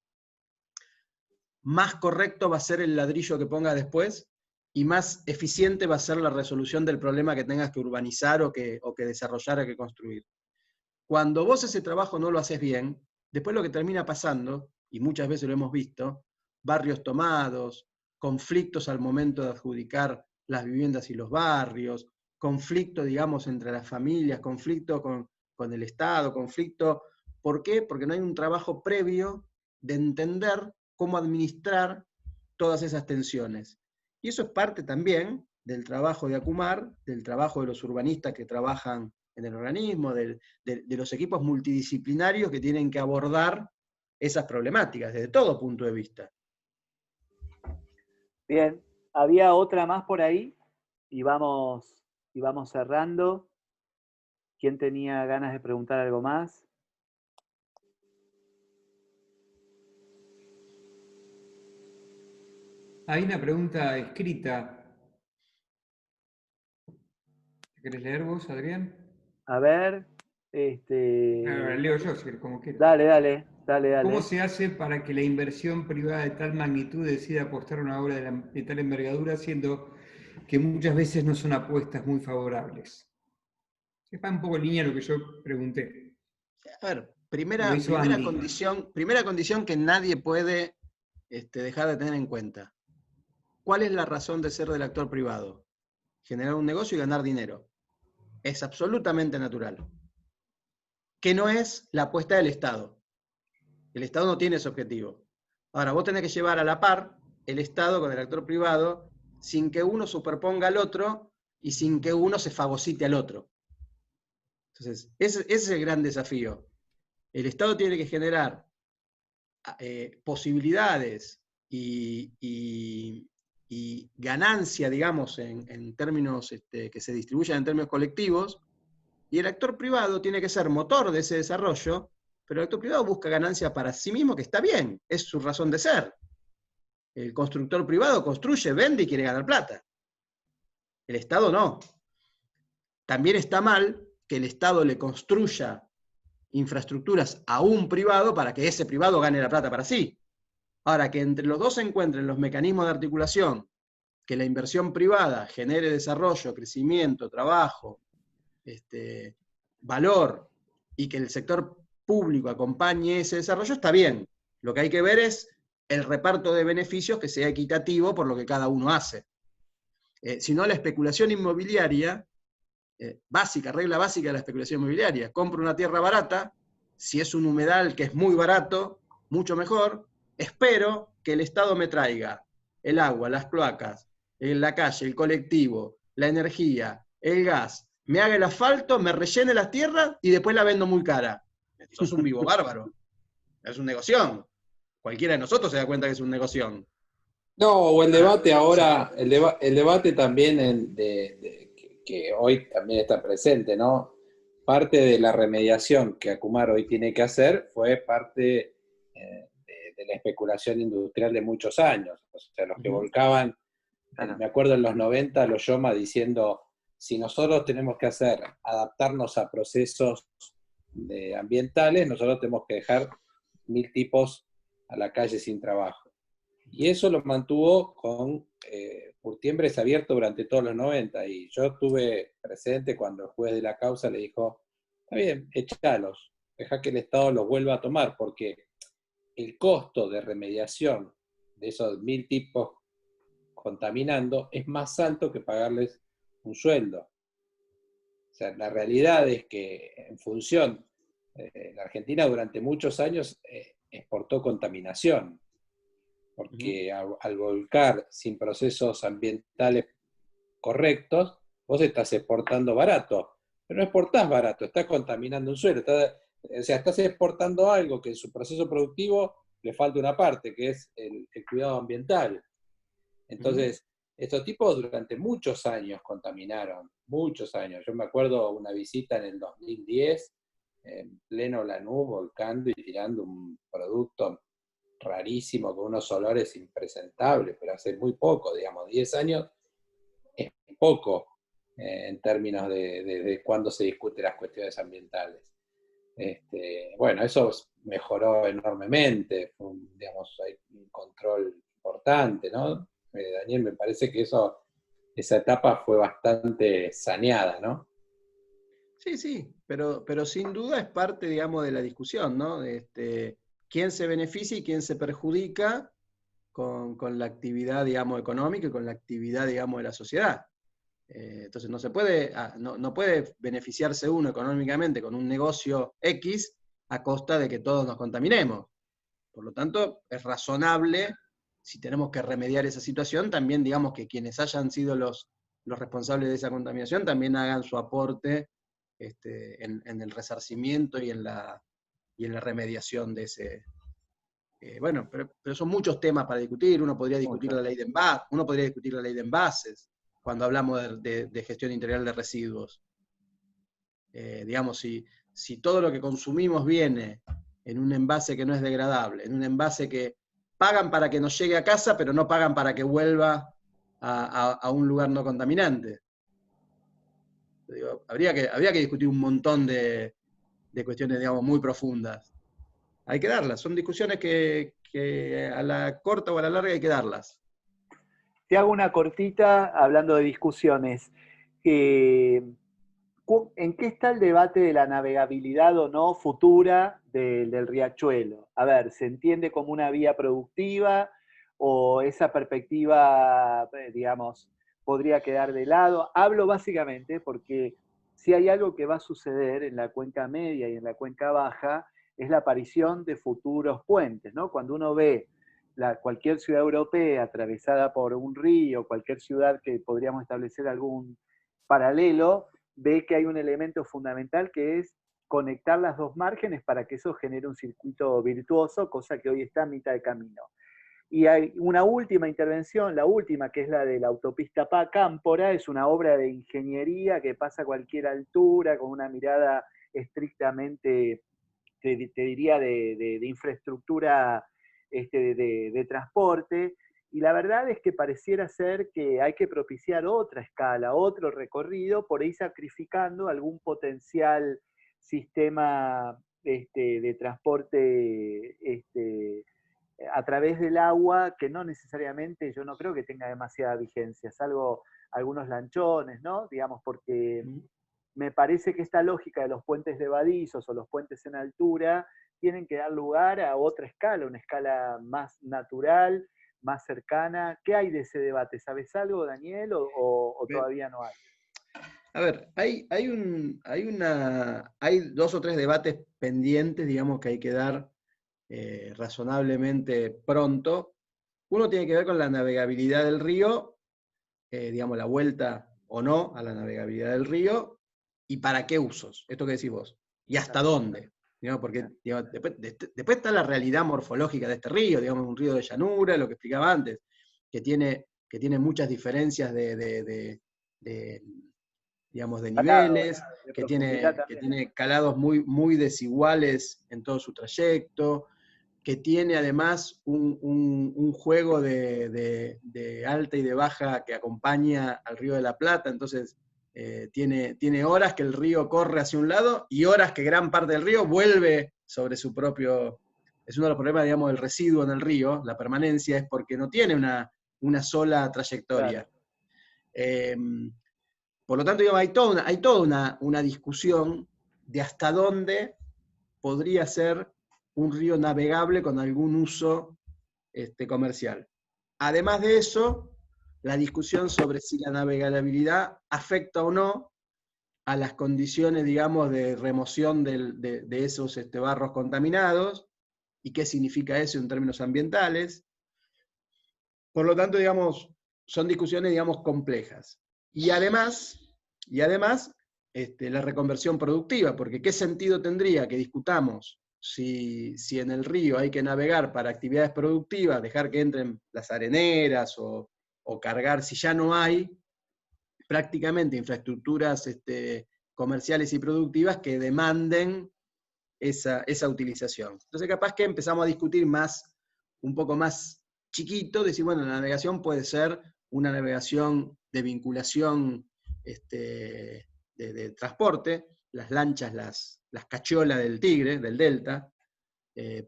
S2: más correcto va a ser el ladrillo que ponga después, y más eficiente va a ser la resolución del problema que tengas que urbanizar o que desarrollar o que construir. Cuando vos ese trabajo no lo haces bien, después lo que termina pasando, y muchas veces lo hemos visto, barrios tomados, conflictos al momento de adjudicar las viviendas y los barrios, conflicto, digamos, entre las familias, conflicto con el Estado, conflicto. ¿Por qué? Porque no hay un trabajo previo de entender cómo administrar todas esas tensiones. Y eso es parte también del trabajo de ACUMAR, del trabajo de los urbanistas que trabajan en el organismo, de los equipos multidisciplinarios que tienen que abordar esas problemáticas desde todo punto de vista.
S1: Bien, había otra más por ahí y vamos cerrando. ¿Quién tenía ganas de preguntar algo más?
S7: Hay una pregunta escrita. ¿Querés leer vos, Adrián?
S1: A ver,
S7: leo yo, si como quieras.
S1: Dale.
S7: ¿Cómo se hace para que la inversión privada de tal magnitud decida apostar a una obra de tal envergadura, siendo que muchas veces no son apuestas muy favorables? Está un poco en línea lo que yo pregunté.
S2: A ver, primera condición que nadie puede dejar de tener en cuenta. ¿Cuál es la razón de ser del actor privado? Generar un negocio y ganar dinero. Es absolutamente natural. Que no es la apuesta del Estado. El Estado no tiene ese objetivo. Ahora, vos tenés que llevar a la par el Estado con el actor privado sin que uno superponga al otro y sin que uno se fagocite al otro. Entonces, ese es el gran desafío. El Estado tiene que generar posibilidades y ganancia, digamos, en términos que se distribuyan en términos colectivos, y el actor privado tiene que ser motor de ese desarrollo, pero el actor privado busca ganancia para sí mismo, que está bien, es su razón de ser. El constructor privado construye, vende y quiere ganar plata. El Estado no. También está mal que el Estado le construya infraestructuras a un privado para que ese privado gane la plata para sí. Ahora, que entre los dos se encuentren los mecanismos de articulación, que la inversión privada genere desarrollo, crecimiento, trabajo, valor, y que el sector público acompañe ese desarrollo, está bien. Lo que hay que ver es el reparto de beneficios que sea equitativo por lo que cada uno hace. Si no, la especulación inmobiliaria, regla básica de la especulación inmobiliaria, compro una tierra barata, si es un humedal que es muy barato, mucho mejor, espero que el Estado me traiga el agua, las cloacas, la calle, el colectivo, la energía, el gas, me haga el asfalto, me rellene las tierras y después la vendo muy cara. Sos un vivo bárbaro. Es un negoción. Cualquiera de nosotros se da cuenta que es un negoción.
S8: No, o el debate ahora, el debate también que hoy también está presente, ¿no? Parte de la remediación que Acumar hoy tiene que hacer fue parte de la especulación industrial de muchos años. O sea, los que volcaban, me acuerdo en los 90, los Yoma diciendo, si nosotros tenemos que adaptarnos a procesos ambientales, nosotros tenemos que dejar 1000 tipos a la calle sin trabajo. Y eso lo mantuvo con Curtiembres abierto durante todos los 90. Y yo estuve presente cuando el juez de la causa le dijo, está bien, échalos, deja que el Estado los vuelva a tomar, porque el costo de remediación de esos 1000 tipos contaminando es más alto que pagarles un sueldo. O sea, la realidad es que en función, la Argentina durante muchos años exportó contaminación, porque al volcar sin procesos ambientales correctos, vos estás exportando barato, pero no exportás barato, estás contaminando un suelo, o sea, estás exportando algo que en su proceso productivo le falta una parte, que es el cuidado ambiental. Entonces, estos tipos durante muchos años contaminaron, muchos años. Yo me acuerdo una visita en el 2010, en pleno Lanús, volcando y tirando un producto rarísimo, con unos olores impresentables, pero hace muy poco, digamos, 10 años es poco en términos de cuando se discuten las cuestiones ambientales. Bueno, eso mejoró enormemente, digamos, hay un control importante, ¿no? Daniel, me parece que esa etapa fue bastante saneada, ¿no?
S2: Sí, sí, pero sin duda es parte, digamos, de la discusión, ¿no? Quién se beneficia y quién se perjudica con la actividad, digamos, económica y con la actividad, digamos, de la sociedad. Entonces no puede beneficiarse uno económicamente con un negocio X a costa de que todos nos contaminemos. Por lo tanto, es razonable, si tenemos que remediar esa situación, también digamos que quienes hayan sido los responsables de esa contaminación también hagan su aporte en el resarcimiento y en la remediación de ese. Bueno, pero son muchos temas para discutir. Uno podría discutir la ley de envases cuando hablamos de gestión integral de residuos. Digamos, si todo lo que consumimos viene en un envase que no es degradable, en un envase que pagan para que nos llegue a casa, pero no pagan para que vuelva a un lugar no contaminante. Digo, habría que discutir un montón de cuestiones, digamos, muy profundas. Hay que darlas, son discusiones que a la corta o a la larga hay que darlas.
S1: Te hago una cortita hablando de discusiones. ¿En qué está el debate de la navegabilidad o no futura del riachuelo? A ver, ¿se entiende como una vía productiva o esa perspectiva, digamos, podría quedar de lado? Hablo básicamente porque si hay algo que va a suceder en la cuenca media y en la cuenca baja, es la aparición de futuros puentes, ¿no? Cuando uno ve cualquier ciudad europea atravesada por un río, cualquier ciudad que podríamos establecer algún paralelo, ve que hay un elemento fundamental que es conectar las dos márgenes para que eso genere un circuito virtuoso, cosa que hoy está a mitad de camino. Y hay una última intervención, la última, que es la de la autopista Cámpora, es una obra de ingeniería que pasa a cualquier altura, con una mirada estrictamente, te diría, de infraestructura de transporte, y la verdad es que pareciera ser que hay que propiciar otra escala, otro recorrido, por ahí sacrificando algún potencial sistema de transporte a través del agua, que no necesariamente, yo no creo que tenga demasiada vigencia, salvo algunos lanchones, ¿no? Digamos, porque me parece que esta lógica de los puentes levadizos o los puentes en altura tienen que dar lugar a otra escala, una escala más natural, más cercana. ¿Qué hay de ese debate? ¿Sabes algo, Daniel, o todavía no hay?
S2: A ver, hay 2 o 3 debates pendientes, digamos, que hay que dar razonablemente pronto. Uno tiene que ver con la navegabilidad del río, digamos, la vuelta o no a la navegabilidad del río, y para qué usos, esto que decís vos, y hasta dónde. Digamos, porque digamos, después está la realidad morfológica de este río, digamos, un río de llanura, lo que explicaba antes, que tiene muchas diferencias digamos, de niveles, que tiene calados muy, muy desiguales en todo su trayecto, que tiene además un juego de alta y de baja que acompaña al Río de la Plata, entonces tiene horas que el río corre hacia un lado y horas que gran parte del río vuelve sobre su propio... Es uno de los problemas, digamos, del residuo en el río, la permanencia, es porque no tiene una sola trayectoria. Claro. Por lo tanto, digamos, hay toda una discusión de hasta dónde podría ser un río navegable con algún uso comercial. Además de eso, la discusión sobre si la navegabilidad afecta o no a las condiciones, digamos, de remoción de esos barros contaminados, y qué significa eso en términos ambientales. Por lo tanto, digamos, son discusiones, digamos, complejas. Y además la reconversión productiva, porque ¿qué sentido tendría que discutamos si en el río hay que navegar para actividades productivas, dejar que entren las areneras o cargar, si ya no hay prácticamente infraestructuras comerciales y productivas que demanden esa utilización? Entonces capaz que empezamos a discutir un poco más chiquito, decir, bueno, la navegación puede ser una navegación de vinculación de transporte, las lanchas, las cacholas del Tigre, del Delta,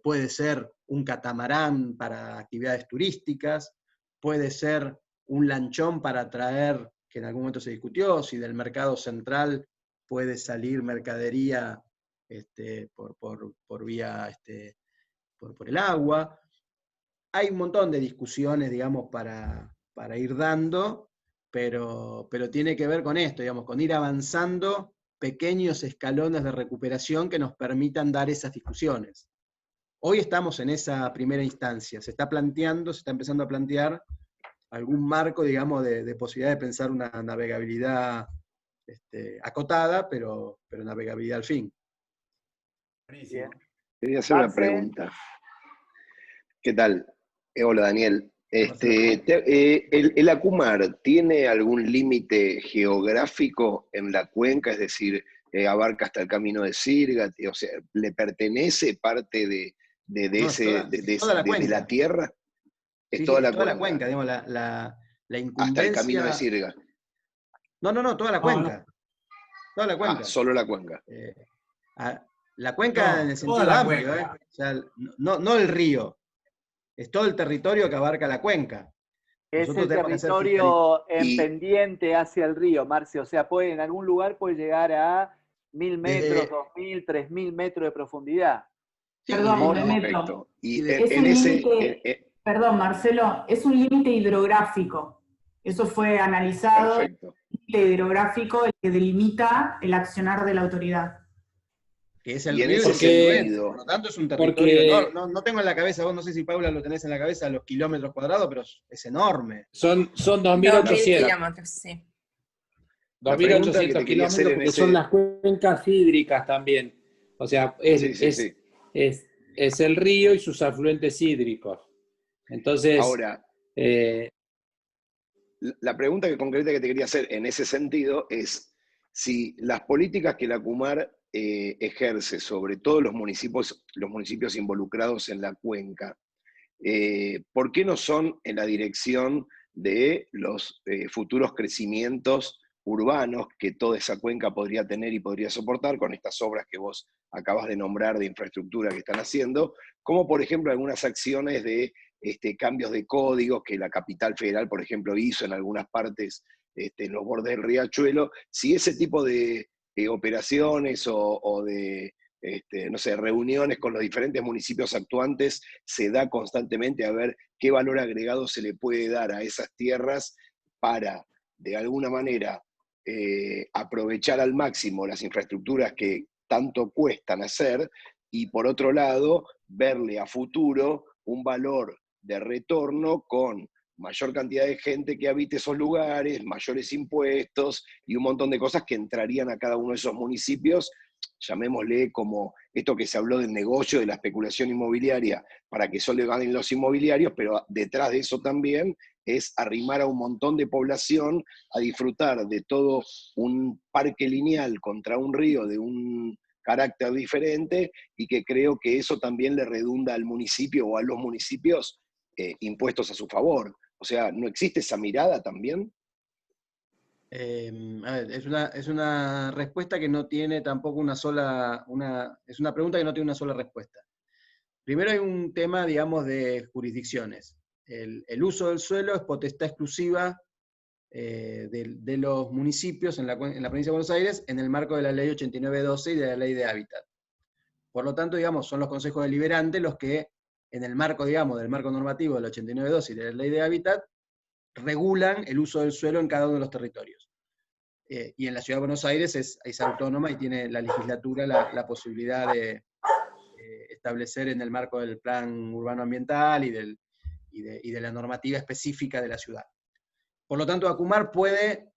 S2: puede ser un catamarán para actividades turísticas, puede ser un lanchón para traer, que en algún momento se discutió, si del mercado central puede salir mercadería por vía, por el agua. Hay un montón de discusiones, digamos, para ir dando, pero tiene que ver con esto, digamos, con ir avanzando pequeños escalones de recuperación que nos permitan dar esas discusiones. Hoy estamos en esa primera instancia, se está empezando a plantear algún marco, digamos, de posibilidad de pensar una navegabilidad acotada, pero navegabilidad al fin.
S11: Bien. Quería hacer una pregunta. ¿Qué tal? Hola, Daniel. ¿El Acumar tiene algún límite geográfico en la cuenca? Es decir, abarca hasta el camino de Sirga, o sea, ¿le pertenece parte de la tierra? Es toda la cuenca.
S2: Digamos, la incumbencia...
S11: Hasta el camino de Sirga.
S2: No, toda la cuenca. Toda la cuenca.
S11: Solo la cuenca.
S2: La cuenca en el sentido amplio, o sea, no el río. Es todo el territorio que abarca la cuenca.
S1: Es el territorio en pendiente hacia el río, Marcio. O sea, en algún lugar puede llegar a 1000 metros, 2000, 3000 metros de profundidad.
S9: Perdón, me meto. Perdón, Marcelo, es un límite hidrográfico. Eso fue analizado.
S11: Perfecto.
S9: El límite hidrográfico el que delimita el accionar de la autoridad.
S2: Que es el río, por lo tanto es un territorio, no tengo en la cabeza, vos no sé si Paula lo tenés en la cabeza, los kilómetros cuadrados, pero es enorme.
S8: Son 2.800
S12: kilómetros, sí.
S8: 2.800 kilómetros, porque son las cuencas hídricas también. O sea, es el río y sus afluentes hídricos. Entonces...
S11: Ahora, la pregunta concreta que te quería hacer en ese sentido es si las políticas que la Acumar ejerce sobre todos los municipios involucrados en la cuenca, ¿por qué no son en la dirección de los futuros crecimientos urbanos que toda esa cuenca podría tener y podría soportar con estas obras que vos acabas de nombrar de infraestructura que están haciendo, como por ejemplo algunas acciones de cambios de códigos que la capital federal, por ejemplo, hizo en algunas partes en los bordes del riachuelo? Si ese tipo de operaciones o de no sé, reuniones con los diferentes municipios actuantes se da constantemente, a ver qué valor agregado se le puede dar a esas tierras para, de alguna manera, aprovechar al máximo las infraestructuras que tanto cuestan hacer, y por otro lado, verle a futuro un valor de retorno con mayor cantidad de gente que habite esos lugares, mayores impuestos y un montón de cosas que entrarían a cada uno de esos municipios, llamémosle como esto que se habló del negocio, de la especulación inmobiliaria, para que solo ganen los inmobiliarios, pero detrás de eso también es arrimar a un montón de población a disfrutar de todo un parque lineal contra un río de un carácter diferente, y que creo que eso también le redunda al municipio o a los municipios impuestos a su favor. O sea, ¿no existe esa mirada también?
S2: A ver, es una respuesta que no tiene tampoco es una pregunta que no tiene una sola respuesta. Primero hay un tema, digamos, de jurisdicciones. El uso del suelo es potestad exclusiva de los municipios en la provincia de Buenos Aires en el marco de la ley 8912 y de la ley de hábitat. Por lo tanto, digamos, son los consejos deliberantes los que, en el marco, digamos, del marco normativo del 8912 y de la ley de hábitat, regulan el uso del suelo en cada uno de los territorios. Y en la Ciudad de Buenos Aires es autónoma y tiene la legislatura la posibilidad de establecer en el marco del plan urbano ambiental y de la normativa específica de la ciudad. Por lo tanto, ACUMAR puede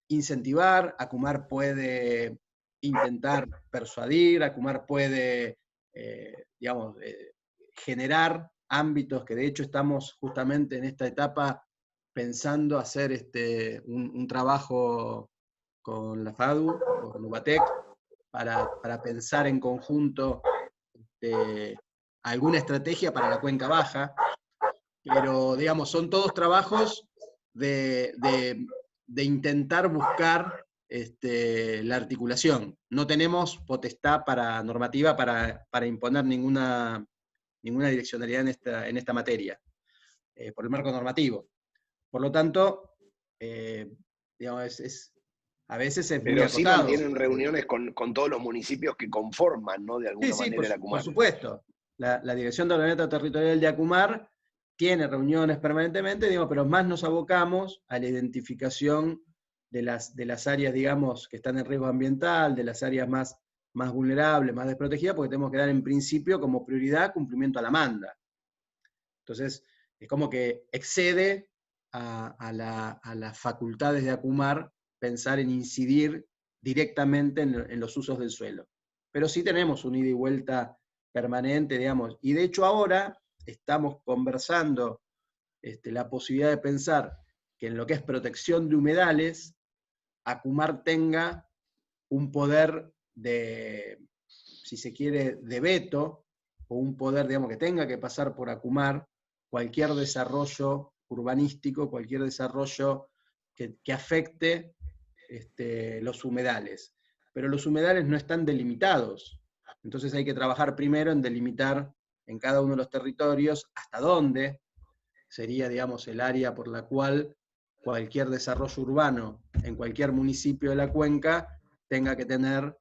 S2: incentivar, ACUMAR puede intentar persuadir, ACUMAR puede, digamos, generar ámbitos que de hecho estamos justamente en esta etapa pensando hacer un trabajo con la FADU o con UBATEC para pensar en conjunto alguna estrategia para la cuenca baja, pero digamos, son todos trabajos de intentar buscar la articulación. No tenemos potestad normativa para imponer ninguna direccionalidad en esta materia, por el marco normativo. Por lo tanto, digamos, a veces es muy
S11: Pero sí
S2: acotado.
S11: mantienen reuniones con todos los municipios que conforman, ¿no? De alguna manera el ACUMAR.
S2: Por supuesto. La Dirección de Ordenamiento Territorial de ACUMAR tiene reuniones permanentemente, digamos, pero más nos abocamos a la identificación de las áreas, digamos, que están en riesgo ambiental, de las áreas más vulnerables, más desprotegidas, porque tenemos que dar en principio como prioridad cumplimiento a la manda. Entonces, es como que excede a las facultades de ACUMAR pensar en incidir directamente en los usos del suelo. Pero sí tenemos un ida y vuelta permanente, digamos, y de hecho ahora estamos conversando la posibilidad de pensar que en lo que es protección de humedales, ACUMAR tenga un poder de, si se quiere, de veto, o un poder, digamos, que tenga que pasar por ACUMAR cualquier desarrollo urbanístico, cualquier desarrollo que afecte los humedales. Pero los humedales no están delimitados. Entonces hay que trabajar primero en delimitar en cada uno de los territorios hasta dónde sería, digamos, el área por la cual cualquier desarrollo urbano en cualquier municipio de la cuenca tenga que tener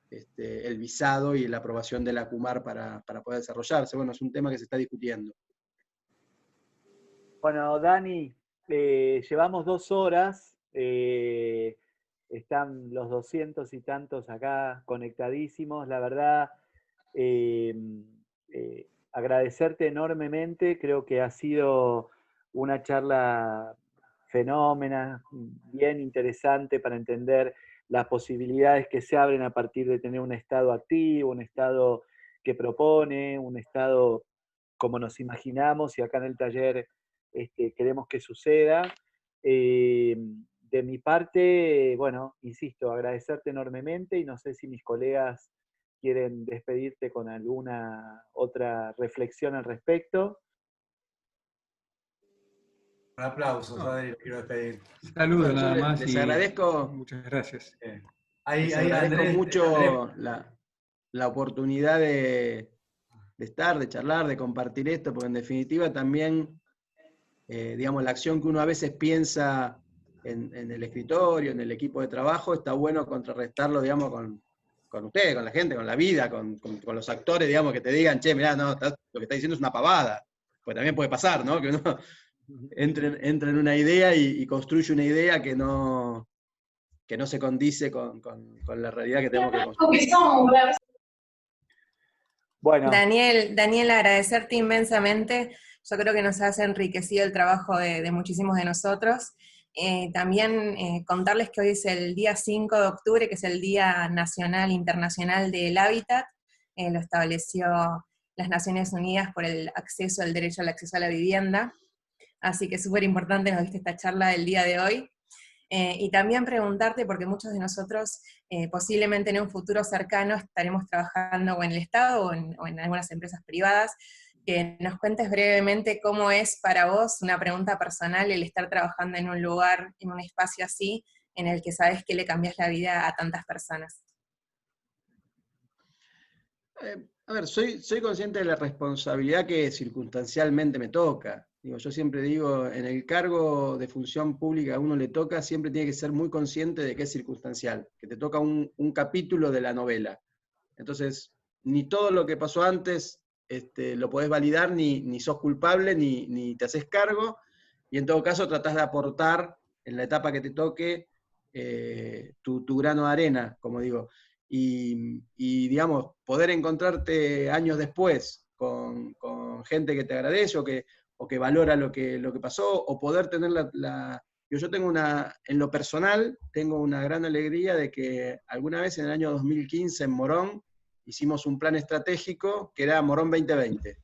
S2: el visado y la aprobación de la ACUMAR para poder desarrollarse. Bueno, es un tema que se está discutiendo.
S1: Bueno, Dani, llevamos 2 horas, están los 200 y tantos acá conectadísimos, la verdad, agradecerte enormemente, creo que ha sido una charla fenómena, bien interesante para entender las posibilidades que se abren a partir de tener un Estado activo, un Estado que propone, un Estado como nos imaginamos, y acá en el taller queremos que suceda. De mi parte, bueno, insisto, agradecerte enormemente, y no sé si mis colegas quieren despedirte con alguna otra reflexión al respecto.
S4: Un aplauso, Adri, quiero despedir.
S7: Saludos nada más.
S2: Les agradezco.
S7: Muchas gracias.
S2: Les agradezco mucho la oportunidad de estar, de charlar, de compartir esto, porque en definitiva también, digamos, la acción que uno a veces piensa en el escritorio, en el equipo de trabajo, está bueno contrarrestarlo, digamos, con ustedes, con la gente, con la vida, con los actores, digamos, que te digan, che, mirá, no, lo que está diciendo es una pavada. Pues también puede pasar, ¿no? Que uno entra en una idea y construye una idea que no se condice con la realidad que tenemos que construir.
S1: Bueno.
S12: Daniel, agradecerte inmensamente. yo creo que nos hace enriquecido el trabajo de muchísimos de nosotros. También contarles que hoy es el día 5 de octubre, que es el Día Nacional Internacional del Hábitat, lo estableció las Naciones Unidas por el derecho al acceso a la vivienda, así que es súper importante nos diste esta charla del día de hoy. Y también preguntarte, porque muchos de nosotros posiblemente en un futuro cercano estaremos trabajando o en el Estado o en algunas empresas privadas, que nos cuentes brevemente cómo es para vos, una pregunta personal, el estar trabajando en un lugar, en un espacio así, en el que sabes que le cambias la vida a tantas personas.
S2: A ver, soy consciente de la responsabilidad que circunstancialmente me toca. Digo, yo siempre digo, en el cargo de función pública a uno le toca, siempre tiene que ser muy consciente de que es circunstancial, que te toca un capítulo de la novela. Entonces, ni todo lo que pasó antes lo podés validar, ni sos culpable, ni te haces cargo, y en todo caso tratás de aportar en la etapa que te toque tu grano de arena, como digo. Y digamos, poder encontrarte años después con gente que te agradece o que valora lo que pasó, o poder tener yo tengo en lo personal, tengo una gran alegría de que alguna vez en el año 2015 en Morón hicimos un plan estratégico que era Morón 2020,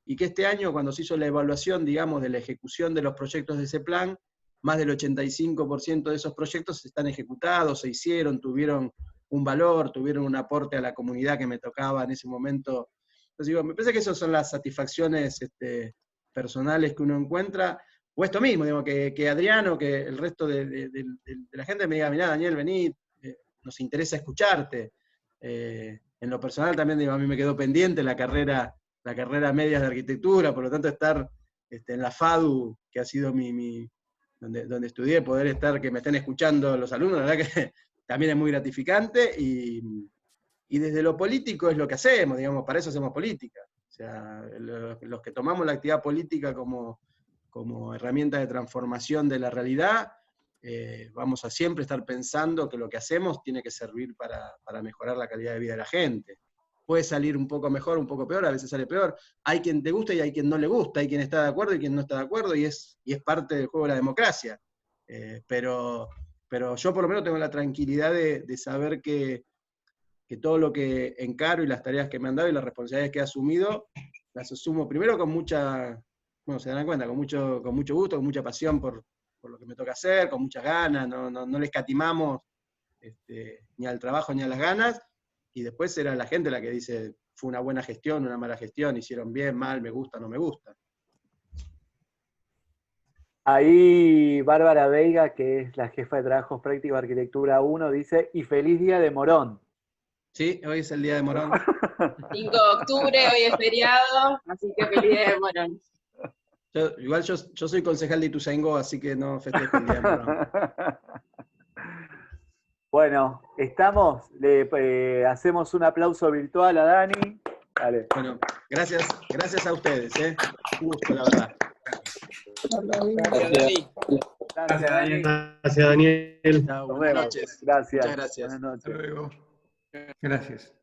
S2: y que este año, cuando se hizo la evaluación, digamos, de la ejecución de los proyectos de ese plan, más del 85% de esos proyectos están ejecutados, se hicieron, tuvieron un valor, tuvieron un aporte a la comunidad que me tocaba en ese momento. Entonces digo, me parece que esas son las satisfacciones personales que uno encuentra, o esto mismo, digo, que Adriano, que el resto de la gente me diga, mirá, Daniel, vení, nos interesa escucharte. En lo personal también, digo, a mí me quedó pendiente la carrera media de arquitectura, por lo tanto estar en la FADU, que ha sido donde estudié, poder estar, que me estén escuchando los alumnos, la verdad que también es muy gratificante, y desde lo político es lo que hacemos, digamos, para eso hacemos política. O sea, los que tomamos la actividad política como herramienta de transformación de la realidad, vamos a siempre estar pensando que lo que hacemos tiene que servir para mejorar la calidad de vida de la gente. Puede salir un poco mejor, un poco peor, a veces sale peor. Hay quien te gusta y hay quien no le gusta, hay quien está de acuerdo y quien no está de acuerdo, y es parte del juego de la democracia. Pero yo por lo menos tengo la tranquilidad de saber que todo lo que encaro y las tareas que me han dado y las responsabilidades que he asumido, las asumo primero con mucha, bueno, se dan cuenta, con mucho gusto, con mucha pasión por lo que me toca hacer, con muchas ganas, no le escatimamos ni al trabajo ni a las ganas, y después era la gente la que dice, fue una buena gestión, una mala gestión, hicieron bien, mal, me gusta, no me gusta.
S1: Ahí Bárbara Veiga, que es la jefa de Trabajos Prácticos de Arquitectura 1, dice, y feliz día de Morón.
S2: Sí, hoy es el día de Morón.
S13: 5 de octubre, hoy es feriado, así que feliz día de Morón.
S2: Igual yo soy concejal de Ituzaingó, así que no festejo el día de Morón.
S1: Bueno, estamos, hacemos un aplauso virtual a Dani. Dale.
S2: Bueno, gracias a ustedes, un gusto, la verdad.
S1: Gracias, Dani.
S14: Gracias, Daniel.
S2: Chao, buenas noches.
S1: Gracias.
S2: Muchas gracias.
S1: Buenas noches.
S7: Hasta luego. Gracias.